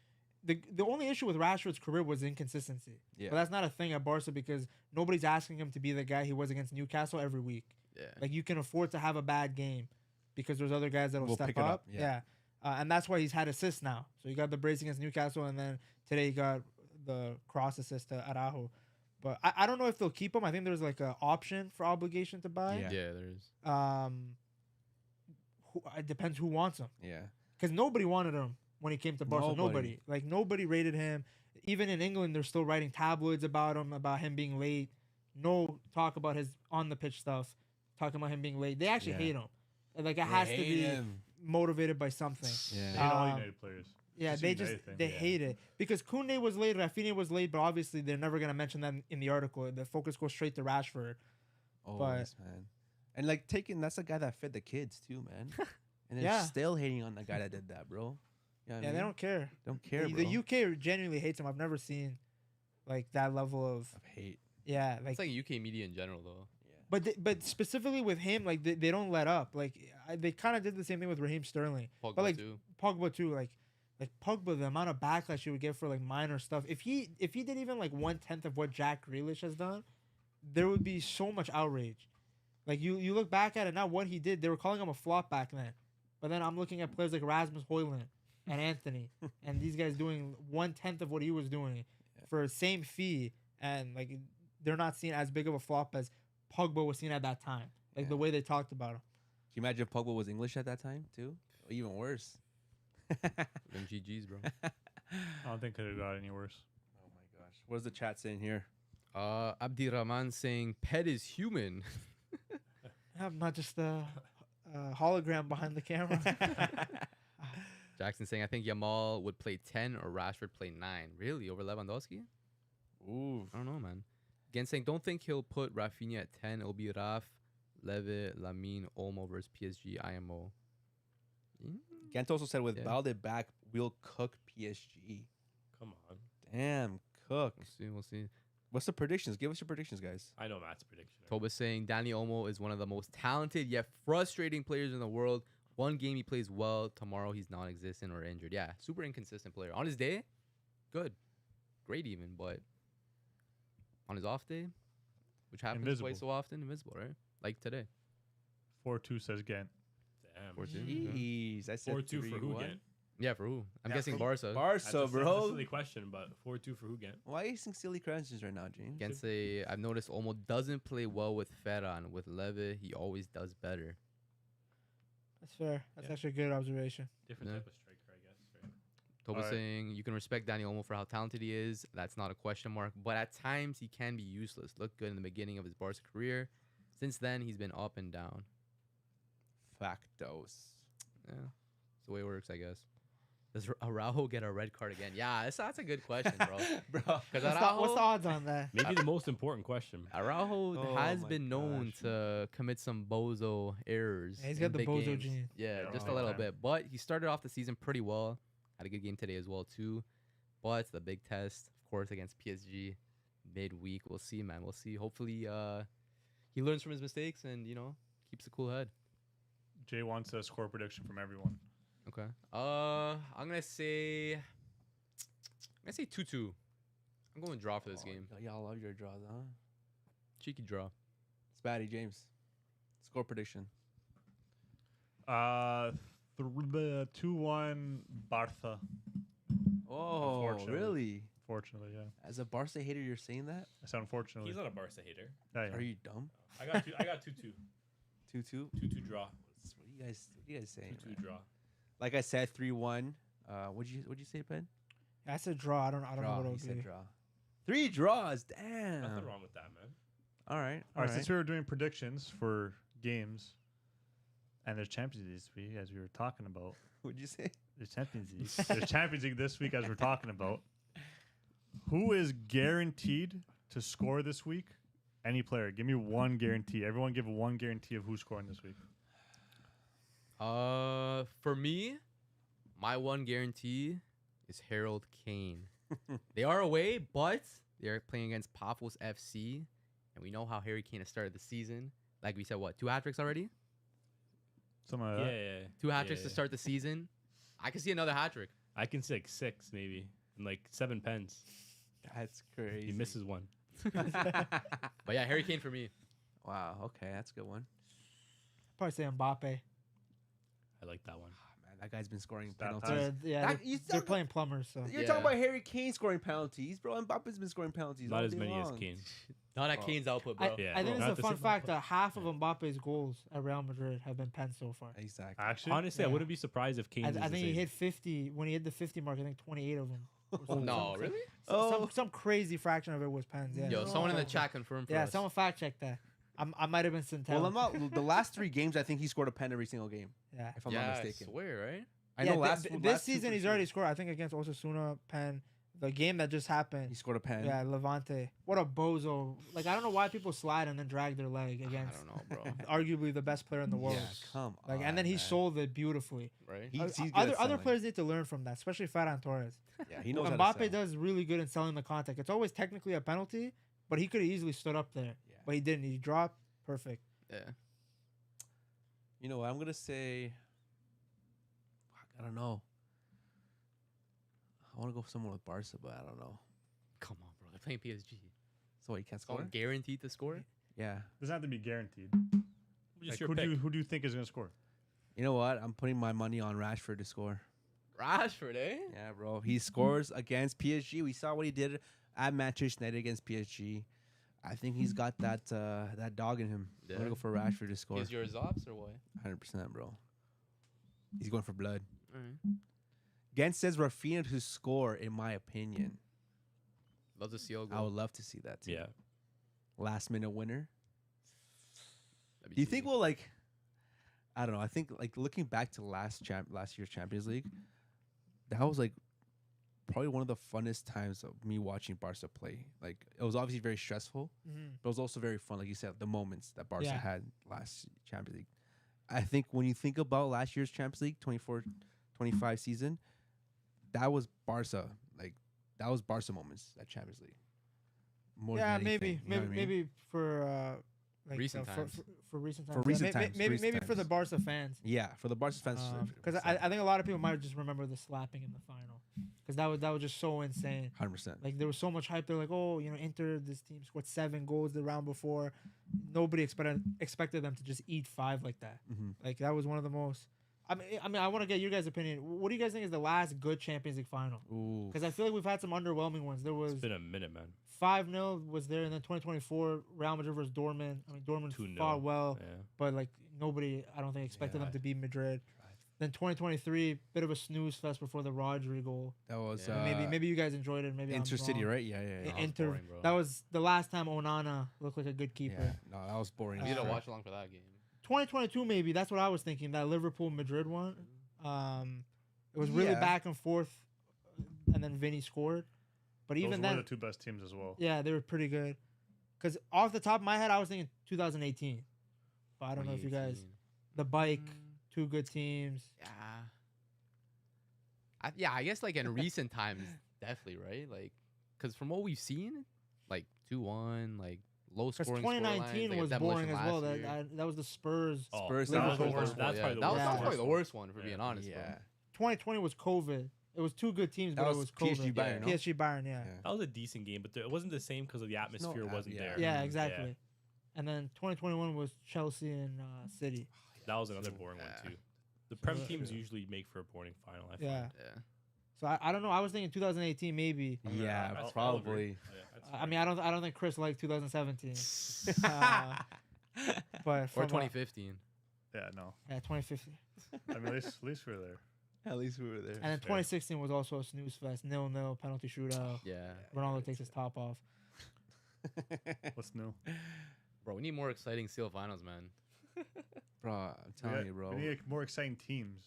the only issue with Rashford's career was inconsistency. Yeah. But that's not a thing at Barca because nobody's asking him to be the guy he was against Newcastle every week. Yeah. Like you can afford to have a bad game because there's other guys that'll Will step pick it up, yeah. Yeah. And that's why he's had assists now. So he got the brace against Newcastle, and then today he got the cross assist to Araujo. But I don't know if they'll keep him. I think there's like an option for obligation to buy. Yeah. Yeah, there is. It depends who wants him. Yeah. Because nobody wanted him when he came to Barca. Nobody. Nobody rated him. Even in England, they're still writing tabloids about him being late. No talk about his on the pitch stuff. Talking about him being late. They actually Yeah. hate him. Like it has to be motivated by something. Yeah. Hate all Um, United players. Yeah, It's a they United thing. they hate it because Koundé was late, Rafinha was late, but obviously they're never gonna mention that in the article. The focus goes straight to Rashford. Always, man. And like that's the guy that fed the kids too, man. And they're Yeah. still hating on the guy that did that, bro. You know what I Yeah, they mean? don't care. Don't care, The bro. UK genuinely hates him. I've never seen like that level of Of hate. yeah, like It's like UK media in general, though. but specifically with him, like they don't let up. Like they kind of did the same thing with Raheem Sterling, Pogba but like too. Pogba too. Like Pogba, the amount of backlash he would get for like minor stuff. If he did even like 1/10 of what Jack Grealish has done, there would be so much outrage. Like you look back at it now, what he did, they were calling him a flop back then. But then I'm looking at players like Rasmus Højlund and Anthony, and these guys doing 1/10 of what he was doing for the same fee, and like they're not seen as big of a flop as Pogba was seen at that time. Like Yeah. the way they talked about him. Can you imagine if Pogba was English at that time too? Or even worse. Them GGs, bro. I don't think it could have got any worse. Oh my gosh. What is the chat saying here? Abdi Rahman saying pet is human. I'm not just a hologram behind the camera. Jackson saying I think Yamal would play 10 or Rashford play 9. Really? Over Lewandowski? Ooh. I don't know, man. Again, saying don't think he'll put Rafinha at 10. It'll be Raf, Leve, Lamine, Olmo versus PSG, IMO. Gent also said with Yeah. Balde back, we'll cook PSG. Come on. Damn, cook. We'll see. What's the predictions? Give us your predictions, guys. I know Matt's prediction. Toba's saying Danny Olmo is one of the most talented yet frustrating players in the world. One game he plays well, tomorrow he's non-existent or injured. Yeah, super inconsistent player. On his day, good, great even, but on his off day, which happens Invisible. way so often, invisible, right? Like today. 4-2 says Ghent. Damn. 4-2. Yeah. Jeez, I said 4-2 for who 3-1. again? Yeah, for who? I'm Yeah, guessing for- Barca. That's Barca, a bro. silly question, but 4-2 for who again? Why are you asking silly questions right now, James? Against I've noticed Olmo doesn't play well with Ferran. With Leve, he always does better. That's fair. That's Yeah. actually a good observation. Different Yeah. type of striker, I guess. Right? Toba Alright. saying you can respect Danny Olmo for how talented he is. That's not a question mark. But at times he can be useless. Looked good in the beginning of his Barca career. Since then he's been up and down. Factos. Yeah, that's the way it works, I guess. Does Araujo get a red card again? Yeah, that's a good question, bro. Bro. Because What's the odds on that? Maybe the most important question. Araujo Oh has my been known gosh. to commit some bozo errors. Yeah, he's in got the big bozo games. gene. Yeah, Yeah, just oh a little my. bit. But he started off the season pretty well. Had a good game today as well too. But the big test, of course, against PSG midweek. We'll see, man. We'll see. Hopefully, he learns from his mistakes and keeps a cool head. Jay wants a score prediction from everyone. Okay. I'm gonna say 2-2. I'm going draw for this game. Y'all love your draws, huh? Cheeky draw. Spatty, James. Score prediction. 2-1 Barca. Oh, Unfortunately. really? Fortunately, yeah. As a Barca hater, you're saying that? I said unfortunately. He's not a Barca hater. Yeah, yeah. Are you dumb? I got 2-2. 2-2? 2-2 draw. What are you guys saying? 2-2 man? draw. Like I said, 3-1. What'd you say, Ben? Yeah, I said draw. I don't know Draw. what He it'll said be. draw. 3 draws. Damn. Nothing wrong with that, man. All right. All right, since we were doing predictions for games, and there's Champions League this week, as we were talking about. What'd you say? There's Champions League. There's Champions League this week, as we're talking about. Who is guaranteed to score this week? Any player. Give me one guarantee. Everyone give one guarantee of who's scoring this week. For me, my one guarantee is Harold Kane. They are away, but they're playing against Paphos FC, and we know how Harry Kane has started the season. Like we said, what, 2 hat-tricks already? Something like Yeah, that. yeah. 2 hat-tricks yeah. to start the season. I can see another hat-trick. I can say like 6 maybe, and like 7 pens. That's crazy. He misses one. But yeah, Harry Kane for me. Wow. Okay, that's a good one. Probably say Mbappe. I like that one. Man, that guy's been scoring That penalties. time. Yeah, That- they're, you they're said- playing plumbers. So You're Yeah. talking about Harry Kane scoring penalties, bro. Mbappe's been scoring penalties. Not all as day many as long. Kane. Not at Oh. Kane's output, bro. Yeah. I think Not it's the a fun same fact output. that half of Yeah. Mbappe's goals at Real Madrid have been pens so far. Exactly. Actually, Honestly, I Yeah. wouldn't be surprised if Kane. I think he hit 50 when he hit the 50 mark. I think 28 of them. No, really? Some crazy fraction of it was pens. Yeah. Yo, someone in the No. chat confirmed for Yeah, us. someone fact check that. I might have been sent Well, I'm not. The last 3 games, I think he scored a pen every single game, Yeah. if I'm yeah, not I mistaken. swear, right? I Yeah, know last this last 2 season for he's sure. already scored. I think against Osasuna, pen. The game that just happened. He scored a pen. Yeah, Levante. What a bozo! Like I don't know why people slide and then drag their leg I against don't know, bro. arguably the best player in the world. Yeah, come Like on. and then he man. sold it beautifully. Right? He's good other at other selling. players need to learn from that, especially Ferran Torres. Yeah, he knows how to sell. Mbappe does really good in selling the contact. It's always technically a penalty, but he could have easily stood up there. Yeah. But he didn't. He dropped. Perfect. Yeah. You know what? I'm gonna say. Fuck, I don't know. I want to go somewhere with Barca, but I don't know. Come on, bro. They're playing PSG. So he can't score. Someone guaranteed to score? Yeah. doesn't have to be guaranteed. Just Like, your who pick. do you think is going to score? You know what? I'm putting my money on Rashford to score. Rashford, eh? Yeah, bro. He scores against PSG. We saw what he did at Manchester United against PSG. I think he's got that that dog in him. I'm Yeah. gonna go for Rashford to score. He's your Zops or what? 100%, bro. He's going for blood. All right. Gent says Rafinha to score, in my opinion. Love to see a I goal. would love to see that too. Yeah. Last minute winner. That'd be Do you think sweet. we'll like? I don't know. I think like looking back to last year's Champions League, that was like probably one of the funnest times of me watching Barca play. Like it was obviously very stressful, Mm-hmm. but it was also very fun. Like you said, the moments that Barca Yeah. had last Champions League. I think when you think about last year's Champions League 24-25 season, that was Barca. Like that was Barca moments at Champions League. More than anything, you know what I mean? maybe for like Recent times. for recent times. For Yeah, recent times, maybe recent for the times. Barca fans. Yeah, for the Barca fans. Because I think a lot of people might just remember the slapping in the final, because that was just so insane. 100%. Like there was so much hype. They're like, oh, you know, Inter, this team scored 7 goals the round before. Nobody expected them to just eat 5 like that. Mm-hmm. Like that was one of the most. I mean, I want to get your guys' opinion. What do you guys think is the last good Champions League final? Ooh. Because I feel like we've had some underwhelming ones. There was It's been a minute, man. 5-0 was there, and then 2024 Real Madrid versus Dortmund. I mean, Dortmund 2-0. fought well, Yeah. but like nobody, I don't think expected them to beat Madrid. Then 2023, bit of a snooze fest before the Rodri goal. That was Yeah. Maybe you guys enjoyed it. Maybe Inter I'm City, wrong. right? Yeah. That was Inter. boring, bro. That was the last time Onana looked like a good keeper. Yeah. No, that was boring. We need to Uh, watch along for that game. 2022 maybe. That's what I was thinking. That Liverpool Madrid one. It was really Yeah. back and forth, and then Vinny scored. But Those even were then, the 2 best teams as well. yeah, they were pretty good. Because off the top of my head, I was thinking 2018. But I don't know if you guys. 2018. The bike, 2 good teams. Yeah. I guess like in recent times, definitely, right? Like, because from what we've seen, like 2-1, like low Because scoring. 2019 like was boring as well. That was the Spurs. Oh, Spurs, that was the Liverpool. worst. That's yeah. probably the that was worst. probably the worst one, for Yeah. being honest. Bro. Yeah. 2020 was COVID. It was 2 good teams, That but it was was COVID. PSG Bayern, no? PSG Bayern, yeah. That was a decent game, but it wasn't the same because of the atmosphere wasn't yeah. there. Yeah, Mhm. exactly. And then 2021 was Chelsea and City. That was another boring Yeah. one too. The Prem Yeah. teams usually make for a boring final. I find. Yeah. Yeah. So I don't know. I was thinking 2018 maybe. Yeah, I'll agree. probably. Yeah, that's I fair. mean, I don't think Chris liked 2017. But Or from, 2015. Yeah, no. 2015. I mean, at least we're there. At least we were there. And then 2016 was also a snooze fest. 0-0 penalty shootout. Yeah. Ronaldo takes his top off. What's new? Bro, we need more exciting seal finals, man. Bro, I'm telling you, bro. We need more exciting teams.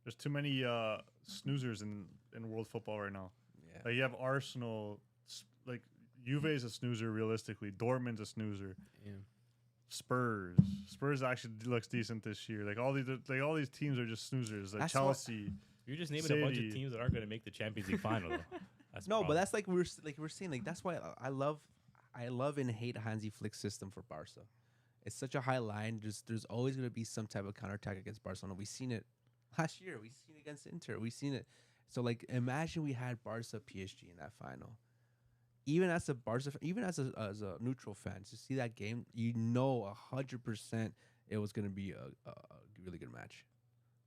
There's too many snoozers in world football right now. Yeah. Like you have Arsenal, like Juve is a snoozer realistically. Dortmund's a snoozer. Yeah. Spurs actually looks decent this year. Like all these teams are just snoozers. Like That's what- Chelsea. You're just naming a bunch of City. teams that aren't going to make the Champions League final. Though. That's the No, but problem. that's like we're saying. Like that's why I love and hate Hansi Flick's system for Barca. It's such a high line. There's always going to be some type of counterattack against Barcelona. We've seen it last year. We've seen it against Inter. We've seen it. So like, imagine we had Barca PSG in that final. Even as a Barca, even as a neutral fan, to see that game, you know 100% it was going to be a really good match.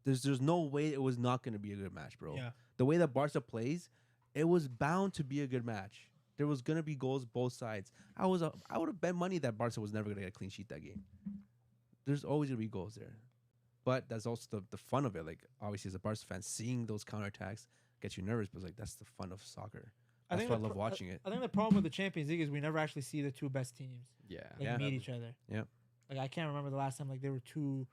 There's no way it was not going to be a good match, bro. Yeah. The way that Barca plays, it was bound to be a good match. There was going to be goals both sides. I would have bet money that Barca was never going to get a clean sheet that game. There's always going to be goals there. But that's also the fun of it. Like, obviously, as a Barca fan, seeing those counterattacks gets you nervous, but like that's the fun of soccer. That's why I love watching it. I think the problem with the Champions League is we never actually see the 2 best teams Yeah. like meet each other. Yep. Like I can't remember the last time like there were 2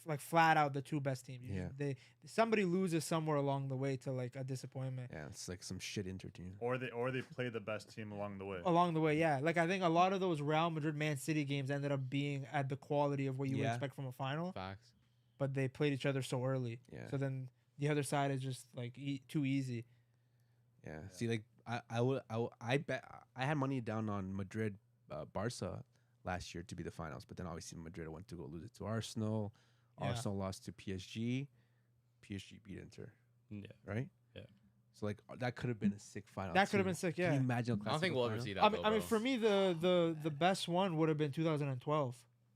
like flat out the 2 best teams. Yeah. Somebody loses somewhere along the way to like a disappointment. Yeah, it's like some shit Inter team. Or they play the best team along the way. Along the way, yeah. Like I think a lot of those Real Madrid Man City games ended up being at the quality of what you would Yeah. expect from a final, Facts. but they played each other so early. Yeah. So then the other side is just like too easy. Yeah. See, like I bet I had money down on Madrid, Barca last year to be the finals, but then obviously Madrid went to go lose it to Arsenal. Yeah. Arsenal lost to PSG. PSG beat Inter, Yeah. right? Yeah. So like that could have been a sick final. That could have too. been sick, Can yeah. you imagine? A I don't think Clasico we'll ever final? see that. I mean, bro. for me, the best one would have been 2012.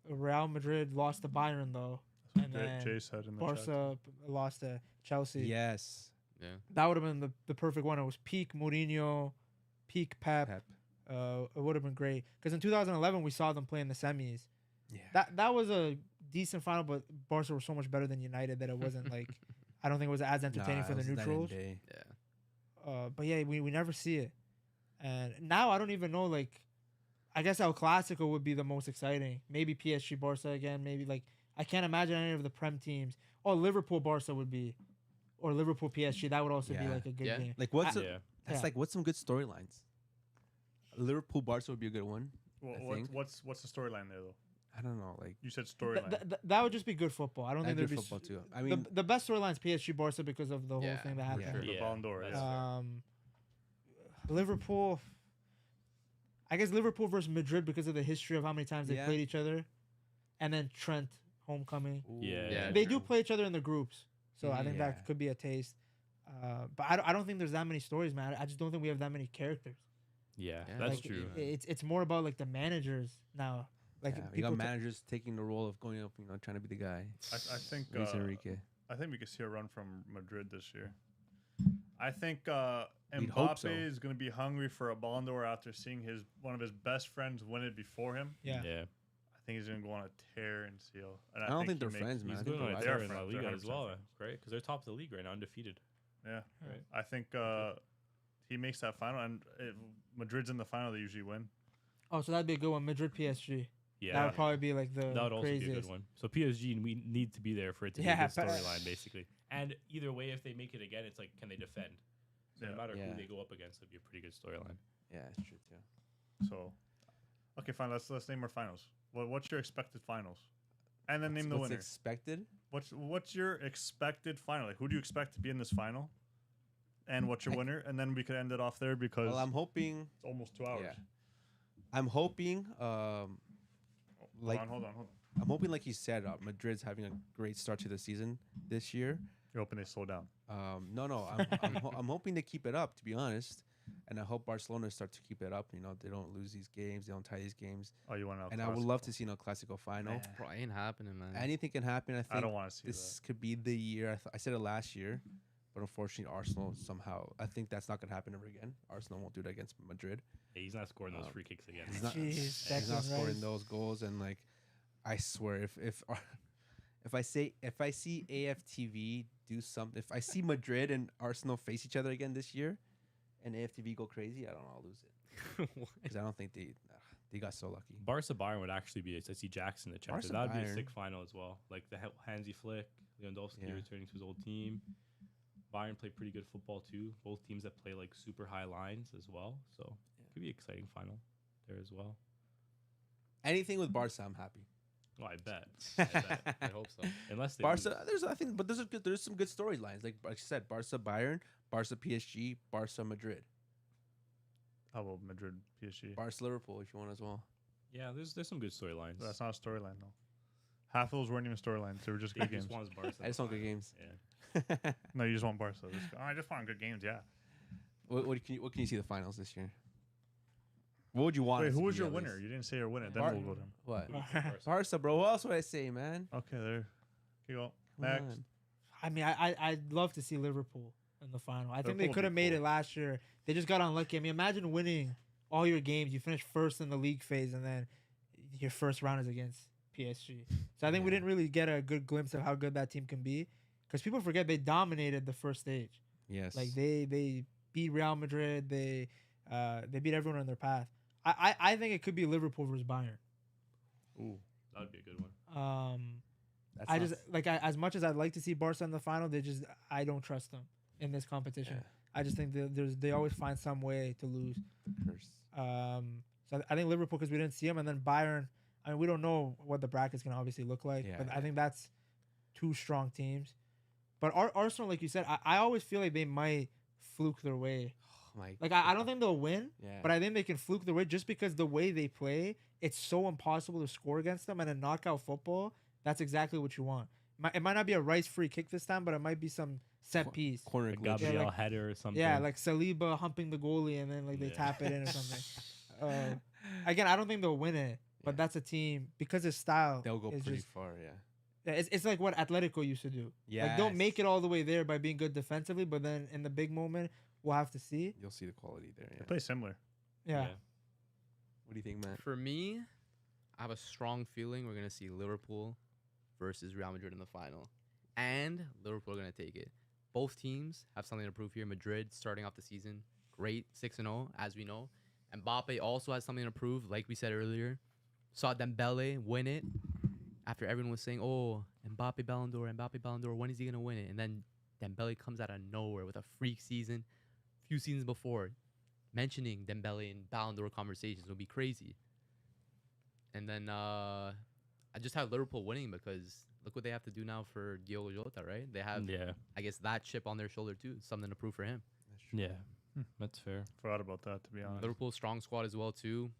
Real Madrid lost to Bayern though, and then Jay said in the chat. Barca lost to Chelsea. Yes. Yeah. That would have been the perfect one. It was peak Mourinho, peak Pep. Pep. It would have been great because in 2011 we saw them play in the semis. Yeah. That was a decent final, but Barca were so much better than United that it wasn't like I don't think it was as entertaining Nah, for it the was night and neutrals. day. Yeah. But yeah, we never see it, and now I don't even know. Like, I guess El Clasico would be the most exciting. Maybe PSG Barca again. Maybe like I can't imagine any of the Prem teams. Oh, Liverpool Barca would be, or Liverpool PSG. That would also be Yeah. like a good Yeah. game. Like what's Yeah. that's Yeah. like what's some good storylines? Liverpool Barca would be a good one. I think. What's the storyline there though? I don't know. Like You said storyline. That would just be good football. I don't think and there'd good be football too. I mean, the best storyline is PSG Barca because of the whole Yeah, thing that happened. sure. The Yeah, Ballon d'Or. that's Yeah. Liverpool. I guess Liverpool versus Madrid because of the history of how many times they Yeah. played each other, and then Trent homecoming. Yeah. Yeah, They true. do play each other in the groups, so I think Yeah. that could be a taste. But I don't think there's that many stories, man. I just don't think we have that many characters. Yeah, Yeah, that's Like, true. It's more about like the managers now. Like yeah, we people got ta- managers taking the role of going up, trying to be the guy. I think Luis Enrique. I think we could see a run from Madrid this year. I think We'd hope so. Mbappe is going to be hungry for a Ballon d'Or after seeing one of his best friends win it before him. Yeah. I think he's going to go on a tear in CL. And I don't think he they're makes- friends, man. He's I think going on a they're they are tear in La friends. They're Liga as 100% well, friends. right? Because they're top of the league right now, undefeated. Yeah, Right. I think he makes that final, and if Madrid's in the final, they usually win. Oh, so that'd be a good one. Madrid PSG. Yeah, That would probably be like the that would also be a craziest. good one. So PSG, we need to be there for it to Yeah, be a good but- storyline, basically. And either way, if they make it again, it's like, can they defend? So Yeah. no matter Yeah. who they go up against, it'd be a pretty good storyline. Yeah, it's true too. So, okay, fine. Let's name our finals. What's your expected finals? And then name the What's winner. expected? What's your expected final? Like, who do you expect to be in this final? And what's your winner? And then we could end it off there because Well, I'm hoping. it's almost 2 hours. Yeah. I'm hoping. Like Hold on. I'm hoping, like you said, Madrid's having a great start to the season this year. You're hoping they slow down. No, I'm hoping they keep it up. To be honest, and I hope Barcelona start to keep it up. They don't lose these games, they don't tie these games, Oh, you want to? and I would love to see a Clasico final. Bro, ain't happening, man. Anything can happen. I think I don't want to see this could be the year. I said it last year, but unfortunately, Arsenal somehow. I think that's not gonna happen ever again. Arsenal won't do that against Madrid. Yeah, he's not scoring those free kicks again. He's not. Jeez, He's Declan not scoring Rice. those goals, and like, I swear, if I see AFTV do something, if I see Madrid and Arsenal face each other again this year, and AFTV go crazy, I don't know, I'll lose it because I don't think they got so lucky. Barca Bayern would actually be. I see Jackson in the chat. Barca That would be a Bayern. sick final as well. Like the Hansi Flick, Lewandowski Yeah. returning to his old team. Bayern play pretty good football too. Both teams that play like super high lines as well. So it could be an exciting final there as well. Anything with Barca, I'm happy. Oh, I bet. I bet. I hope so. Unless they Barca, lose. there's some good storylines. Like I said, Barca Bayern, Barca PSG, Barca Madrid, How about Madrid, PSG? Barca Liverpool if you want as well. Yeah, there's some good storylines. That's not a storyline though. Half of those weren't even storylines. They were just He good just games. wants Barca. I just want good games. Yeah. No, you just want Barca. I just want good games. Yeah. What can you see the finals this year? What would you want? Wait, it to who was be your at winner? least? You didn't say your winner. Then Bar- we'll go to him. What? Barca. Barca, bro. What else would I say, man? Okay, there. You go. Come Next. on. I mean, I'd love to see Liverpool in the final. I think Liverpool they would could be have made cool. it last year. They just got unlucky. I mean, imagine winning all your games. You finish first in the league phase, and then your first round is against PSG. So I think we Yeah. didn't really get a good glimpse of how good that team can be, because people forget they dominated the first stage. Yes. Like they beat Real Madrid. They beat everyone in their path. I think it could be Liverpool versus Bayern. Ooh. That would be a good one. That's I not- just like as much as I'd like to see Barca in the final, I don't trust them in this competition. Yeah. I just think they always find some way to lose. curse. So I think Liverpool, because we didn't see them, and then Bayern. I mean, we don't know what the bracket's gonna obviously look like, Yeah, but yeah. I think that's two strong teams. But Arsenal, like you said, I always feel like they might fluke their way. Oh my. Like I don't think they'll win, Yeah. but I think they can fluke their way just because the way they play, it's so impossible to score against them. And in knockout football, that's exactly what you want. It might not be a Rice free kick this time, but it might be some set piece. corner Like glitch. Gabriel like- header or something. Yeah, like Saliba humping the goalie and then like they Yeah. tap it in or something. Again, I don't think they'll win it, but Yeah. that's a team because his style. They'll go is pretty just- far. Yeah. Yeah, it's like what Atletico used to do. Yeah. Like don't make it all the way there by being good defensively, but then in the big moment, we'll have to see. You'll see the quality there. They Yeah. play similar. Yeah. What do you think, Matt? For me, I have a strong feeling we're gonna see Liverpool versus Real Madrid in the final, and Liverpool are gonna take it. Both teams have something to prove here. Madrid starting off the season great, 6-0, as we know. Mbappe also has something to prove, like we said earlier. Saw Dembele win it after everyone was saying, "Oh, Mbappe Ballon d'Or, Mbappe Ballon d'Or. When is he gonna win it?" And then Dembele comes out of nowhere with a freak season. Few seasons before, mentioning Dembele in Ballon d'Or conversations would be crazy. And then I just have Liverpool winning because look what they have to do now for Diogo Jota, right? They have, I guess, that chip on their shoulder too. Something to prove for him. Yeah, that's fair. Forgot about that, to be honest. Liverpool's strong squad as well too.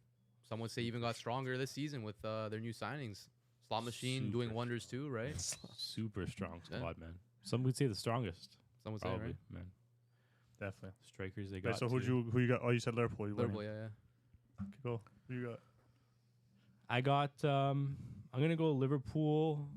Some would say even got stronger this season with their new signings. Slot machine doing wonders too, right? Super strong squad, man. Some would say the strongest. Some would say, Probably, right? man. Definitely. Strikers they Wait, got. so who you got? Oh, you said Liverpool. You Liverpool, winning. yeah. Okay, cool. Who you got? I got. I'm gonna go Liverpool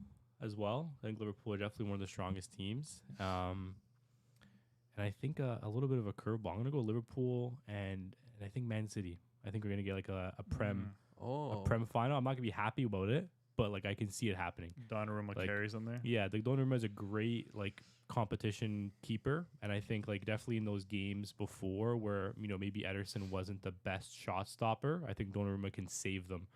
as well. I think Liverpool are definitely one of the strongest teams. And I think a little bit of a curveball. I'm gonna go Liverpool and I think Man City. I think we're gonna get like a prem final. I'm not gonna be happy about it, but like I can see it happening. Donnarumma carries them there. Yeah, the Donnarumma is a great like competition keeper, and I think like definitely in those games before where maybe Ederson wasn't the best shot stopper, I think Donnarumma can save them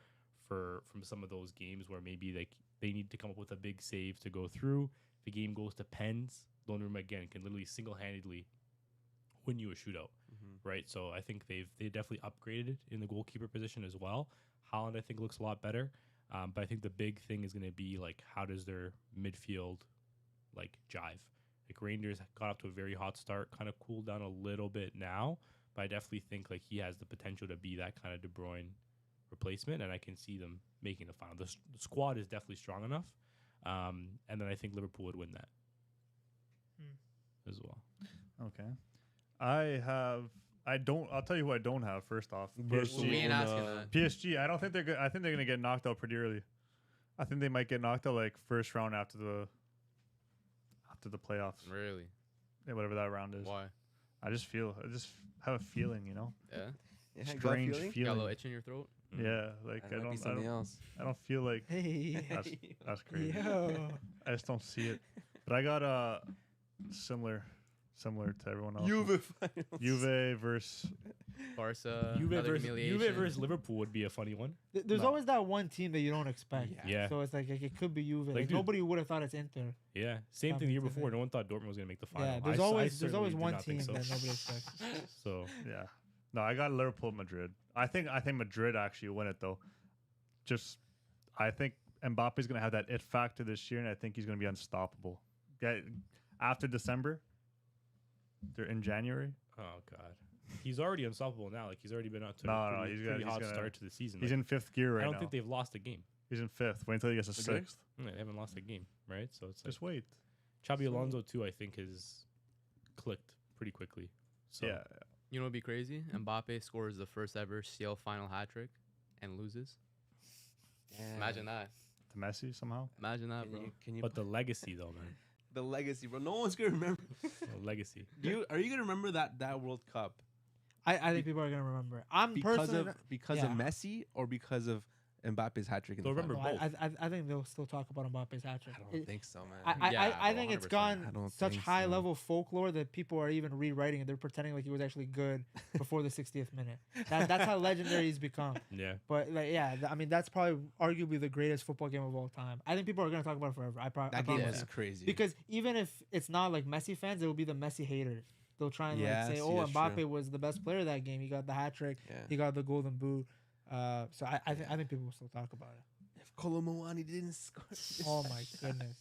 from some of those games where maybe like they need to come up with a big save to go through. If the game goes to pens, Donnarumma again can literally single-handedly win you a shootout, right? So I think they definitely upgraded in the goalkeeper position as well. Haaland I think looks a lot better, but I think the big thing is going to be like how does their midfield like jive? Like Rangers got off to a very hot start, kind of cooled down a little bit now, but I definitely think like he has the potential to be that kind of De Bruyne replacement, and I can see them making the final. The squad is definitely strong enough, and then I think Liverpool would win that as well. Okay. I'll tell you who I don't have first off. PSG. We ain't asking that. PSG. I don't think they're good. I think they're gonna get knocked out pretty early. I think they might get knocked out like first round after the playoffs. Really? Yeah, whatever that round is. Why? I just have a feeling, Yeah. Strange You got a feeling. little itch in your throat? Yeah, like I don't feel like Hey. that's crazy. Yo. I just don't see it. But I got similar to everyone else. Juve versus Barca. Juve another versus humiliation. Liverpool would be a funny one. There's always that one team that you don't expect. Yeah. So it's like it could be Juve. Like, Like, dude, nobody would have thought it's Inter. Yeah, same thing the year Something to before. think. No one thought Dortmund was going to make the final. Yeah, there's always one team that nobody expects. So yeah. No, I got Liverpool, Madrid. I think Madrid actually win it though. I think Mbappe's gonna have that it factor this year, and I think he's gonna be unstoppable. After December, they're in January. oh god, he's already unstoppable now. Like he's already been out to No, a no, pretty, he's pretty gonna- hot start to the season. He's Like, in fifth gear right I now. don't think they've lost a game. He's in fifth. Wait until he gets a Okay. sixth. They haven't lost a game, right? So it's like Just wait. Xabi Alonso too. I think has clicked pretty quickly. So Yeah. You know what would be crazy? Mbappe scores the first ever CL final hat trick and loses. Imagine that. To Messi somehow. Imagine that, bro. Can you but the legacy though, man, the legacy, bro? No one's gonna remember. the legacy. Are you gonna remember that World Cup I think people are gonna remember it. I'm because personally of Messi or because of Mbappe's hat trick? They'll remember no, both. I think they'll still talk about Mbappe's hat trick. I don't think so, man. I think it's 100%. gone I don't such think high so. level folklore that people are even rewriting it. They're pretending like he was actually good before the 60th minute. That's how legendary he's become. Yeah, But like, yeah, I mean that's probably arguably the greatest football game of all time. I think people are gonna talk about it forever. I That game promise. was crazy. Because even if it's not like Messi fans, it will be the Messi haters. They'll try and Yeah, like say, see, "Oh, that's Mbappe true. was the best player that game. He got the hat trick. Yeah. He got the golden boot." So I think people will still talk about it. If Colomboani didn't score. Oh my goodness.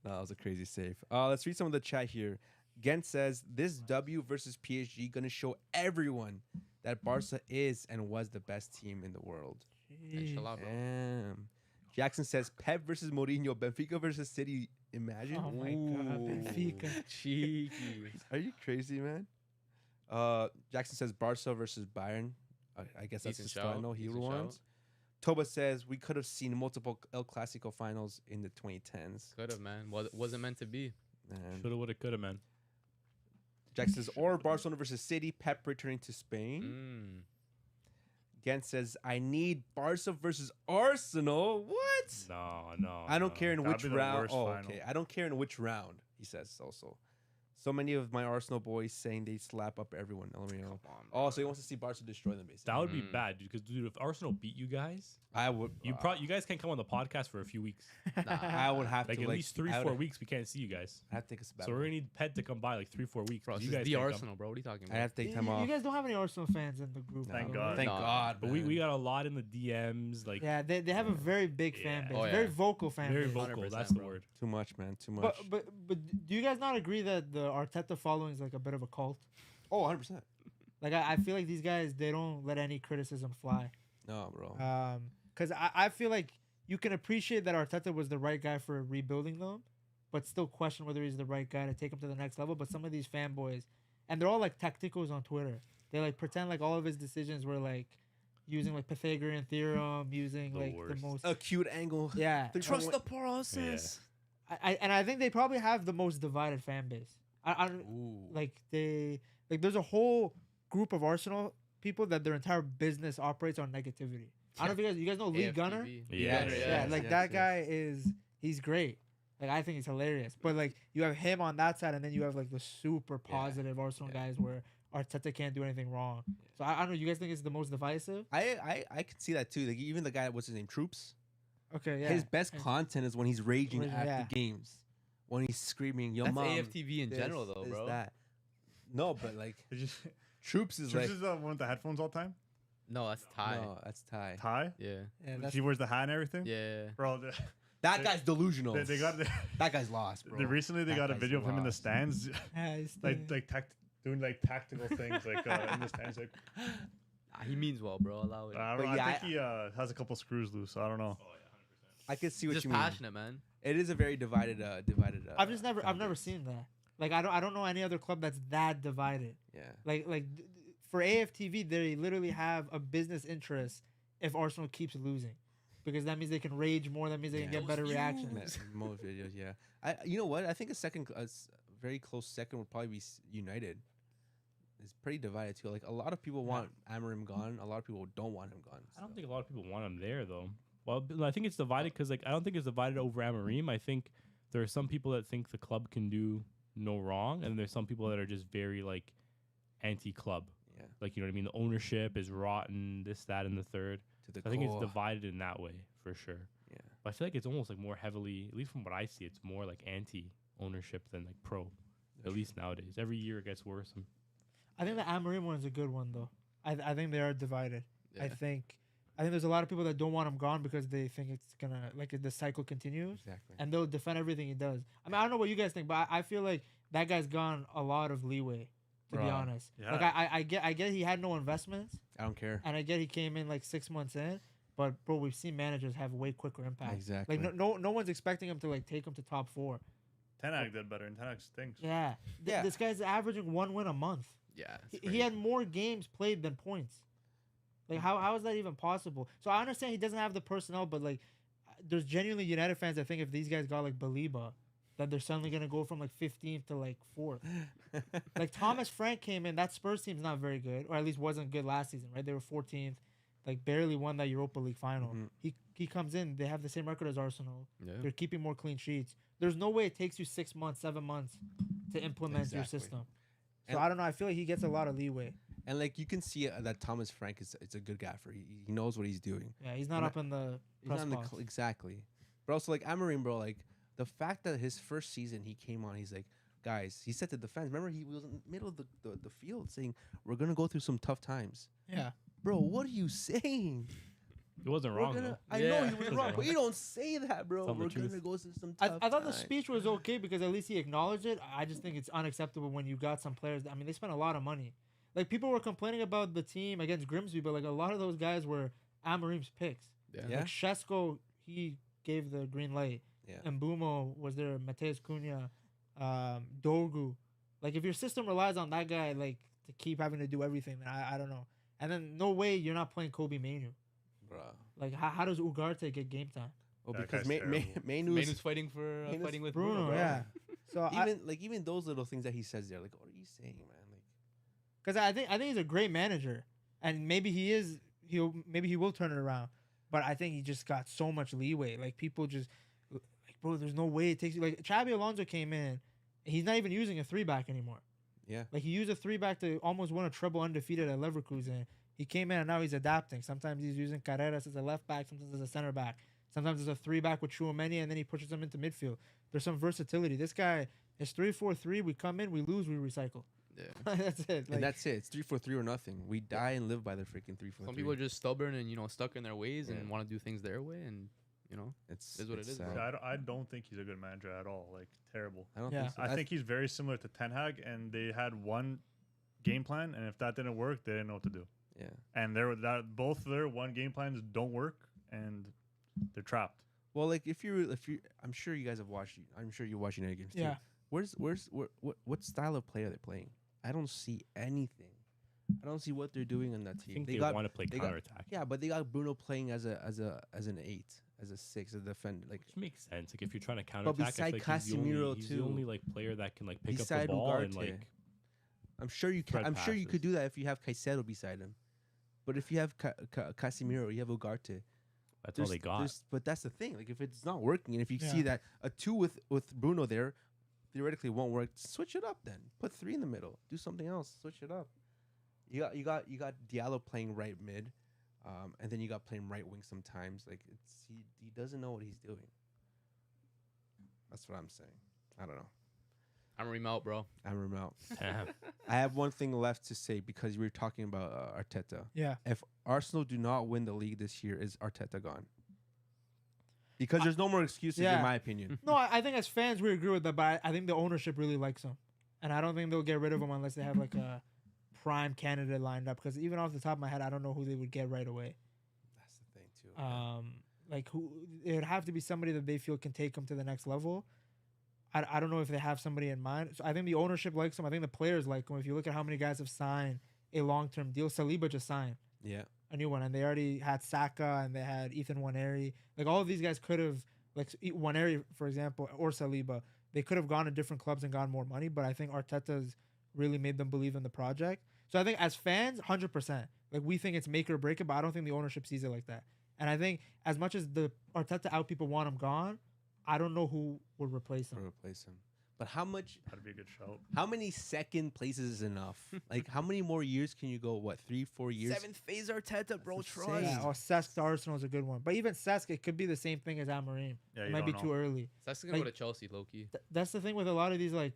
No, that was a crazy save. Let's read some of the chat here. Gent says this W versus PSG gonna show everyone that Barca is and was the best team in the world. Inshallah, bro. Damn. Jackson says Pep versus Mourinho, Benfica versus City. Imagine. Oh my God, Ooh. Benfica. Cheeky. Are you crazy, man? Jackson says Barca versus Bayern. I guess that's the Decent style I shout, know he decent wants. shout. Toba says we could have seen multiple El Clasico finals in the 2010s. Could have, man. Wasn't meant to be. And shoulda, woulda, coulda, man. Jackson says or Barcelona versus City, Pep returning to Spain. Mm. Gent says I need Barca versus Arsenal. What? No. I don't care in That'd which be the round. worst Oh, final. okay. I don't care in which round. He says also. So many of my Arsenal boys saying they slap up everyone. LMAO. Come on, Oh, so he wants to see Barca destroy them, basically. That would be Mm. bad, because dude, if Arsenal beat you guys, I would. you guys can't come on the podcast for a few weeks. I would have Like to at least 3-4 weeks, we can't see you guys. I have to take a So sabbatical. we're gonna need Pet to come by like 3-4 weeks. bro. 'cause This you is guys the can't come. Arsenal, bro. What are you talking I about? have to take time off. You guys don't have any Arsenal fans in the group. Thank though, God. right? Thank No. God. But we got a lot in the DMs. Like Yeah, they have a very big fan Yeah. base, Oh, yeah. very vocal fan very base. vocal. 100%, That's the bro. word. Too much, man. Too much. But do you guys not agree that the Arteta following is like a bit of a cult? Oh, 100%. Like I feel like these guys, they don't let any criticism fly. No, bro. Because I feel like you can appreciate that Arteta was the right guy for rebuilding them, but still question whether he's the right guy to take them to the next level. But some of these fanboys, and they're all like tacticos on Twitter. They like pretend like all of his decisions were like using like Pythagorean theorem, using The like worst. the most. Acute angle. Yeah. Trust the process. I think they probably have the most divided fan base. I don't Ooh. like there's a whole group of Arsenal people that their entire business operates on negativity. I don't know if you guys know Lee Gunner. AFTV. Yeah, Gunner, Yeah, Yes, like yes, that yes. guy he's great. Like I think he's hilarious. But like you have him on that side, and then you have like the super positive Arsenal yeah. guys where Arteta can't do anything wrong. So I don't know. You guys think it's the most divisive? I could see that too. Like even the guy, what's his name, Troops. Okay, yeah. His best content is when he's raging Raging, after yeah. games, when he's screaming, "Yo, That's mom." AFTV in this, general, though, this, bro. That. No, but like Did you, Troops is Trips like. is the one with the headphones all the time. No, that's Ty. No, that's Ty. Ty. Yeah. Yeah, that's, He wears the hat and everything. Yeah. Bro, That They- guy's delusional. they got That guy's lost, bro. recently they That got a guy's video of him in the lost. stands, yeah, he's doing like tactical things like in the stands. Like He means well, bro. Allow it. I But don't know. yeah, I think he has a couple screws loose. So I don't know. I can see He's what just you mean. passionate, man. It is a very divided. I've never base. seen that. Like I don't know any other club that's that divided. Yeah. For AFTV, they literally have a business interest if Arsenal keeps losing, because that means they can rage more. That means they can Yeah. get better reactions. Most videos, yeah. You know what? I think a very close second would probably be United. It's pretty divided too. Like a lot of people want Amorim gone. A lot of people don't want him gone. I don't think a lot of people want him there though. Well, I think it's divided because like I don't think it's divided over Amorim. I think there are some people that think the club can do no wrong, and there's some people that are just very like anti-club. Yeah. Like you know what I mean. The ownership is rotten. This, that, and the third. To the I think it's core. divided in that way for sure. Yeah. But I feel like it's almost like more heavily, at least from what I see, it's more like anti-ownership than like pro. At least nowadays, every year it gets worse. I think the Amorim one is a good one though. I think they are divided. Yeah. I think there's a lot of people that don't want him gone because they think it's gonna like the cycle continues, Exactly. and they'll defend everything he does. I mean, I don't know what you guys think, but I feel like that guy's gone a lot of leeway. To be Bruh. honest, Yeah. like I get he had no investments, I don't care. and I get he came in like 6 months in, but bro, we've seen managers have way quicker impact. Exactly. Like no one's expecting him to like take him to top 4. Tenak did better, and Tenak stinks. Yeah, Yeah. This guy's averaging 1 win a month. Yeah. it's He had crazy. more games played than points. Like how is that even possible? So I understand he doesn't have the personnel, but like there's genuinely United fans that think if these guys got like Baliba, that they're suddenly gonna go from like 15th to like 4th. Like Thomas Frank came in, that Spurs team's not very good, or at least wasn't good last season, right? They were 14th, like barely won that Europa League final. Mhm. He comes in, they have the same record as Arsenal. Yeah. They're keeping more clean sheets. There's no way it takes you 6 months, 7 months to implement your Exactly. system. So And- I don't know. I feel like he gets a lot of leeway. And like you can see that Thomas Frank is a good guy for. He knows what he's doing. Yeah, he's not And up in the He's press not in the box. exactly. But also like Amorim, bro, like the fact that his first season he came on, he's like, guys, he said to the fans, remember he was in the middle of the field saying, we're gonna go through some tough times. Yeah. Bro, what are you saying? He wasn't We're wrong gonna, though. I know Yeah. he was wrong, but you don't say that, bro. Tell the We're truth. gonna go through some I tough thought the times. speech was okay because at least he acknowledged it. I just think it's unacceptable when you got some players. I mean, they spent a lot of money. Like people were complaining about the team against Grimsby, but like a lot of those guys were Amorim's picks. Yeah. Yeah. Like Shesko, he gave the green light. Yeah. And Mbumo was there. Mateus Cunha, Dorgu. Like if your system relies on that guy, like to keep having to do everything, then I don't know. And then no way you're not playing Kobe Mainu. Bro. Like how does Ugarte get game time? Well, That because guy's terrible. Mainu's Manu's fighting for Manu's fighting with Bruno, bro. yeah. So even those little things that he says there, like, what are you saying, man? Like, because I think he's a great manager, and maybe he will turn it around. But I think he just got so much leeway. Like people just like, bro, there's no way it takes you. Like Xabi Alonso came in He's not even using a 3-back anymore. Yeah. Like he used a 3-back to almost win a treble undefeated at Leverkusen. He came in and now he's adapting. Sometimes he's using Carreras as a left back, sometimes as a center back. Sometimes it's a 3-back with Chouameni, and then he pushes them into midfield. There's some versatility. This guy is 3-4-3. We come in, we lose, we recycle. Yeah. That's it. And that's it. It's 3-4-3 or nothing. We die and live by the freaking 3-4-3. Some people are just stubborn and stuck in their ways and Yeah. want to do things their way, and it's is what it is, bro. Yeah, I don't think he's a good manager at all. Like terrible. I don't Yeah. think so. I think he's very similar to Ten Hag, and they had one game plan, and if that didn't work, they didn't know what to do. yeah. And both their one game plans don't work, and they're trapped. Well, like if you, I'm sure you guys have watched. I'm sure you watch United games too. Yeah. What style of play are they playing? I don't see anything. I don't see what they're doing on that I team. think they want to play counterattack. Yeah, but they got Bruno playing as an 8, as a 6, as a defender. Like Which makes sense. Like if you're trying to counterattack, beside I feel like Casemiro he's the too. only like player that can like pick up beside the ball and Ugarte. like I'm sure you can. spread I'm sure you could passes. do that if you have Caicedo beside him. But if you have Casemiro, you have Ugarte. that's all they got. But that's the thing. Like if it's not working, and if you see Yeah. that a 2 with Bruno there, theoretically won't work. Switch it up then. Put 3 in the middle. Do something else. Switch it up. You got Diallo playing right mid, and then you got playing right wing sometimes. Like he doesn't know what he's doing. That's what I'm saying. I don't know. I'm remote, bro. I'm out. Damn. I have one thing left to say because we were talking about Arteta. Yeah. If Arsenal do not win the league this year, is Arteta gone? Because there's no more excuses, Yeah. in my opinion. No, I think as fans we agree with that, but I think the ownership really likes him, and I don't think they'll get rid of him unless they have like a prime candidate lined up. Because even off the top of my head, I don't know who they would get right away. That's the thing too. Like who it would have to be somebody that they feel can take them to the next level. I don't know if they have somebody in mind. So I think the ownership likes him. I think the players like him. If you look at how many guys have signed a long-term deal, Saliba just signed Yeah. a new one, and they already had Saka and they had Ethan Nwaneri. Like all of these guys could have, like Nwaneri for example, or Saliba, they could have gone to different clubs and gotten more money. But I think Arteta's really made them believe in the project. So I think as fans, 100%, like we think it's make or break it, but I don't think the ownership sees it like that. And I think as much as the Arteta out people want him gone, I don't know who would replace him. To replace him. But how much? That'd be a good shout. How many second places is enough? Like how many more years can you go? What 3-4 years? phase Arteta, bro. That's Trust. insane. Yeah, or Cesc to Arsenal is a good one. But even Cesc, it could be the same thing as Amorim. Yeah, It you might be don't too know. early. That's gonna go Like- to Chelsea, Loki. That's the thing with a lot of these like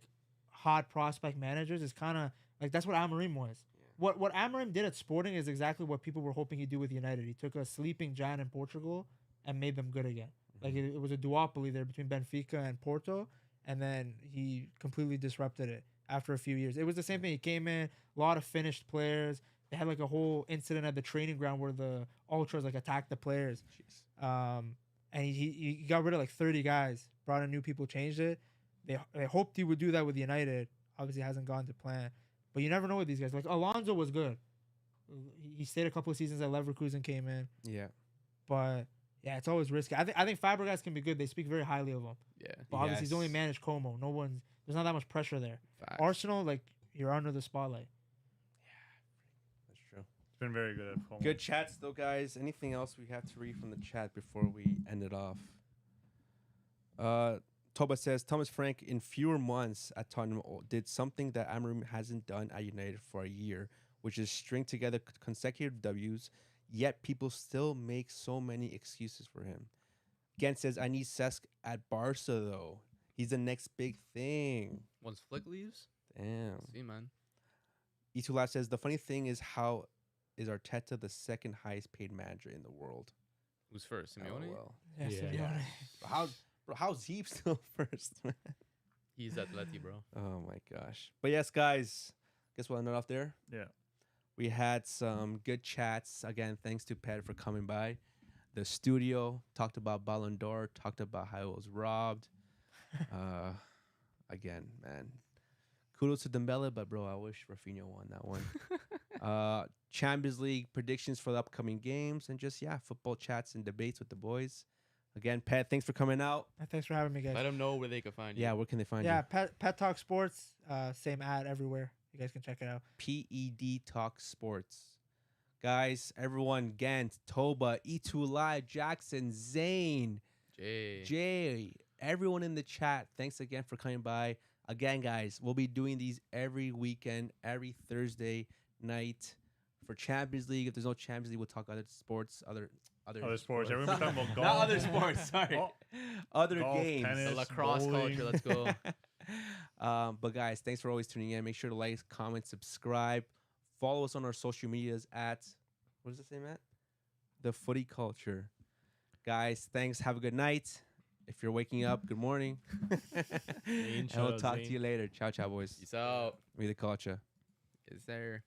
hot prospect managers is kind of like that's what Amorim was. What Amorim did at Sporting is exactly what people were hoping he'd do with United. He took a sleeping giant in Portugal and made them good again. Like it was a duopoly there between Benfica and Porto, and then he completely disrupted it after a few years. It was the same thing. He came in, a lot of finished players. They had like a whole incident at the training ground where the ultras like attacked the players. And he got rid of like 30 guys, brought in new people, changed it. They hoped he would do that with United. Obviously, hasn't gone to plan. But you never know with these guys. Like Alonso was good. He stayed a couple of seasons at Leverkusen, came in. Yeah. But yeah, it's always risky. I think Fabregas can be good. They speak very highly of him. Yeah. But obviously, he's only Yes. managed Como. There's not that much pressure there. Facts. Arsenal, like you're under the spotlight. That's true. It's been very good at home. Good chats though, guys. Anything else we have to read from the chat before we end it off? Toba says Thomas Frank in fewer months at Tottenham did something that Amorim hasn't done at United for a year, which is string together consecutive W's. Yet people still make so many excuses for him. Gent says I need Cesc at Barca though. He's the next big thing. Once Flick leaves, Damn. see, man. Itula says the funny thing is how is Arteta the second highest paid manager in the world? Who's first? Simeone. LOL. Yeah, Yeah. Simeone. How's he still first, man? He's Atleti, bro. Oh my gosh. But yes, guys, guess we'll end it off there. Yeah. We had some good chats. Again, thanks to Pat for coming by. The studio talked about Ballon d'Or, talked about how it was robbed. Again, man. Kudos to Dembele, but bro, I wish Rafinha won that one. Champions League predictions for the upcoming games, and just football chats and debates with the boys. Again, Pat, thanks for coming out. Thanks for having me, guys. Let them know where they can find you. Yeah, where can they find Yeah, you? Pet Talk Sports, same ad everywhere. You guys can check it out. PED Talk Sports. Guys, everyone, Gant, Toba, E2 Live, Jackson, Zane, Jay. Jay, everyone in the chat, thanks again for coming by. Again, guys, we'll be doing these every weekend, every Thursday night for Champions League. If there's no Champions League, we'll talk other sports, other sports. Everyone's talking about golf. Not other sports. Sorry, Golf, other games. tennis, The lacrosse bowling. culture. Let's go. But guys, thanks for always tuning in. Make sure to like, comment, subscribe, follow us on our social medias at what does it say, Matt? The Footy Culture. Guys, thanks. Have a good night. If you're waking up, good morning. And we'll talk to you later. Ciao, ciao, boys. Peace out. We the culture. Is there?